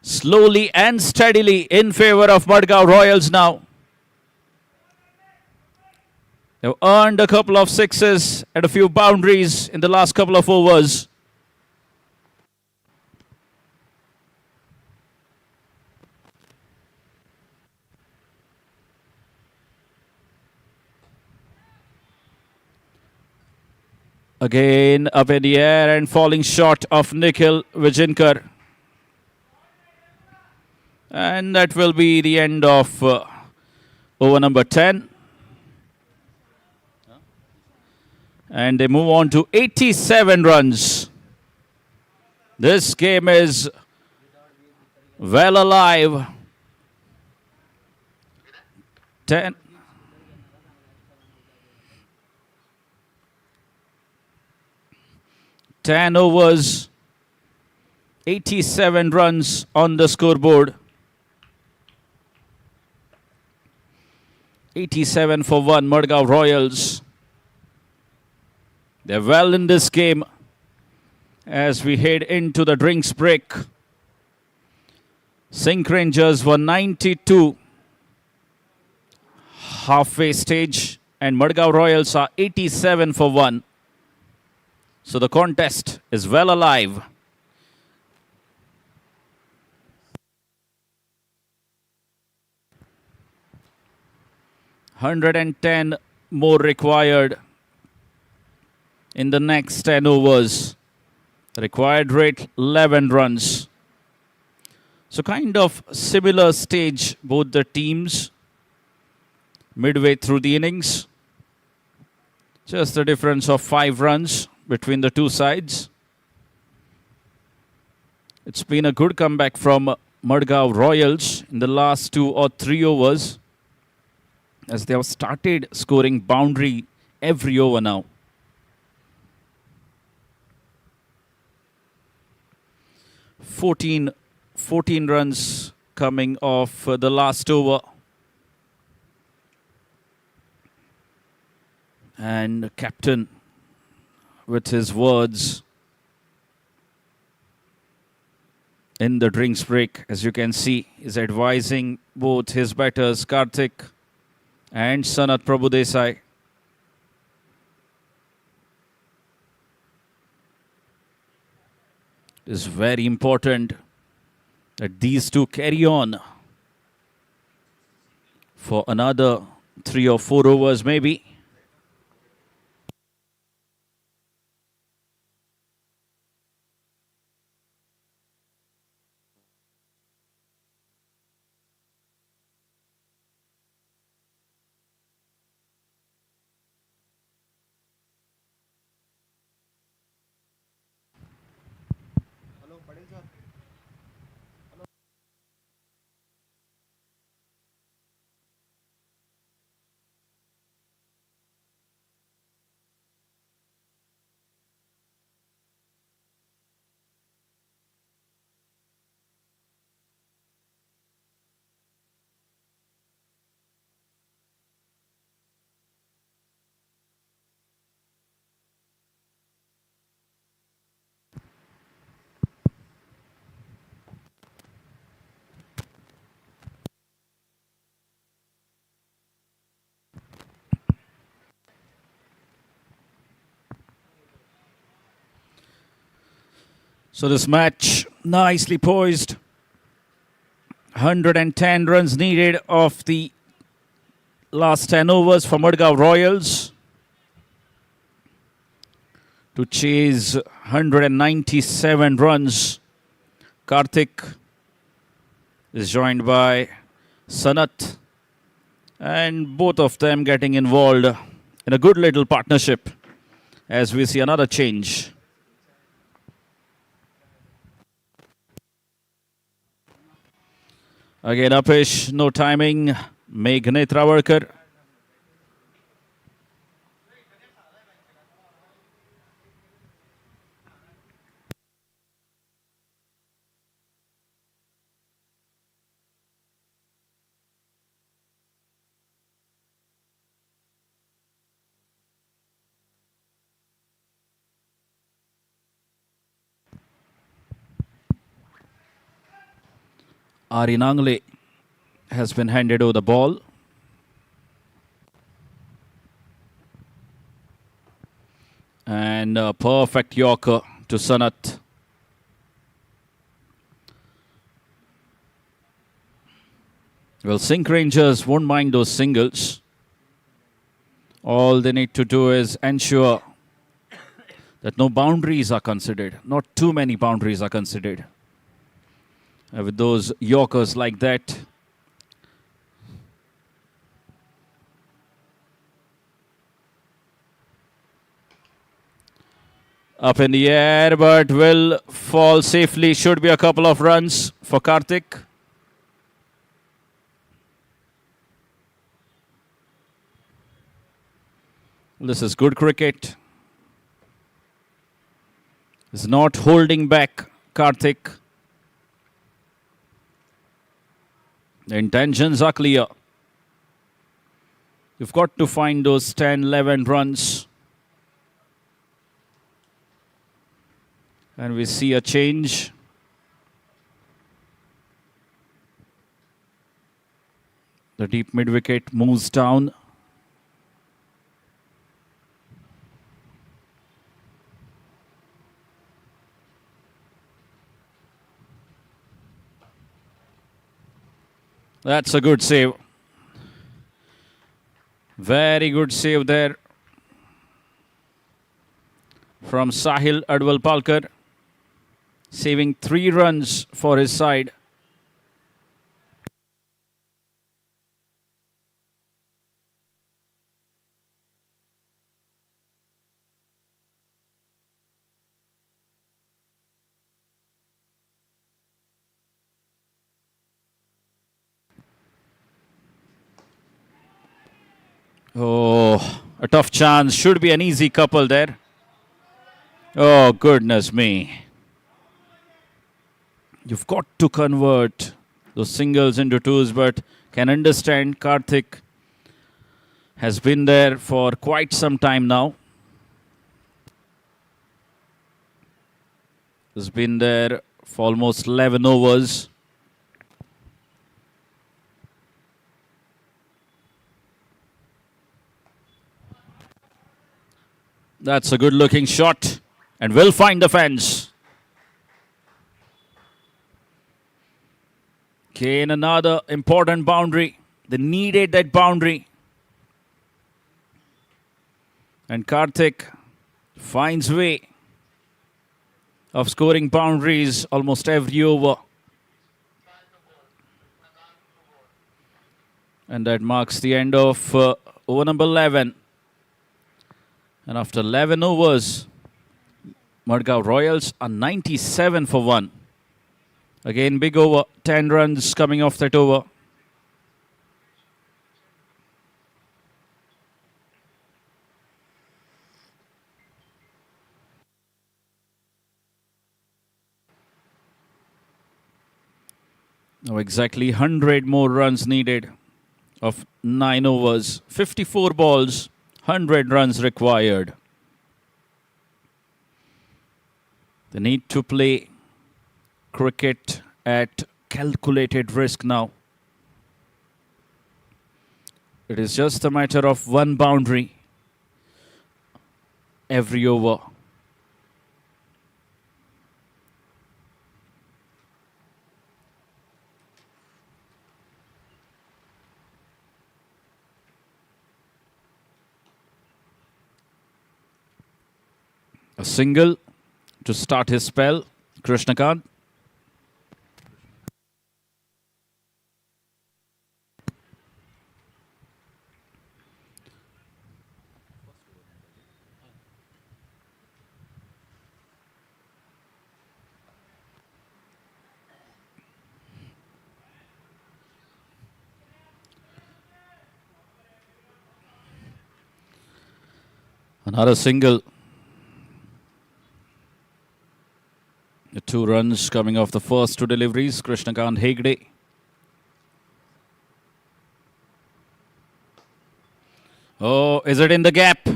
slowly and steadily in favor of MADGAON Royals now. They've earned a couple of 6s and a few boundaries in the last couple of overs. Again up in the air and falling short of Nikhil Vijinkar. And that will be the end of over number 10. And they move on to 87 runs. This game is well alive. 10 overs, 87 runs on the scoreboard. 87 for 1, MADGAON Royals. They're well in this game as we head into the drinks break. SINQ Rangers were 92 halfway stage and MADGAON Royals are 87 for 1. So the contest is well alive. $110 more required in the next 10 overs. Required rate 11 runs. So kind of similar stage both the teams midway through the innings. Just a difference of 5 runs between the two sides. It's been a good comeback from MADGAON Royals in the last 2 or 3 overs as they have started scoring boundary every over now. 14 runs coming off the last over. And captain with his words in the drinks break, as you can see, is advising both his batters, Karthik and Sanat Prabhudesai. It is very important that these two carry on for another 3 or 4 overs maybe. So this match nicely poised. 110 runs needed of the last 10 overs for MADGAON Royals to chase 197 runs. Karthik is joined by Sanat, and both of them getting involved in a good little partnership as we see another change. Again, Apish, no timing. Meghnit Travarkar. Ari Nangle has been handed over the ball. And a perfect Yorker to Sanat. Well, SINQ Rangers won't mind those singles. All they need to do is ensure that no boundaries are considered. Not too many boundaries are considered. With those Yorkers like that. Up in the air, but will fall safely. Should be a couple of runs for Karthik. This is good cricket. Is not holding back Karthik. The intentions are clear. You've got to find those 10, 11 runs. And we see a change. The deep mid-wicket moves down. That's a good save. Very good save there from Sahil Adwalpalkar, saving 3 runs for his side. Oh, a tough chance. Should be an easy couple there. Oh, goodness me. You've got to convert those singles into twos, but can understand Karthik has been there for quite some time now. Has been there for almost 11 overs. That's a good-looking shot, and will find the fence. Again, another important boundary. They needed that boundary. And Karthik finds way of scoring boundaries almost every over. And that marks the end of over number 11. And after 11 overs, MADGAON Royals are 97 for 1. Again, big over. 10 runs coming off that over. Now exactly 100 more runs needed of 9 overs. 54 balls, 100 runs required. They need to play cricket at calculated risk now. It is just a matter of one boundary every over. A single to start his spell, Krishnakant. Another single. The 2 runs coming off the first 2 deliveries, Krishnakant Hegde. Oh, is it in the gap?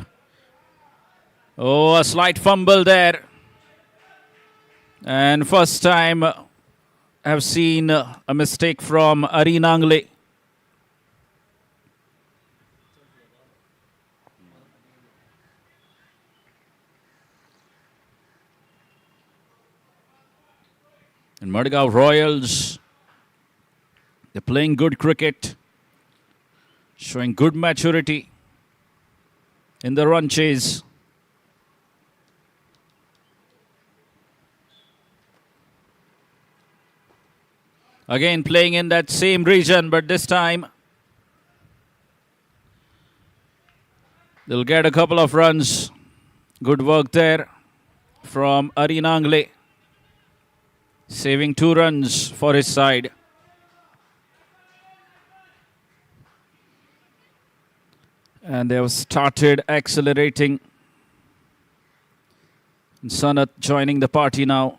Oh, a slight fumble there. And first time I've seen a mistake from Arinangle. And MADGAON Royals, they're playing good cricket, showing good maturity in the run chase. Again playing in that same region, but this time they'll get a couple of runs. Good work there from Arinangle, saving 2 runs for his side. And they have started accelerating. And Sanat joining the party now.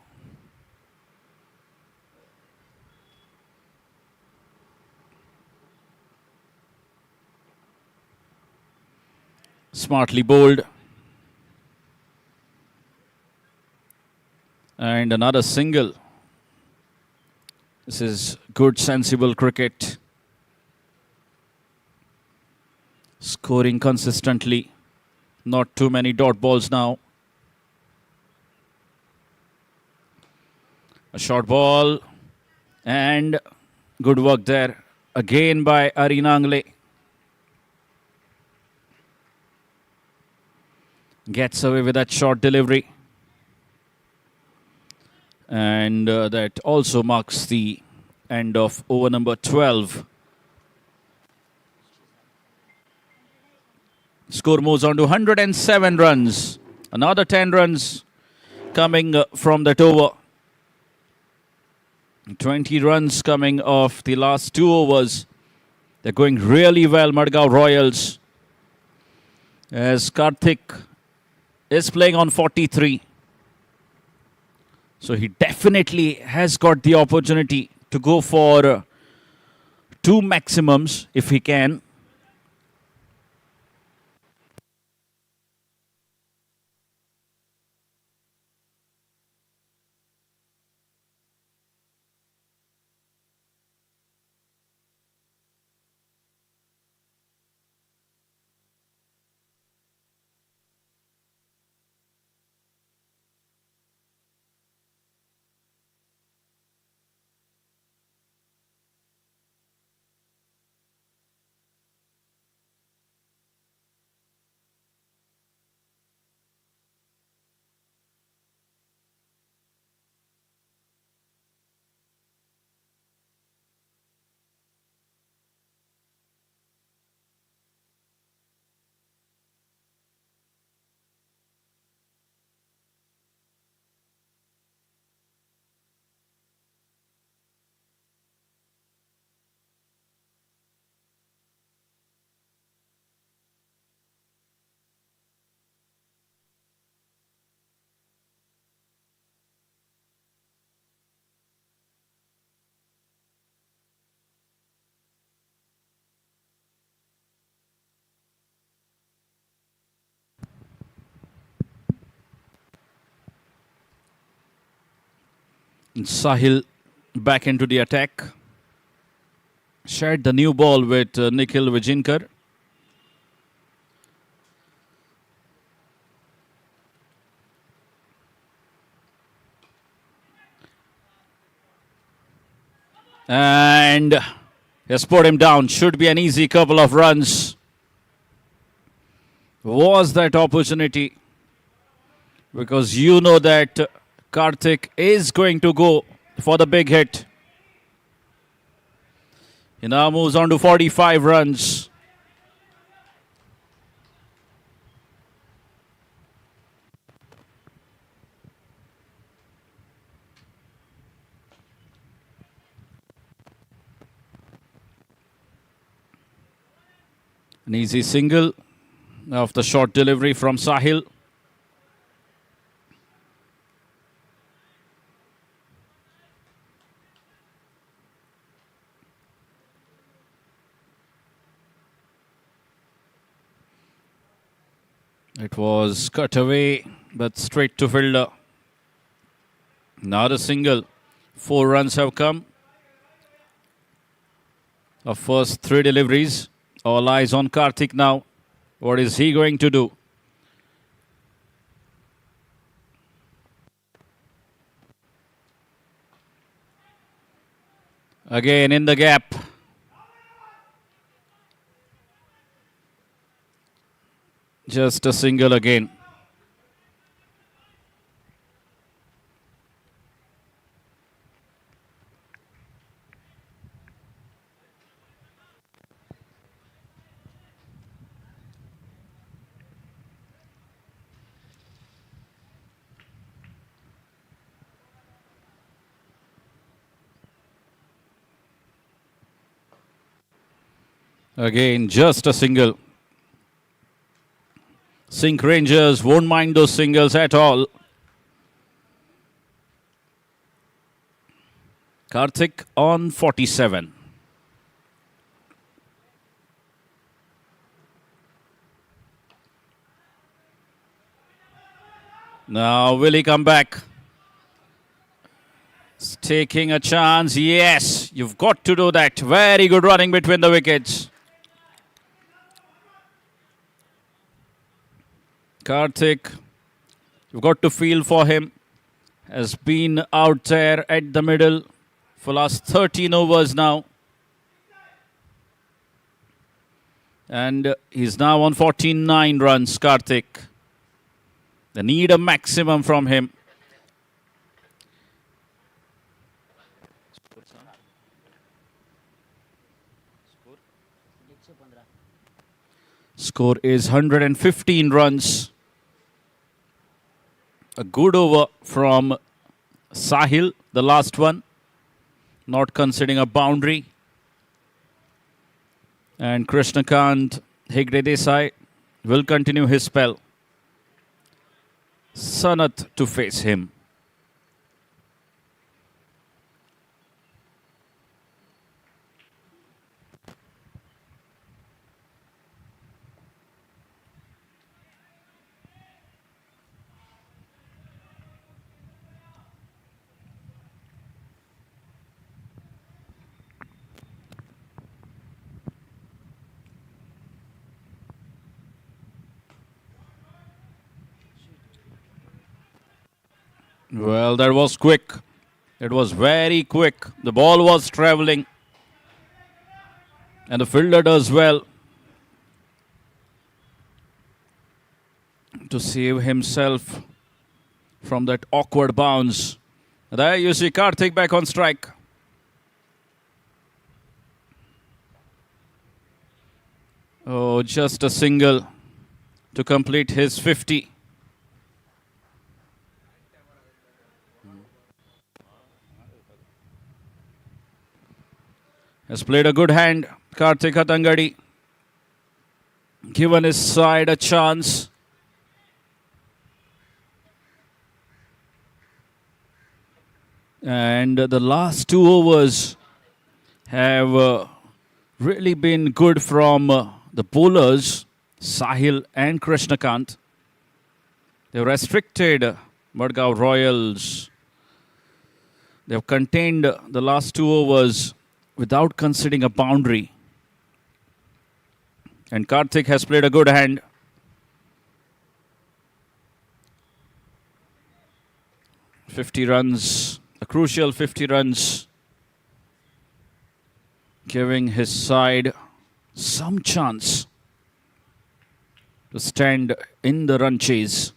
Smartly bowled. And another single. This is good, sensible cricket. Scoring consistently. Not too many dot balls now. A short ball. And good work there. Again by Arinangle. Gets away with that short delivery. And that also marks the end of over number 12. Score moves on to 107 runs. Another 10 runs coming from that over. 20 runs coming off the last 2 overs. They're going really well, MADGAON Royals. As Karthik is playing on 43. So he definitely has got the opportunity to go for 2 maximums if he can. Sahil back into the attack. Shared the new ball with Nikhil Vijinkar. And has put him down. Should be an easy couple of runs. Was that opportunity? Because you know that Karthik is going to go for the big hit. He now moves on to 45 runs. An easy single of the short delivery from Sahil. It was cut away, but straight to fielder. Not a single. 4 runs have come. Of first 3 deliveries. All eyes on Karthik now. What is he going to do? Again in the gap. Just a single again. Again, just a single. SINQ Rangers won't mind those singles at all. Karthik on 47. Now, will he come back? He's taking a chance. Yes, you've got to do that. Very good running between the wickets. Karthik, you've got to feel for him. Has been out there at the middle for last 13 overs now. And he's now on 49 runs, Karthik. They need a maximum from him. Score is 115 runs. A good over from Sahil, the last one. Not conceding a boundary. And Krishnakant Hegde Desai will continue his spell. Sanath to face him. Well, that was quick. It was very quick. The ball was traveling. And the fielder does well to save himself from that awkward bounce. There you see Karthik back on strike. Oh, just a single to complete his 50. Has played a good hand, Karthik Hatangadi. Given his side a chance. And the last 2 overs have really been good from the bowlers, Sahil and Krishnakant. They restricted MADGAON Royals They have contained the last 2 overs without conceding a boundary. And Karthik has played a good hand. "50 runs, a crucial 50 runs, giving his side some chance to stand in the run chase.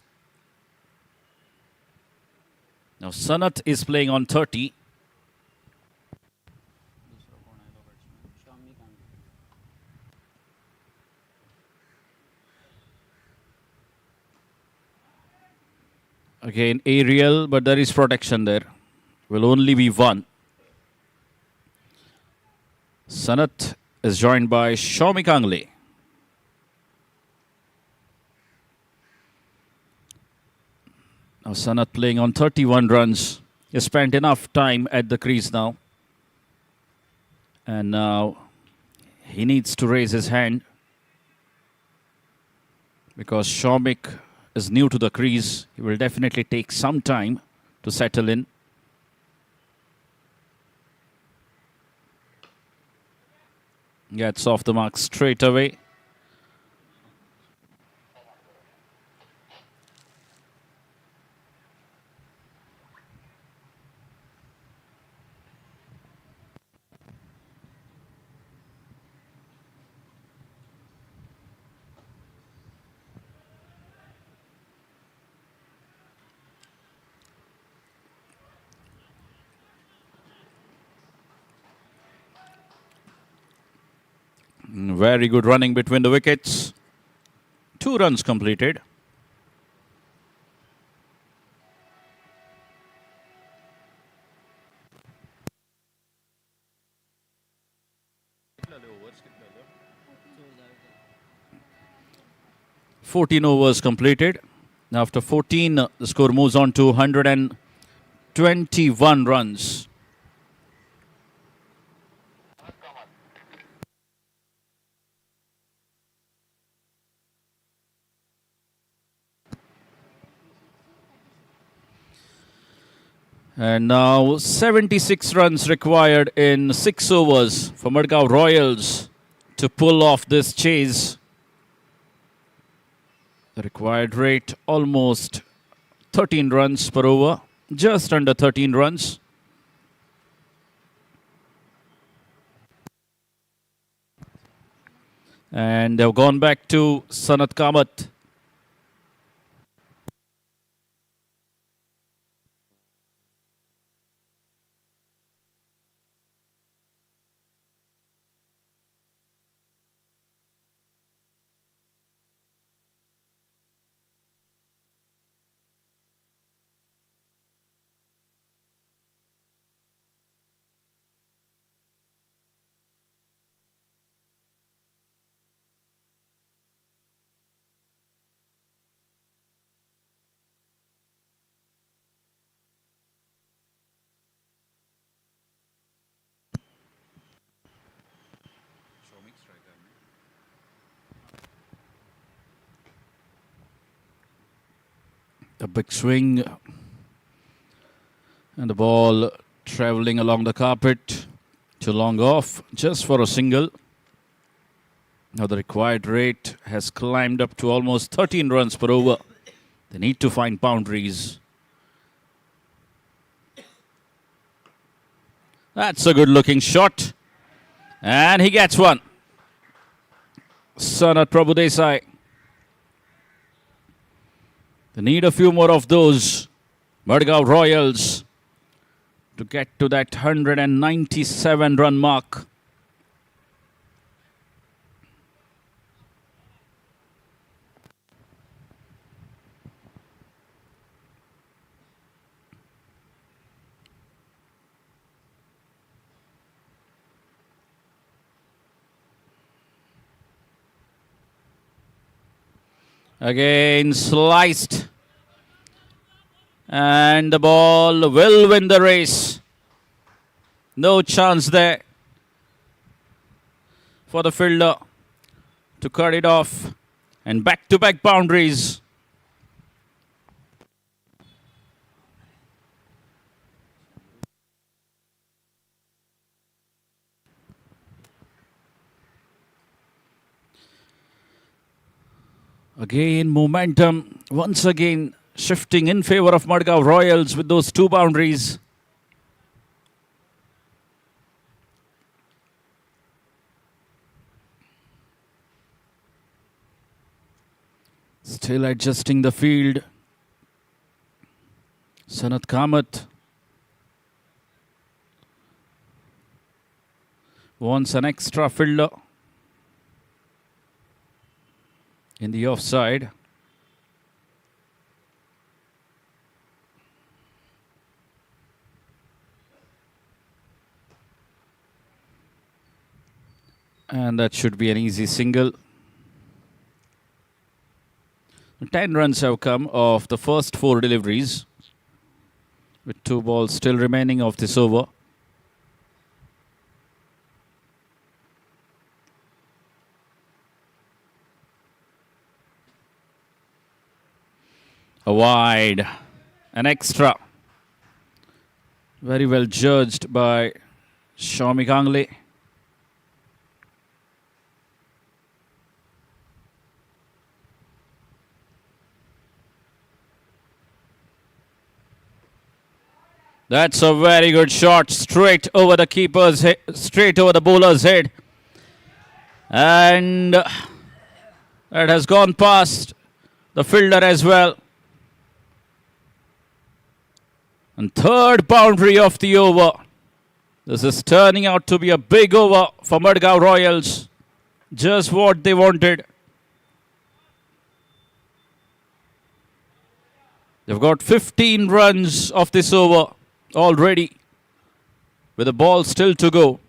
Now Sanath is playing on 30. Again, aerial, but there is protection there. Will only be 1. Sanath is joined by Shaumik Angle. Now Sanath playing on 31 runs. He spent enough time at the crease now. And now he needs to raise his hand, because Shaumik is new to the crease. He will definitely take some time to settle in. Gets off the mark straight away. Very good running between the wickets. 2 runs completed. "14 overs completed. After 14, the score moves on to 121 runs. And now 76 runs required in 6 overs for Madgaon Royals to pull off this chase. The required rate almost 13 runs per over, just under 13 runs. And they've gone back to Sanath Kamath. A big swing. And the ball traveling along the carpet. Too long off, just for a single. Now the required rate has climbed up to almost 13 runs per over. They need to find boundaries. That's a good looking shot. And he gets one. Sanath Prabhudesai. They need a few more of those. Madgaon Royals to get to that 197 run mark. Again sliced. And the ball will win the race. No chance there for the fielder to cut it off. And back-to-back boundaries. Again, momentum once again shifting in favor of MADGAON Royals with those 2 boundaries. Still adjusting the field. Sanat Kamath wants an extra fielder in the offside. And that should be an easy single. 10 runs have come of the first 4 deliveries, with 2 balls still remaining of this over. A wide, an extra. Very well judged by Shami Gangle. That's a very good shot, straight over the keeper's head, straight over the bowler's head. And that has gone past the fielder as well. And 3rd boundary of the over. This is turning out to be a big over for MADGAON Royals. Just what they wanted. They've got 15 runs of this over already, with the ball still to go.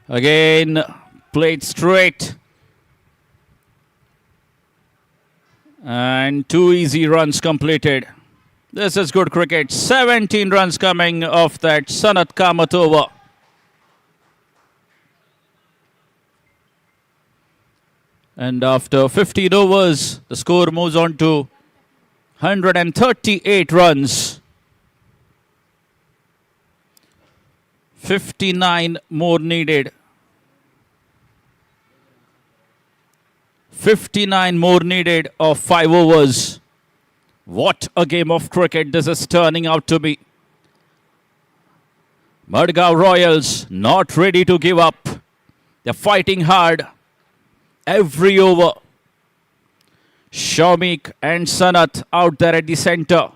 Again, played straight. And 2 easy runs completed. This is good cricket. 17 runs coming off that Sanat Kamath over. And after 15 overs, the score moves on to 138 runs. 59 more needed. 59 more needed of 5 overs. What a game of cricket this is turning out to be. MADGAON Royals not ready to give up. They're fighting hard. Every over. Shamik and Sanat out there at the center.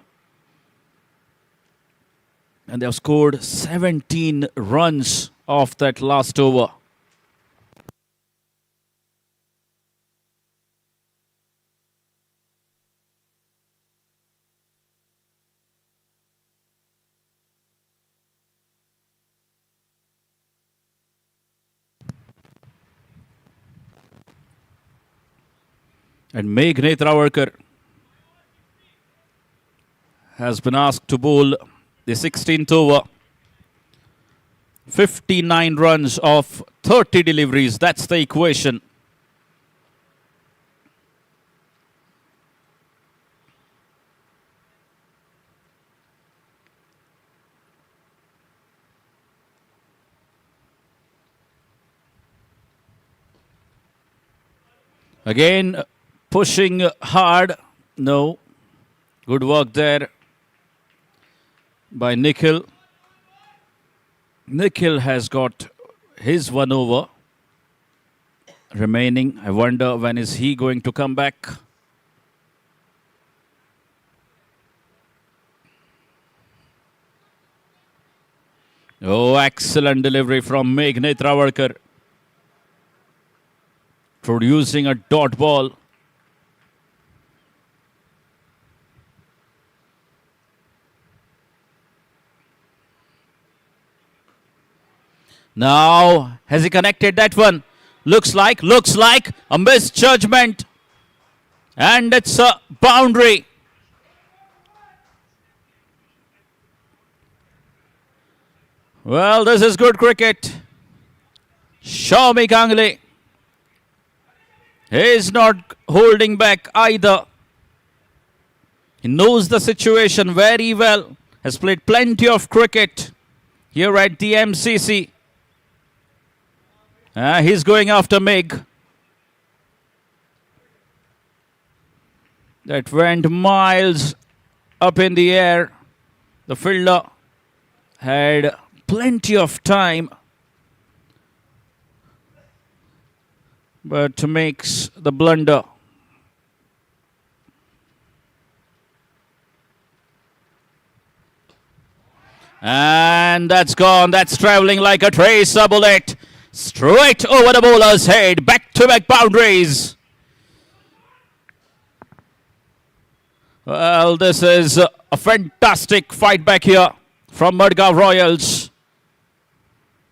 And they have scored 17 runs off that last over. And Meghnad Travarkar has been asked to bowl the 16th over. 59 runs of 30 deliveries. That's the equation. Again, pushing hard. No. Good work there by Nikhil. Nikhil has got his 1 over remaining. I wonder when is he going to come back. Oh, excellent delivery from Meghnad Travarkar. Producing a dot ball. Now, has he connected that one? Looks like a misjudgment. And it's a boundary. Well, this is good cricket. Shami Gangle. He is not holding back either. He knows the situation very well. has played plenty of cricket here at the MCC. He's going after Meg. That went miles up in the air. The fielder had plenty of time, but makes the blunder. And that's gone. That's traveling like a tracer bullet. Straight over the bowler's head. Back-to-back boundaries. Well, this is a fantastic fight back here from MADGAON Royals.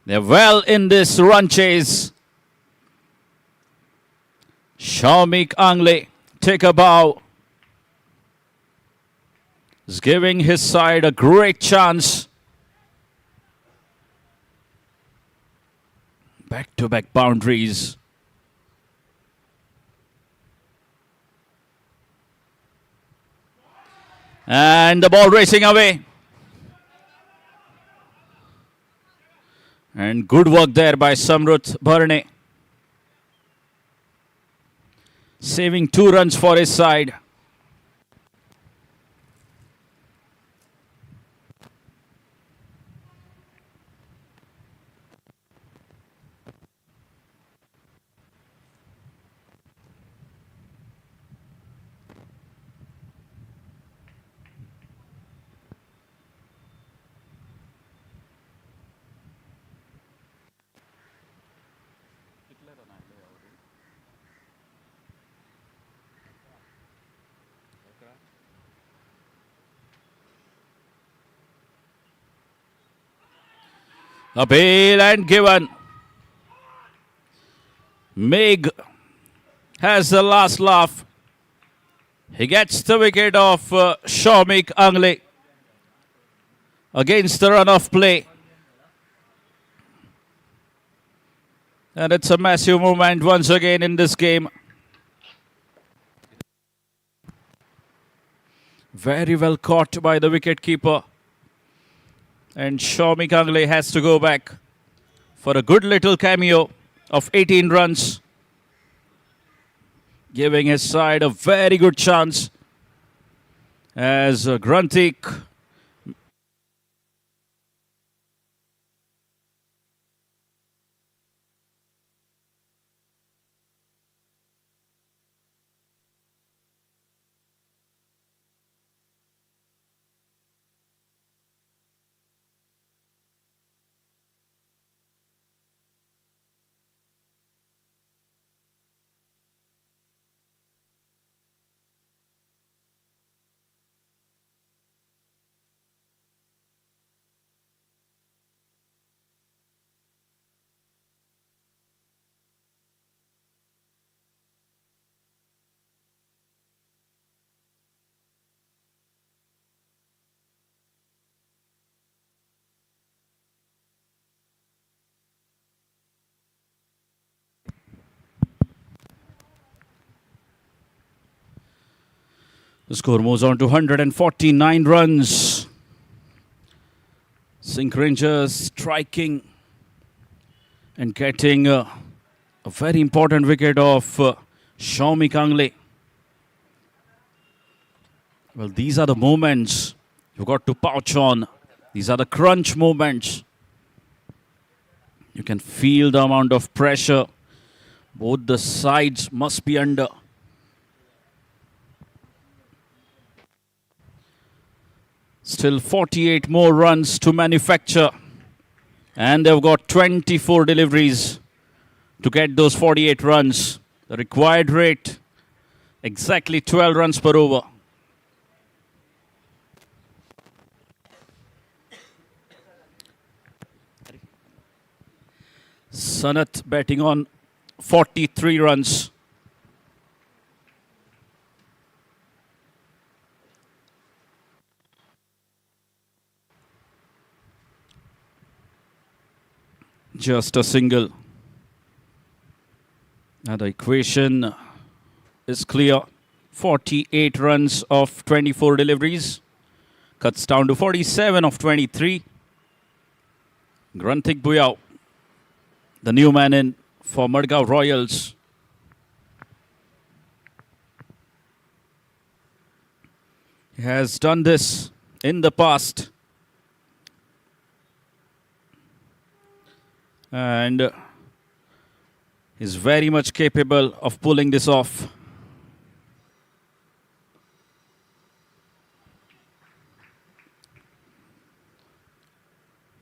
They're well in this run chase. Shawmik Angle, take a bow. Is giving his side a great chance. Back-to-back boundaries. And the ball racing away. And good work there by Samruth Bharne. Saving 2 runs for his side. A bail and given. Meg has the last laugh. He gets the wicket of Shawmik Angle against the run of play. And it's a massive moment once again in this game. Very well caught by the wicketkeeper. And Shawmik Angle has to go back for a good little cameo of 18 runs. Giving his side a very good chance as Granthik The score moves on to 149 runs. SINQ Rangers striking and getting a very important wicket of Shawmik Angle. Well, these are the moments you've got to pouch on. These are the crunch moments. You can feel the amount of pressure both the sides must be under. Still 48 more runs to manufacture. And they've got 24 deliveries to get those 48 runs. The required rate, exactly 12 runs per over. Sanath batting on 43 runs. Just a single. Now the equation is clear. 48 runs of 24 deliveries cuts down to 47 of 23. Gruntik Buyao, the new man in for MADGAON Royals. He has done this in the past. And is very much capable of pulling this off.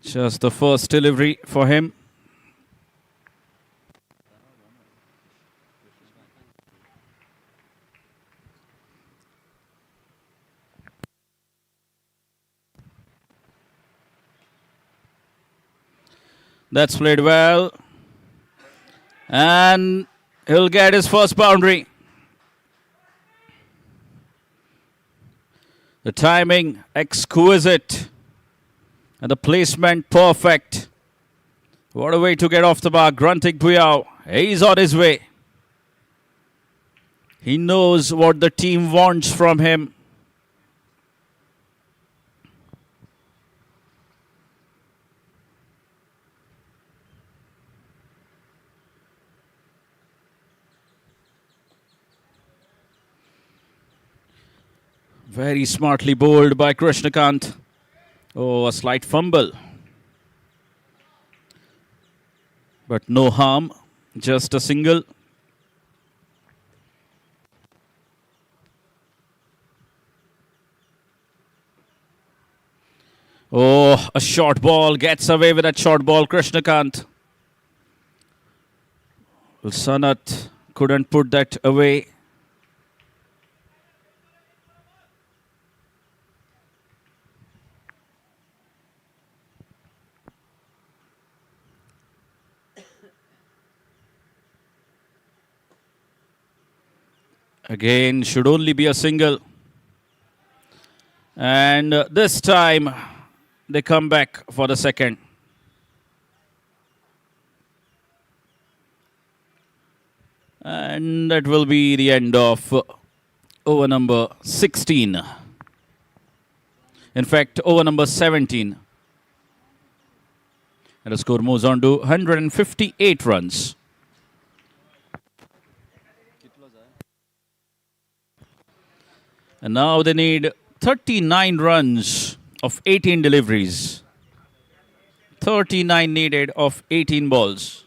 Just the first delivery for him. That's played well. And he'll get his first boundary. The timing exquisite. And the placement perfect. What a way to get off the mark. Gruntik Buyao. He's on his way. He knows what the team wants from him. Very smartly bowled by Krishnakant. Oh, a slight fumble. But no harm, just a single. Oh, a short ball, gets away with that short ball, Krishnakant. Well, Sanat couldn't put that away. Again, should only be a single. And this time, they come back for the second. And that will be the end of over number 16. In fact, over number 17. And the score moves on to 158 runs. And now they need 39 runs of 18 deliveries. 39 needed of 18 balls.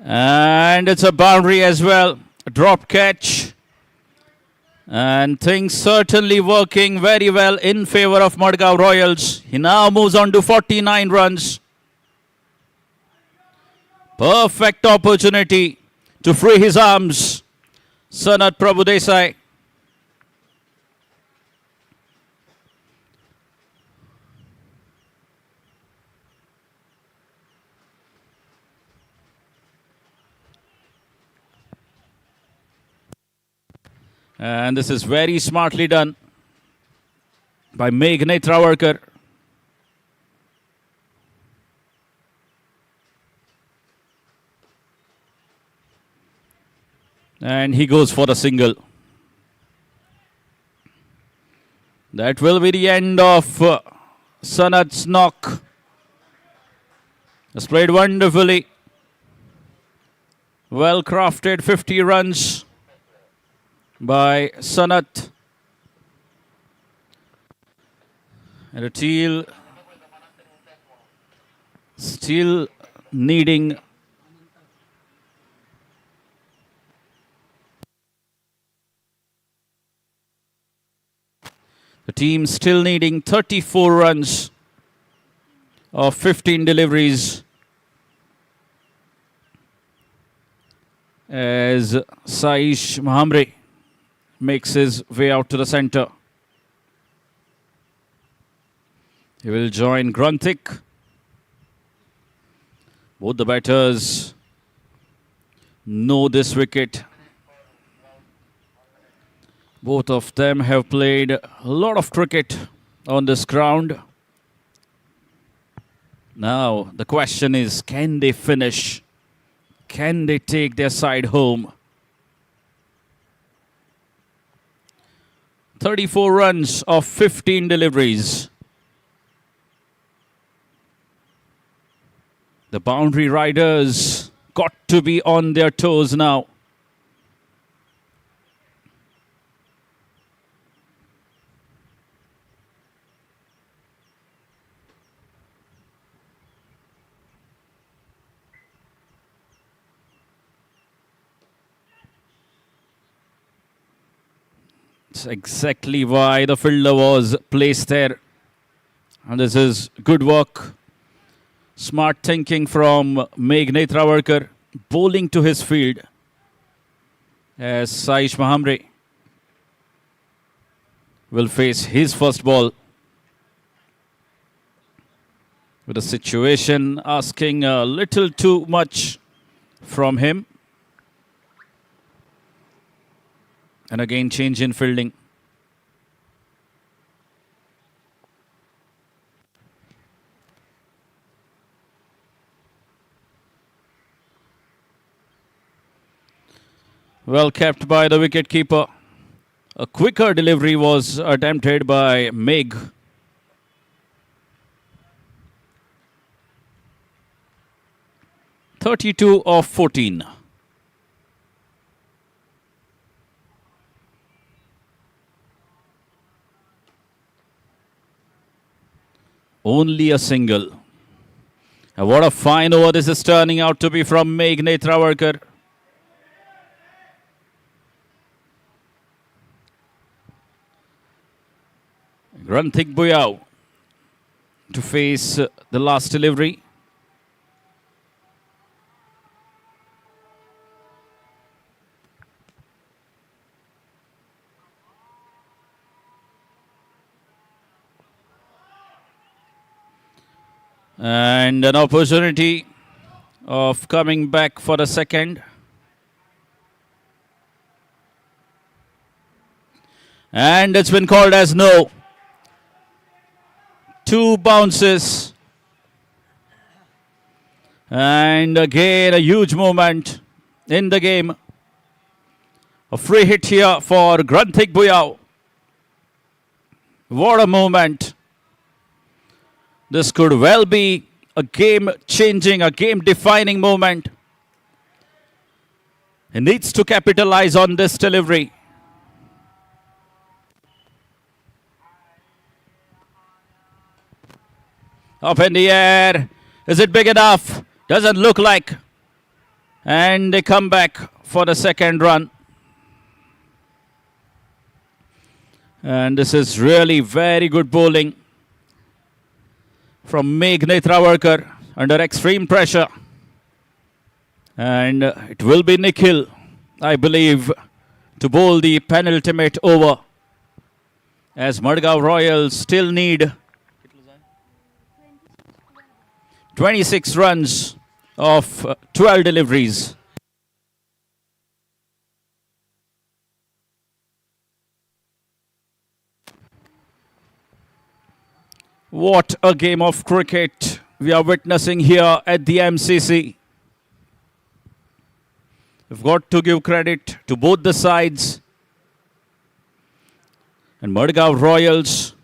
And it's a boundary as well. A drop catch. And things certainly working very well in favor of MADGAON Royals. He now moves on to 49 runs. Perfect opportunity to free his arms. Sanat Prabhudesai. And this is very smartly done by Meghnad Travarkar. And he goes for the single. That will be the end of Sanat's knock. Has played wonderfully. Well crafted 50 runs by Sanat. And a teal still needing the team still needing 34 runs of 15 deliveries as Saish Mahamre makes his way out to the center. He will join Grunthik. Both the batters know this wicket. Both of them have played a lot of cricket on this ground. Now the question is, can they finish? Can they take their side home? 34 runs of 15 deliveries. The boundary riders got to be on their toes now. That's exactly why the fielder was placed there. And this is good work. Smart thinking from Meghnad Travarkar, bowling to his field as Saish Mahamre will face his first ball. With the situation asking a little too much from him. And again, change in fielding. Well kept by the wicketkeeper. A quicker delivery was attempted by Meg. (32 of 14). Only a single. And what a fine over this is turning out to be from Meghnad Travarkar. Grunthik Buyao to face the last delivery. And an opportunity of coming back for the second. And it's been called as no. 2 bounces. And again a huge moment in the game. A free hit here for Grunthik Buyao. What a moment. This could well be a game-changing, a game-defining moment. He needs to capitalize on this delivery. Up in the air. Is it big enough? Doesn't look like. And they come back for the second run. And this is really very good bowling from Meghnad Travarkar under extreme pressure. And it will be Nikhil, I believe, to bowl the penultimate over. As MADGAON Royals still need 26 runs of 12 deliveries. What a game of cricket we are witnessing here at the MCC. We've got to give credit to both the sides. And MADGAON Royals,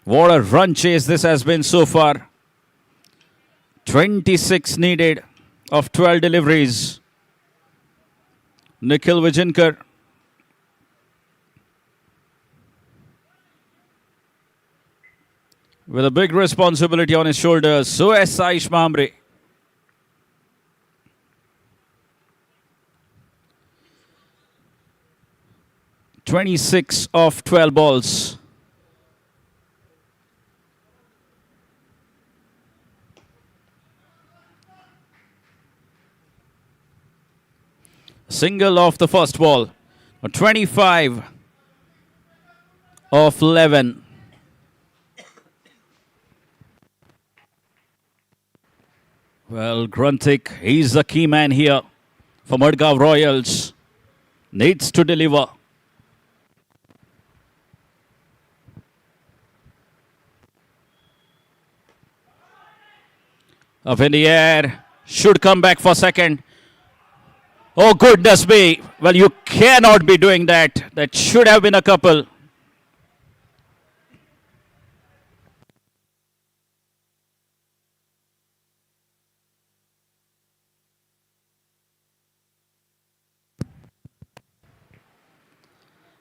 what a run chase this has been so far. 26 needed of 12 deliveries. Nikhil Vijayankar with a big responsibility on his shoulders. So is Saish Mahamre. (26 of 12 balls). Single off the first ball. 25 of 11. Well, Gruntik, he's the key man here for Madgaon Royals. Needs to deliver. Up in the air. Should come back for second. Oh, goodness me. Well, you cannot be doing that. That should have been a couple.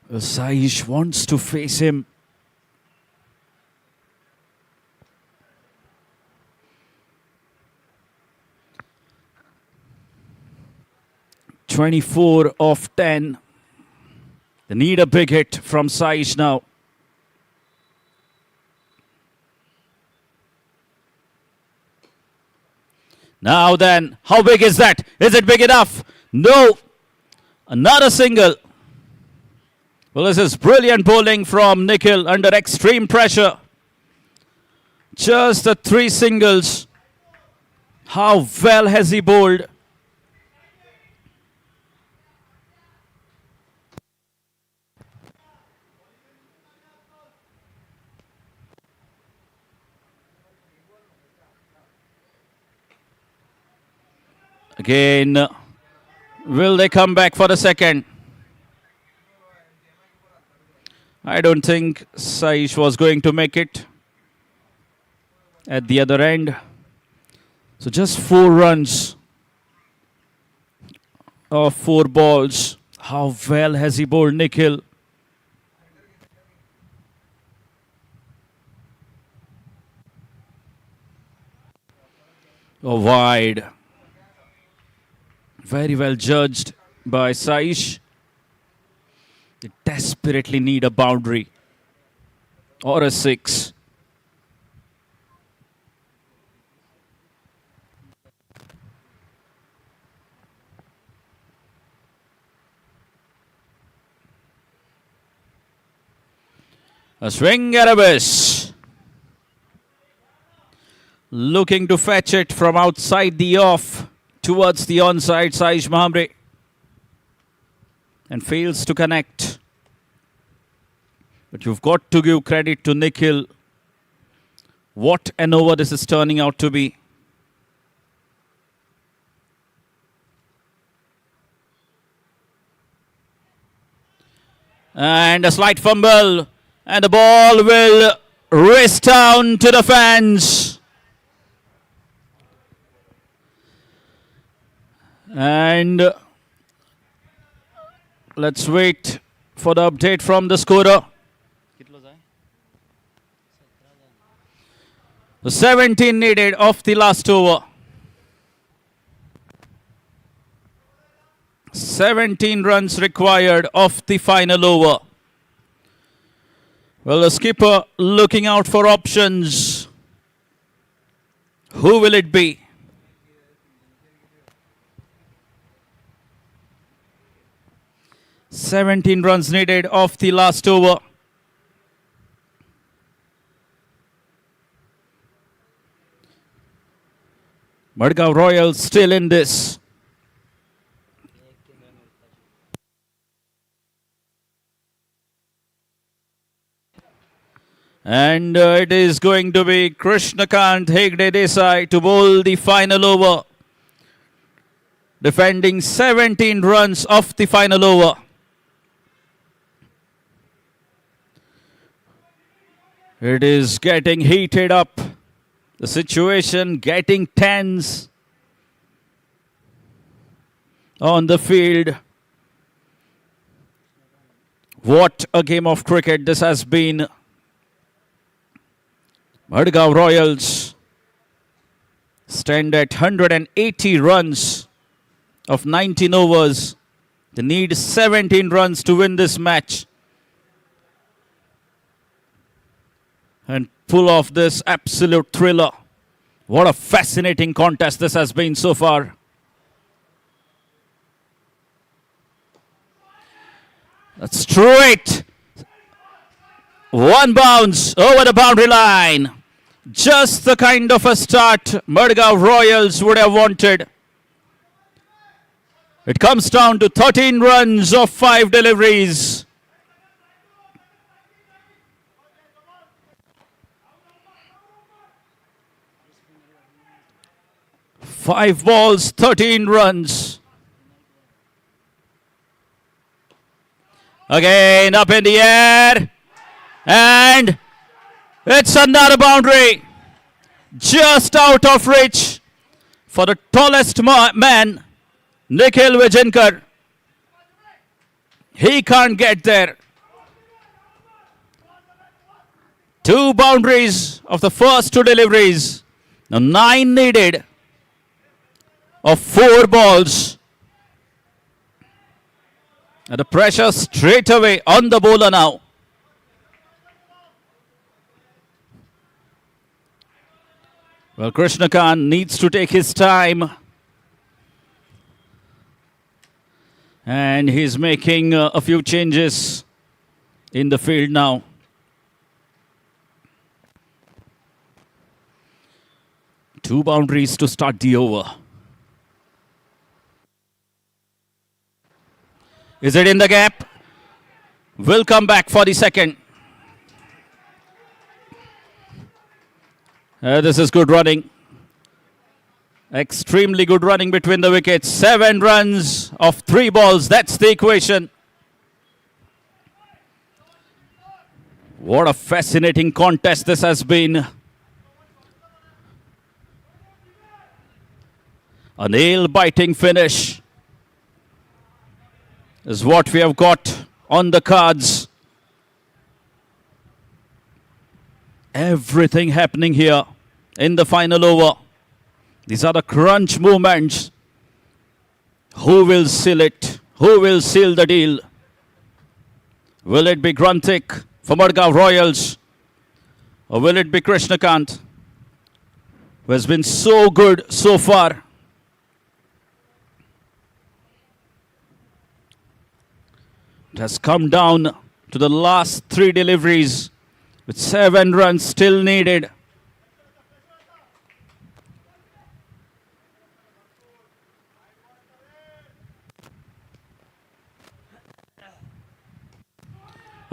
Well, Saish wants to face him. (24 of 10). They need a big hit from Saish now. Now then, how big is that? Is it big enough? No. Another single. Well, this is brilliant bowling from Nikhil under extreme pressure. Just the 3 singles. How well has he bowled? Again, will they come back for the second? I don't think Saish was going to make it at the other end. So just 4 runs of 4 balls. How well has he bowled, Nikhil? Oh, wide. Very well judged by Saish. They desperately need a boundary or a 6. A swing and a miss. Looking to fetch it from outside the off towards the onside, Saish Mahamre. And fails to connect. But you've got to give credit to Nikhil. What an over this is turning out to be. And a slight fumble. And the ball will race down to the fans. And let's wait for the update from the scorer. The 17 needed of the last over. 17 runs required of the final over. Well, the skipper looking out for options. Who will it be? (17 runs needed of the last over. Madgaon Royals still in this. And it is going to be Krishnakant Hegde Desai to bowl the final over. Defending 17 runs of the final over. It is getting heated up. The situation getting tense on the field. What a game of cricket this has been. Madgaon Royals stand at 180 runs of 19 overs. They need 17 runs to win this match and pull off this absolute thriller. What a fascinating contest this has been so far. That's straight. One bounce over the boundary line. Just the kind of a start MADGAON Royals would have wanted. It comes down to 13 runs of 5 deliveries. Five balls, 13 runs. Again up in the air. And it's another boundary. Just out of reach for the tallest man, Nikhil Vijayankar. He can't get there. 2 boundaries of the first 2 deliveries. Now 9 needed of 4 balls. And the pressure straight away on the bowler now. Well, Krishnakant needs to take his time. And he's making a few changes in the field now. Two boundaries to start the over. Is it in the gap? Will come back for the second. This is good running. Extremely good running between the wickets. 7 runs of 3 balls. That's the equation. What a fascinating contest this has been. A nail-biting finish is what we have got on the cards. Everything happening here in the final over. These are the crunch movements. Who will seal it? Who will seal the deal? Will it be Gruntik for MADGAON Royals? Or will it be Krishnakant, who has been so good so far? It has come down to the last 3 deliveries with 7 runs still needed.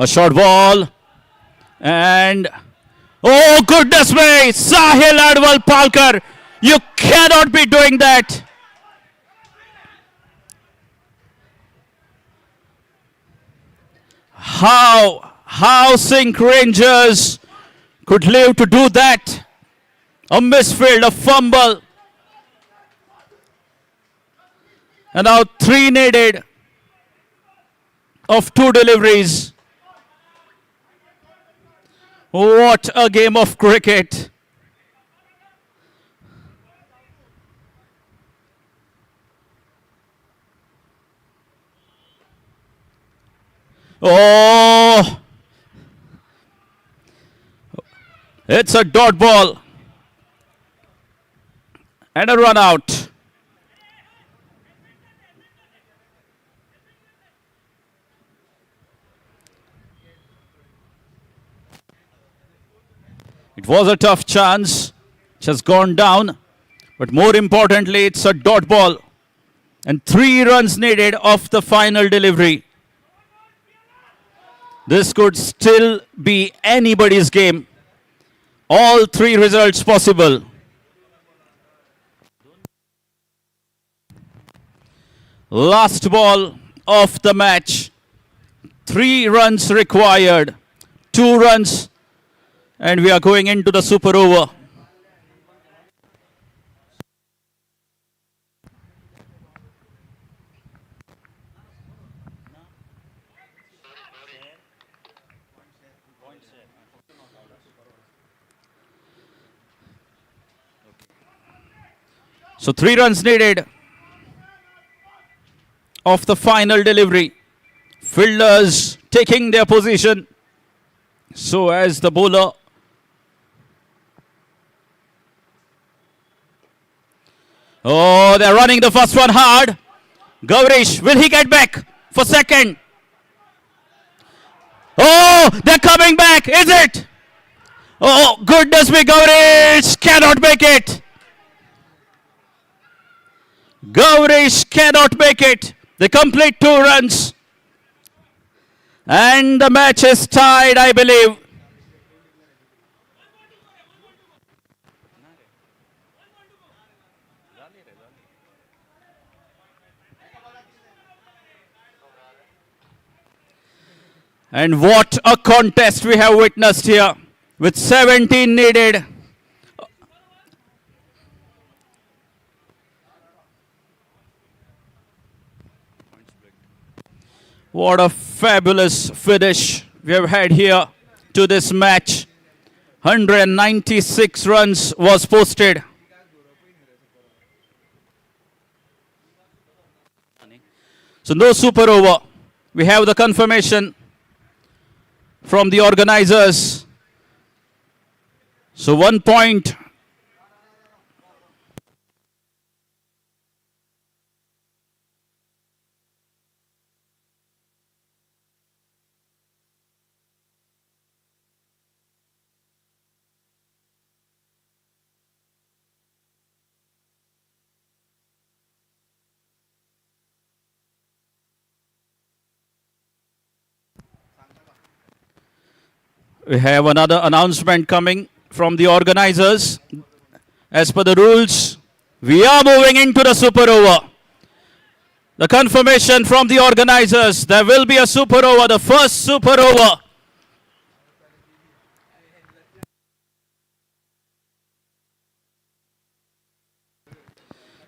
A short ball. And oh goodness me, Sahil Adwal Palkar, you cannot be doing that. How SINQ Rangers could live to do that? A misfield, a fumble. And now 3 needed of 2 deliveries. What a game of cricket. Oh, it's a dot ball and a run out. It was a tough chance, which has gone down, but more importantly, it's a dot ball and 3 runs needed off the final delivery. This could still be anybody's game. All 3 results possible. Last ball of the match. 3 runs required. 2 runs. And we are going into the super over. So 3 runs needed of the final delivery. Fielders taking their position. So as the bowler. Oh, they're running the first one hard. Gaurish, will he get back for second? Oh, they're coming back. Is it? Oh, goodness me, Gaurish cannot make it. Gaurish cannot make it. They complete 2 runs. And the match is tied, I believe. And what a contest we have witnessed here, with 17 needed. What a fabulous finish we have had here to this match. 196 runs was posted. So no super over. We have the confirmation from the organizers. So 1 point. We have another announcement coming from the organizers. As per the rules, we are moving into the super over. The confirmation from the organizers, there will be a super over, the first super over.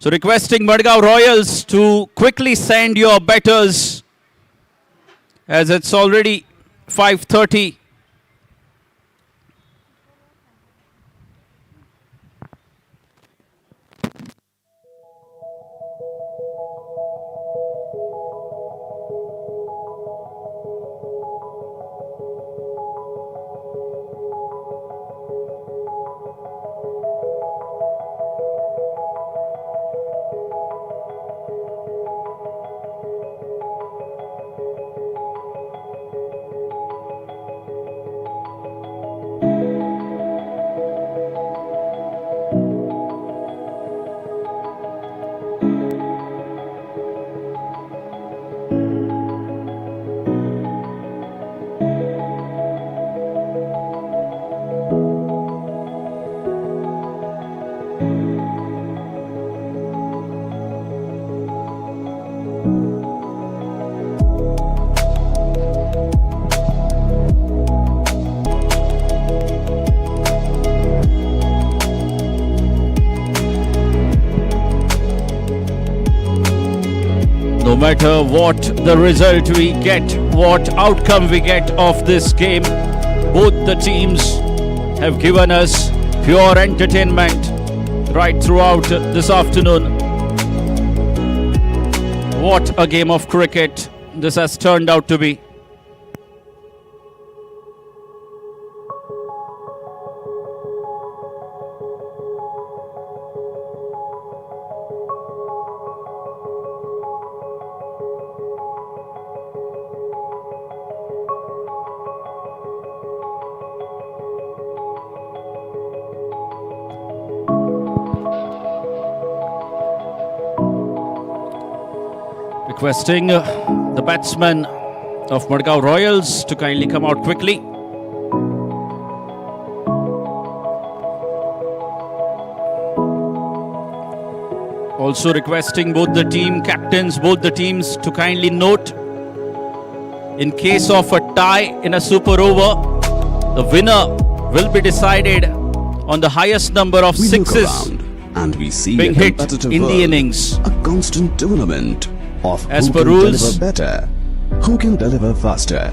So requesting Madgaon Royals to quickly send your betters, as it's already 5:30. No matter what the result we get, what outcome we get of this game, both the teams have given us pure entertainment right throughout this afternoon. What a game of cricket this has turned out to be. Requesting the batsman of Madgaon Royals to kindly come out quickly. Also requesting both the team captains, both the teams to kindly note, in case of a tie in a super over, the winner will be decided on the highest number of sixes and we see being a hit competitive in the world, innings. a constant tournament of As who per can rules, deliver better, who can deliver faster.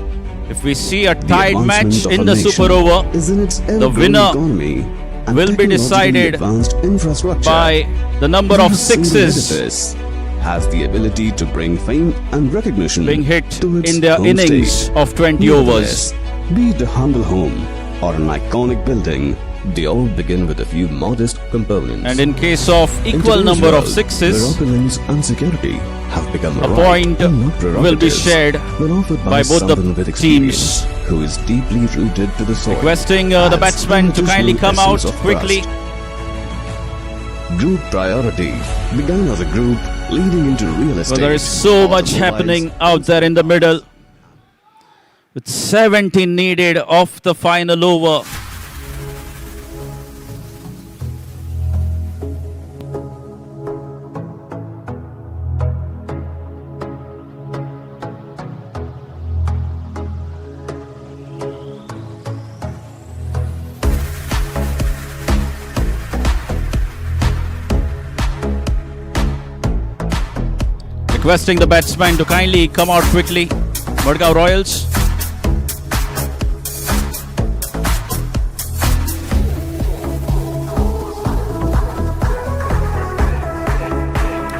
If we see a The tied match advancement of in a the nation super over, is in its the ever-growing winner economy and will be technologically decided advanced infrastructure. by the number of Each single sixes edifice has the ability to bring fame and recognition being hit to its in their home innings state. of 20 overs. Nevertheless, be it a humble home or an iconic building, They all begin with a few modest components. And in case of In equal today's number of world, sixes, where opulence and security have become a right point and not will be prerogatives, shared when offered by both the someone with teams. experience, who is deeply rooted to the soil. Requesting the adds batsman to an kindly additional come out essence of quickly. trust. Group priority began as a group leading into real estate. Well, there is so much happening out there in the middle. With 70 needed of the final over. Requesting the batsman to kindly come out quickly. MADGAON Royals.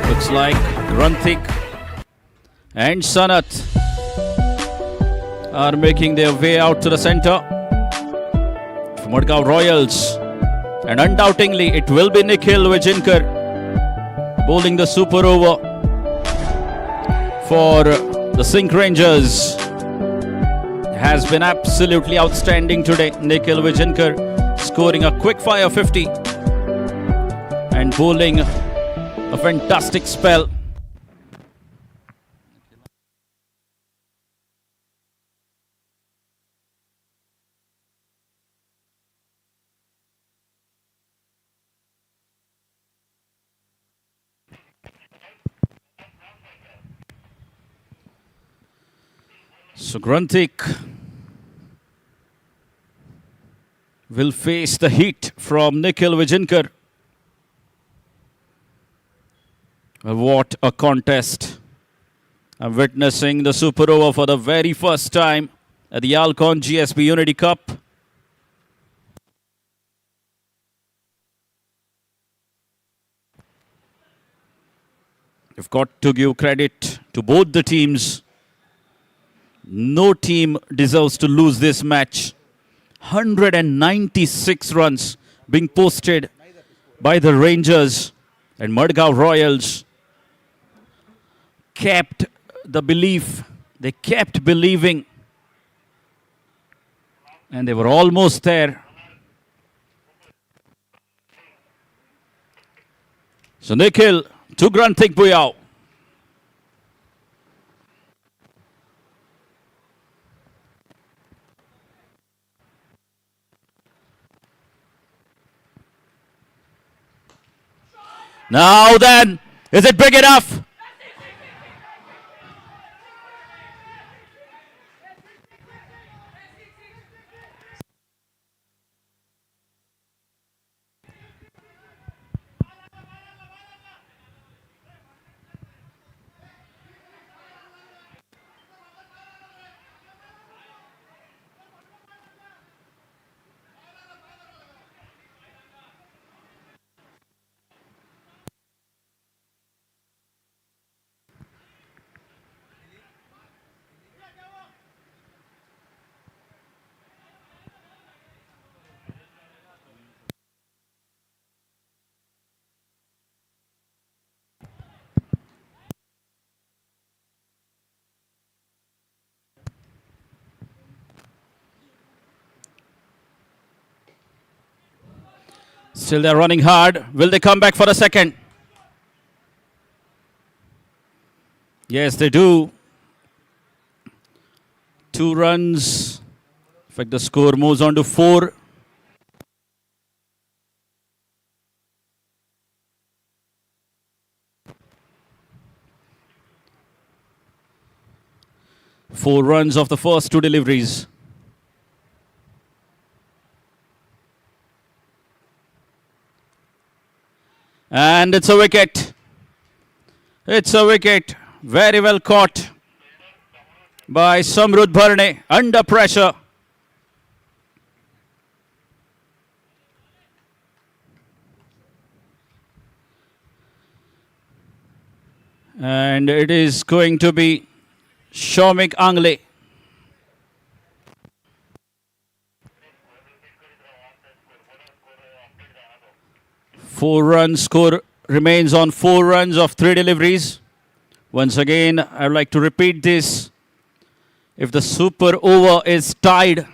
Looks like Ranthik and Sanat are making their way out to the center for MADGAON Royals. And undoubtedly it will be Nikhil Vijinkar bowling the super over for the SINQ Rangers. Has been absolutely outstanding today. Nikhil Vijinkar scoring a quick fire 50 and bowling a fantastic spell. So Ranthik will face the heat from Nikhil Vijinkar. What a contest. I'm witnessing the super over for the very first time at the ALCON GSB Unity Cup. You've got to give credit to both the teams. No team deserves to lose this match. 196 runs being posted by the Rangers, and MADGAON Royals kept the belief. They kept believing, and they were almost there. So Nikhil to Ranthik Buyao. Now then, is it big enough? Still they're running hard. Will they come back for a second? Yes, they do. 2 runs. In fact, the score moves on to 4. Four runs of the first 2 deliveries. And it's a wicket. It's a wicket. Very well caught by Samrudh Bharne under pressure. And it is going to be Shomik Angle. 4-run score remains on 4 runs of 3 deliveries. Once again, I would like to repeat this. If the super over is tied,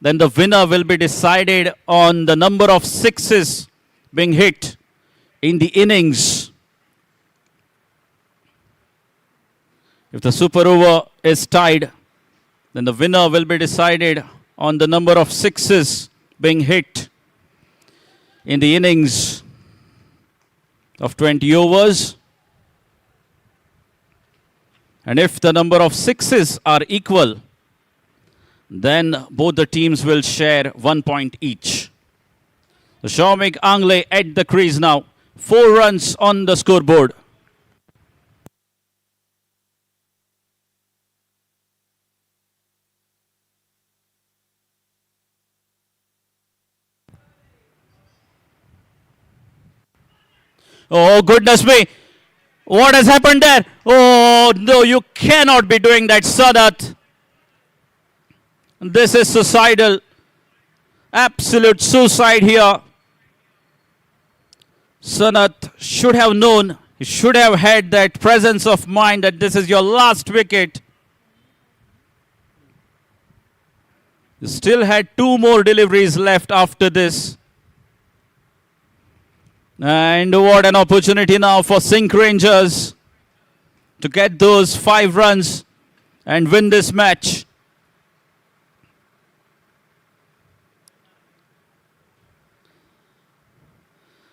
then the winner will be decided on the number of sixes being hit in the innings. If the super over is tied, then the winner will be decided on the number of sixes being hit in the innings of 20 overs. And if the number of sixes are equal, then both the teams will share 1 point each. So Shaumik Angle at the crease now. 4 runs on the scoreboard. Oh, goodness me. What has happened there? Oh, no, you cannot be doing that, Sadat. This is suicidal. Absolute suicide here. Sanat should have known. He should have had that presence of mind that this is your last wicket. You still had 2 more deliveries left after this. And what an opportunity now for SINQ Rangers to get those 5 runs and win this match.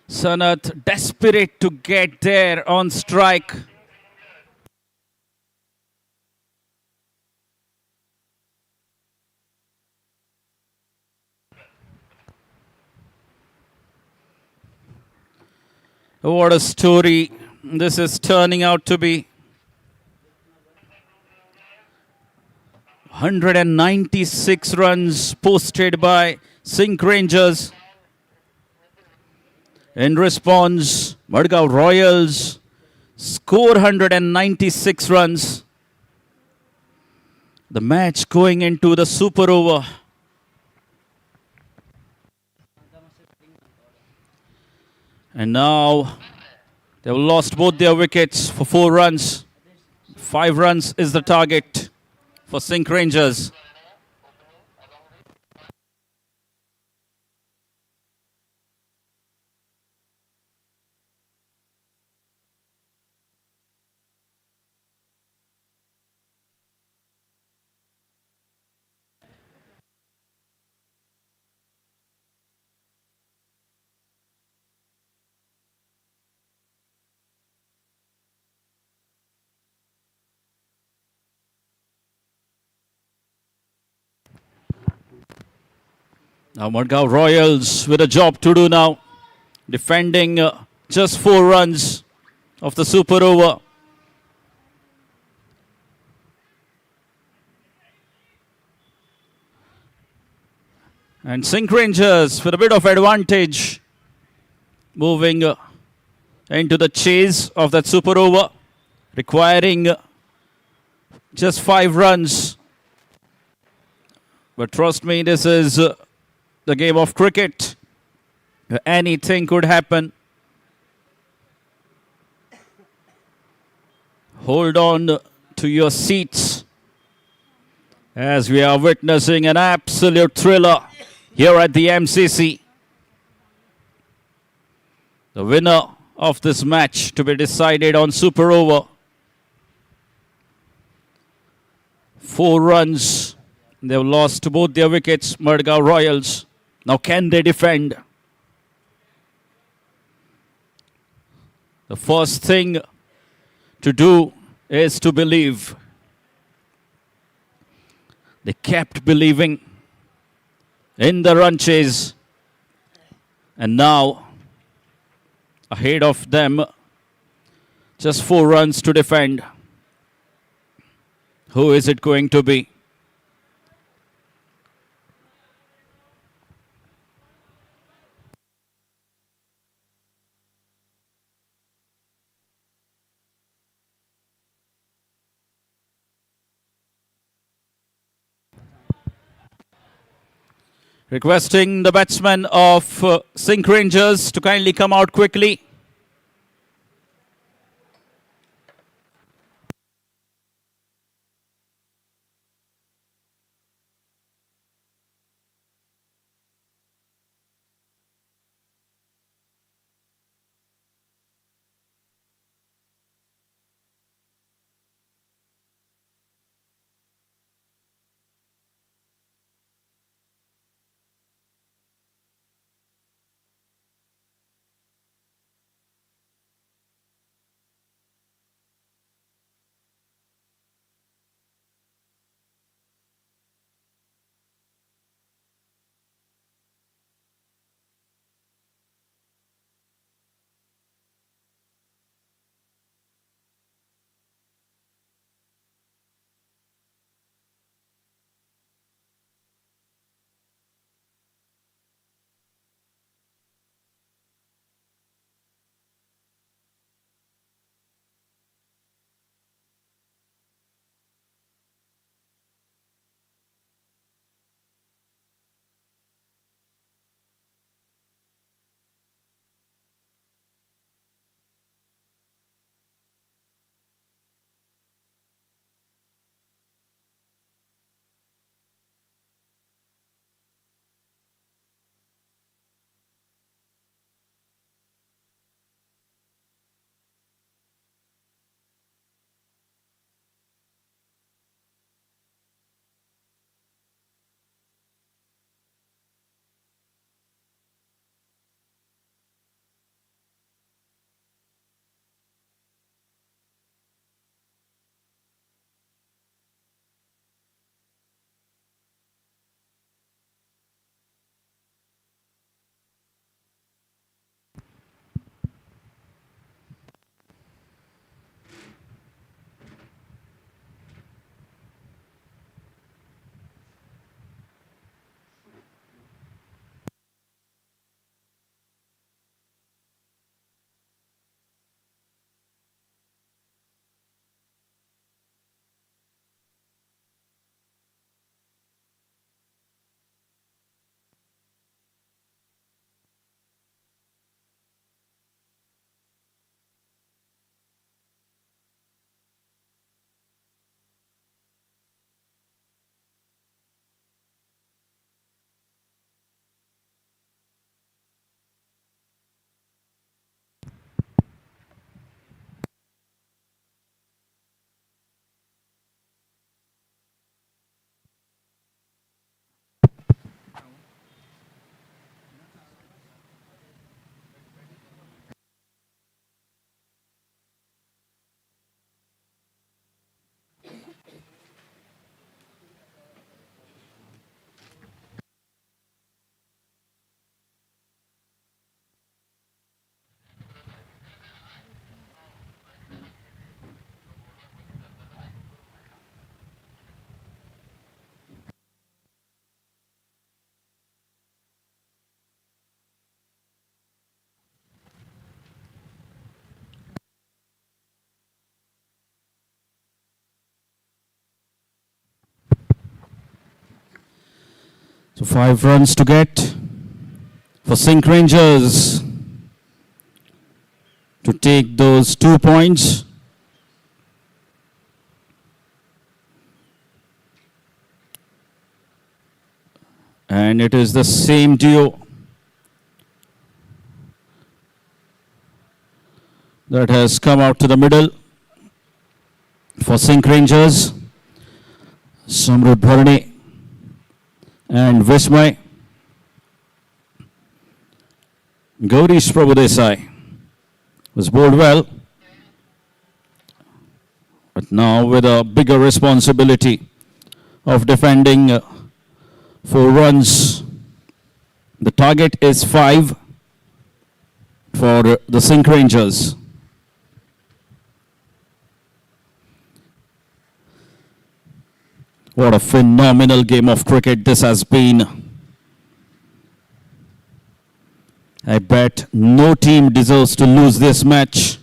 Sanat desperate to get there on strike. What a story this is turning out to be. 196 runs posted by SINQ Rangers. In response, MADGAON Royals score 196 runs. The match going into the super over. And now they've lost both their wickets for 4 runs. 5 runs is the target for SINQ Rangers. Now MADGAON Royals with a job to do now. Defending just 4 runs of the super over. And SINQ Rangers with a bit of advantage. Moving into the chase of that super over. Requiring just 5 runs. But trust me, this is the game of cricket. Anything could happen. Hold on to your seats as we are witnessing an absolute thriller here at the MCC. The winner of this match to be decided on super over. 4 runs. They've lost both their wickets, MADGAON Royals. Now can they defend? The first thing to do is to believe. They kept believing in the run chase. And now, ahead of them, just 4 runs to defend. Who is it going to be? Requesting the batsmen of SINQ Rangers to kindly come out quickly. So 5 runs to get for SINQ Rangers to take those 2 points. And it is the same duo that has come out to the middle for SINQ Rangers. Samrudh Bharani and Vismay. Gaurish Prabhudesai was bowled well, but now with a bigger responsibility of defending 4 runs. The target is 5 for the SINQ Rangers. What a phenomenal game of cricket this has been. I bet no team deserves to lose this match.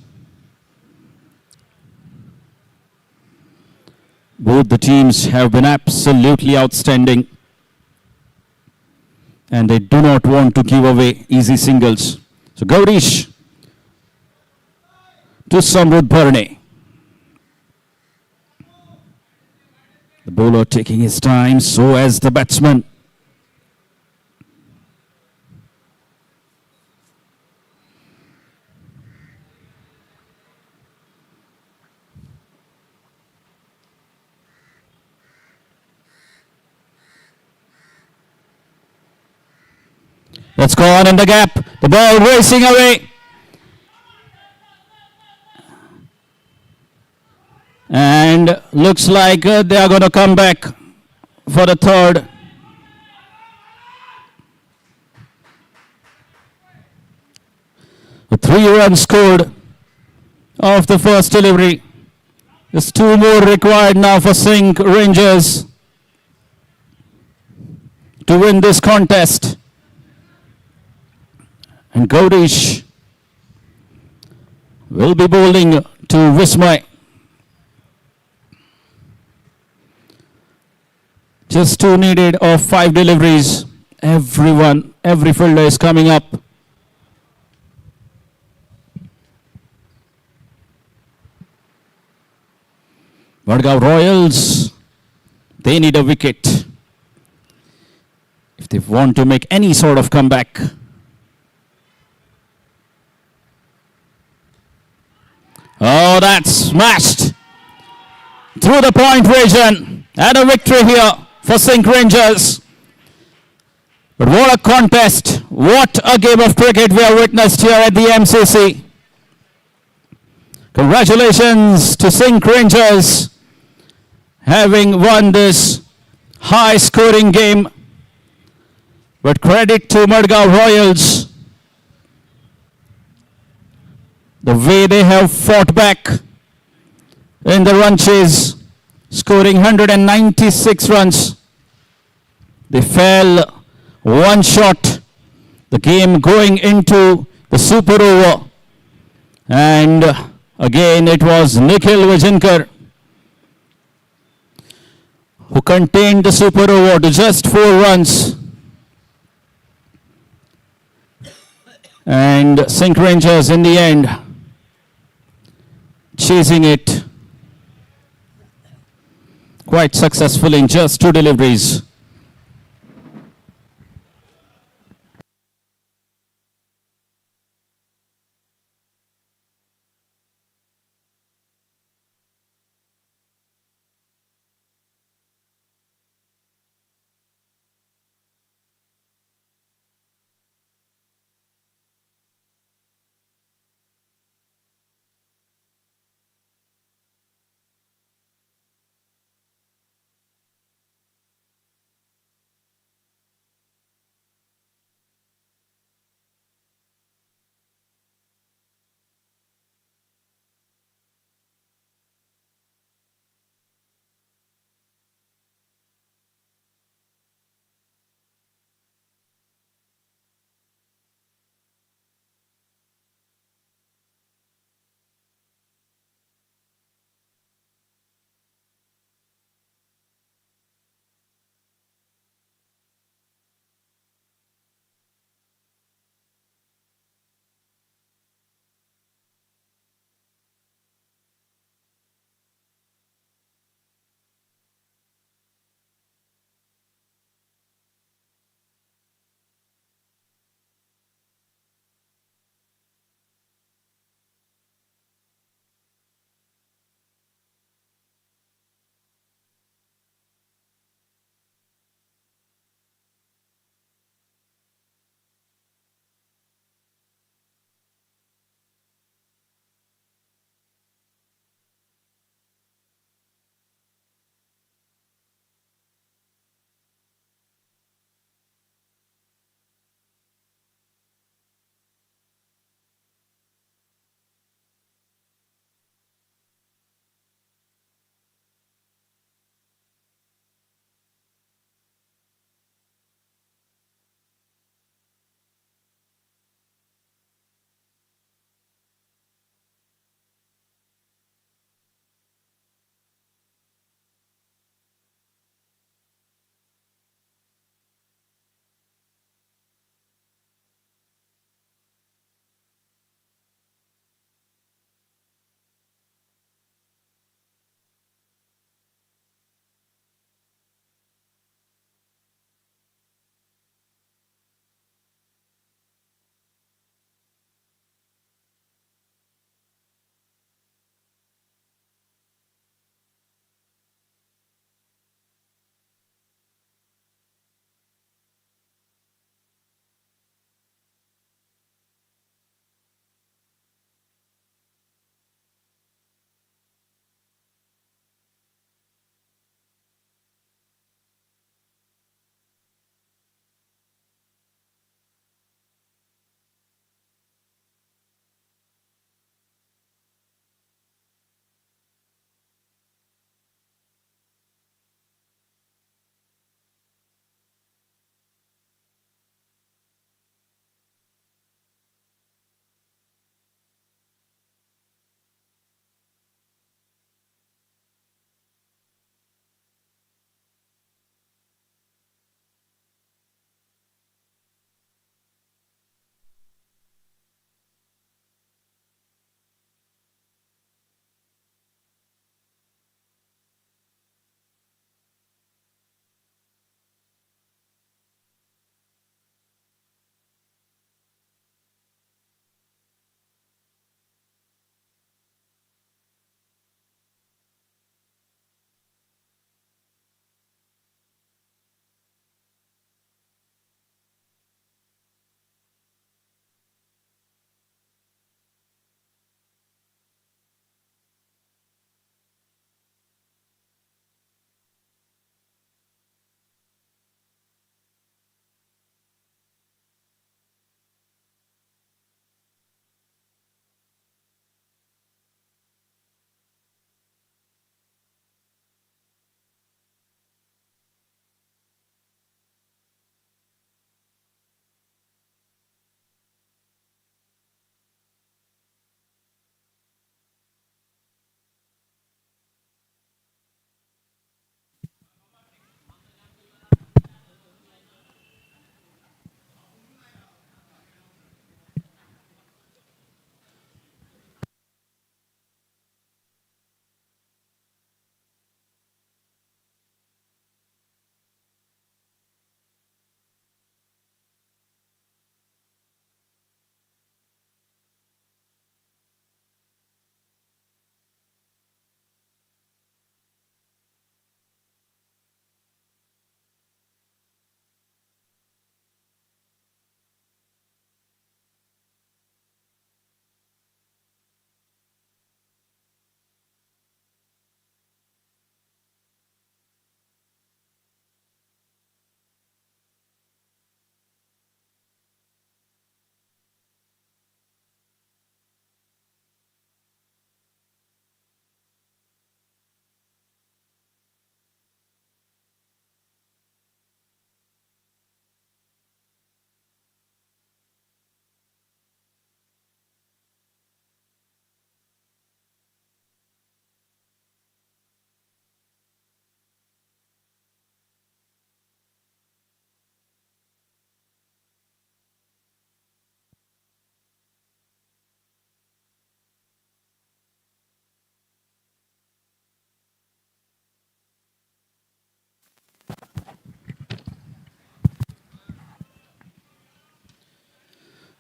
Both the teams have been absolutely outstanding. and they do not want to give away easy singles. So Gaurish to Samrudh Bharne. The bowler taking his time, so as the batsman. Let's go on in the gap. The ball racing away. And looks like they are going to come back for the third. A 3 runs scored off the first delivery. There's 2 more required now for SINQ Rangers to win this contest. And Gaurish will be bowling to Vismay. Just 2 needed of 5 deliveries. Every fielder is coming up. Madgaon Royals, they need a wicket if they want to make any sort of comeback. Oh, that's smashed through the point region. And a victory here for SINQ Rangers. But what a contest. What a game of cricket we have witnessed here at the MCC. Congratulations to SINQ Rangers having won this high scoring game. But credit to Madgaon Royals. The way they have fought back in the run chase, scoring 196 runs. They fell 1 shot. The game going into the super over. And again, it was Nikhil Vijayankar who contained the super over to just 4 runs. And SINQ Rangers in the end chasing it quite successful in just 2 deliveries.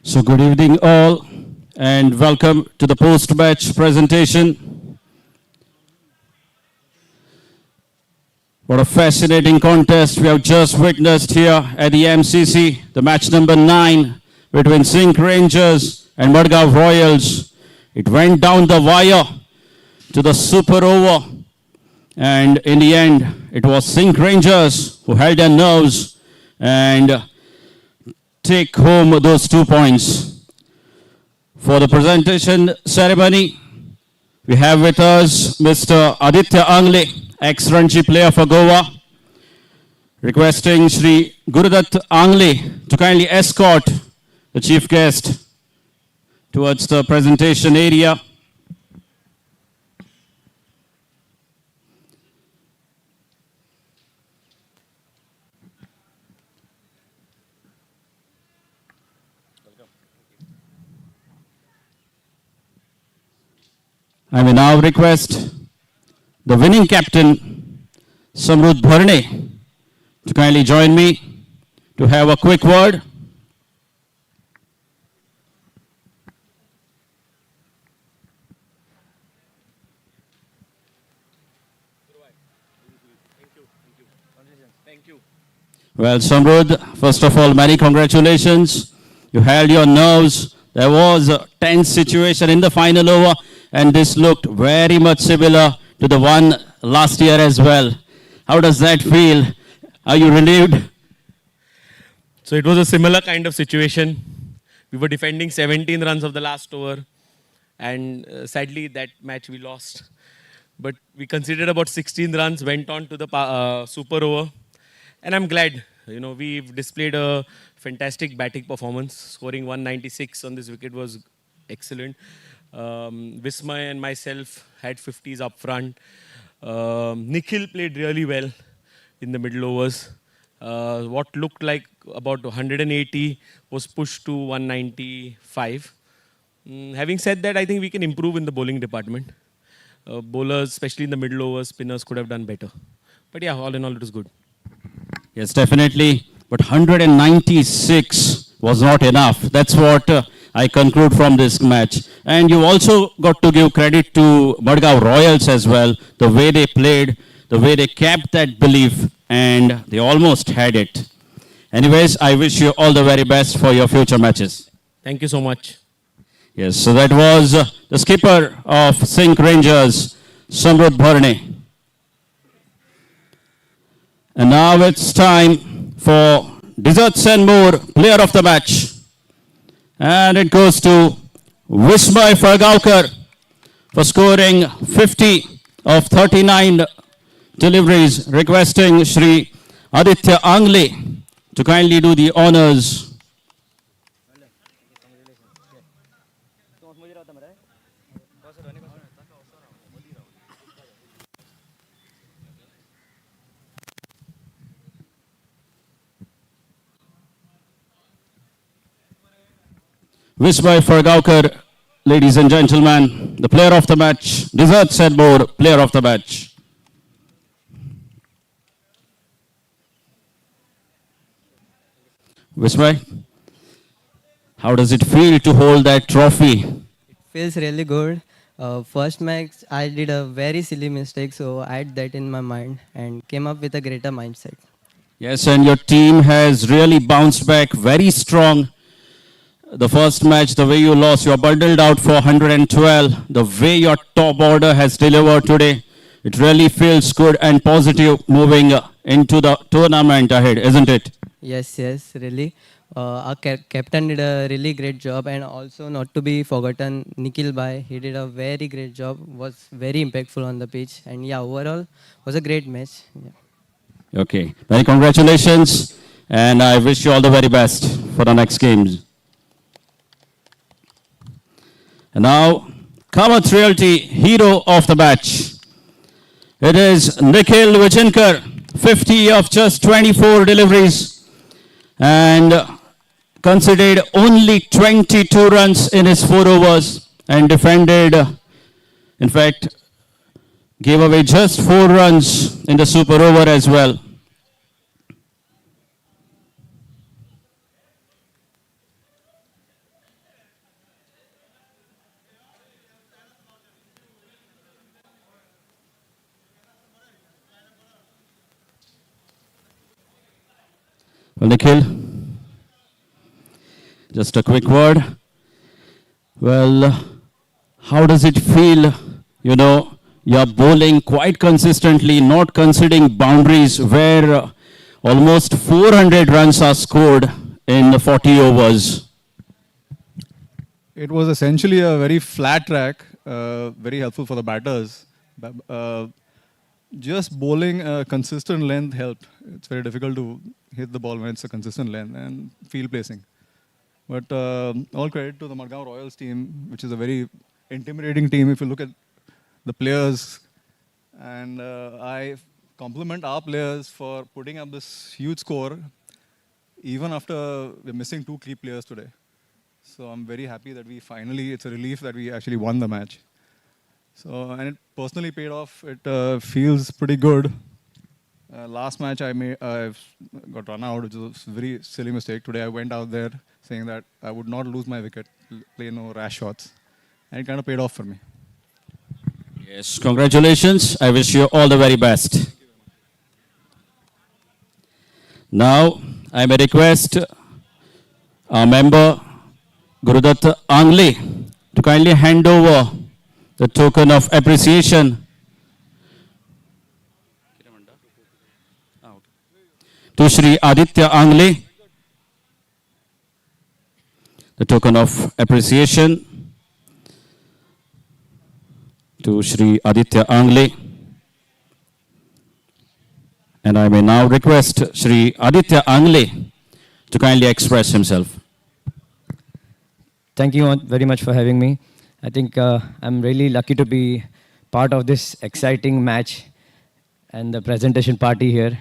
So good evening all and welcome to the post-match presentation. What a fascinating contest we have just witnessed here at the MCC, the match number 9 between SINQ Rangers and MADGAON Royals. It went down the wire to the super over, and in the end it was SINQ Rangers who held their nerves and take home those 2 points. For the presentation ceremony, we have with us Mr. Aditya Angle, ex-Ranji player for Goa, requesting Shri Gurudat Angle to kindly escort the chief guest towards the presentation area. I will now request the winning captain, Samrudh Bharne, to kindly join me to have a quick word. Thank you. Well, Samrudh, first of all, many congratulations. You held your nerves. There was a tense situation in the final over, and this looked very much similar to the one last year as well. How does that feel? Are you relieved? So it was a similar kind of situation. We were defending 17 runs of the last over, and sadly that match we lost. But we conceded about 16 runs, went on to the super over, and I'm glad. We've displayed a fantastic batting performance. Scoring 196 on this wicket was excellent. Vismay and myself had 50s up front. Nikhil played really well in the middle overs. What looked like about 180 was pushed to 195. Having said that, I think we can improve in the bowling department. Bowlers, especially in the middle overs, spinners could have done better. But yeah, all in all, it was good. Yes, definitely. But 196 was not enough. That's what I conclude from this match. And you also got to give credit to MADGAON Royals as well. The way they played, the way they kept that belief, and they almost had it. Anyways, I wish you all the very best for your future matches. Thank you so much. Yes, so that was the skipper of SINQ Rangers, Samrudh Bharne. And now it's time for Desserts and More Player of the Match. And it goes to Vismay Fargaonkar for scoring 50 of 39 deliveries, requesting Shri Aditya Angle to kindly do the honors. Vismay Fargaonkar, ladies and gentlemen, the player of the match, Desserts and More Player of the Match. Vismay, how does it feel to hold that trophy? It feels really good. First match, I did a very silly mistake, so I had that in my mind and came up with a greater mindset. Yes, and your team has really bounced back very strong. The first match, the way you lost, you are bundled out for 112. The way your top order has delivered today, it really feels good and positive moving into the tournament ahead, isn't it? Yes, really. Our captain did a really great job, and also not to be forgotten, Nikhil Bhai. He did a very great job, was very impactful on the pitch, and yeah, overall was a great match. Yeah. Okay, many congratulations, and I wish you all the very best for the next games. And now, Kamath Realty hero of the match. It is Nikhil Vijayankar, 50 of just 24 deliveries, and conceded only 22 runs in his 4 overs, and defended, in fact, gave away just 4 runs in the super over as well. Well, Nikhil, just a quick word. Well, how does it feel? You know, you're bowling quite consistently, not conceding boundaries where almost 400 runs are scored in 40 overs. It was essentially a very flat track, very helpful for the batters. Just bowling a consistent length helped. It's very difficult to hit the ball when it's a consistent length, and field placing. But all credit to the MADGAON Royals team, which is a very intimidating team if you look at the players. And I compliment our players for putting up this huge score, even after we're missing 2 key players today. So I'm very happy that we finally, it's a relief that we actually won the match. So, and it personally paid off. It feels pretty good. Last match I got run out, which was a very silly mistake. Today I went out there saying that I would not lose my wicket, play no rash shots. And it kind of paid off for me. Yes, congratulations. I wish you all the very best. Now, I may request our member, Gurudat Angli, to kindly hand over the token of appreciation to Shri Aditya Angli. The token of appreciation to Shri Aditya Angli. And I may now request Shri Aditya Angli to kindly express himself. Thank you very much for having me. I think I'm really lucky to be part of this exciting match and the presentation party here.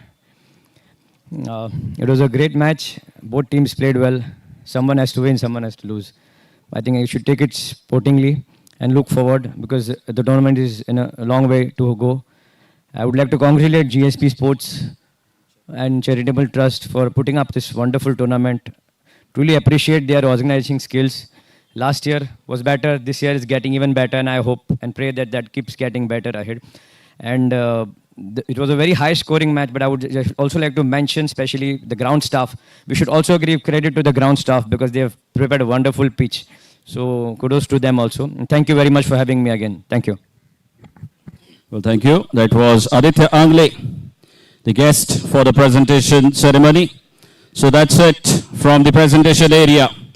It was a great match. Both teams played well. Someone has to win, someone has to lose. I think I should take it sportingly and look forward because the tournament is in a long way to go. I would like to congratulate GSB Sports and Charitable Trust for putting up this wonderful tournament. Truly appreciate their organizing skills. Last year was better, this year is getting even better, and I hope and pray that that keeps getting better ahead. And it was a very high scoring match, but I would also like to mention especially the ground staff. We should also give credit to the ground staff because they have prepared a wonderful pitch. So kudos to them also. And thank you very much for having me again. Thank you. Well, thank you. That was Aditya Angli, the guest for the presentation ceremony. So that's it from the presentation area.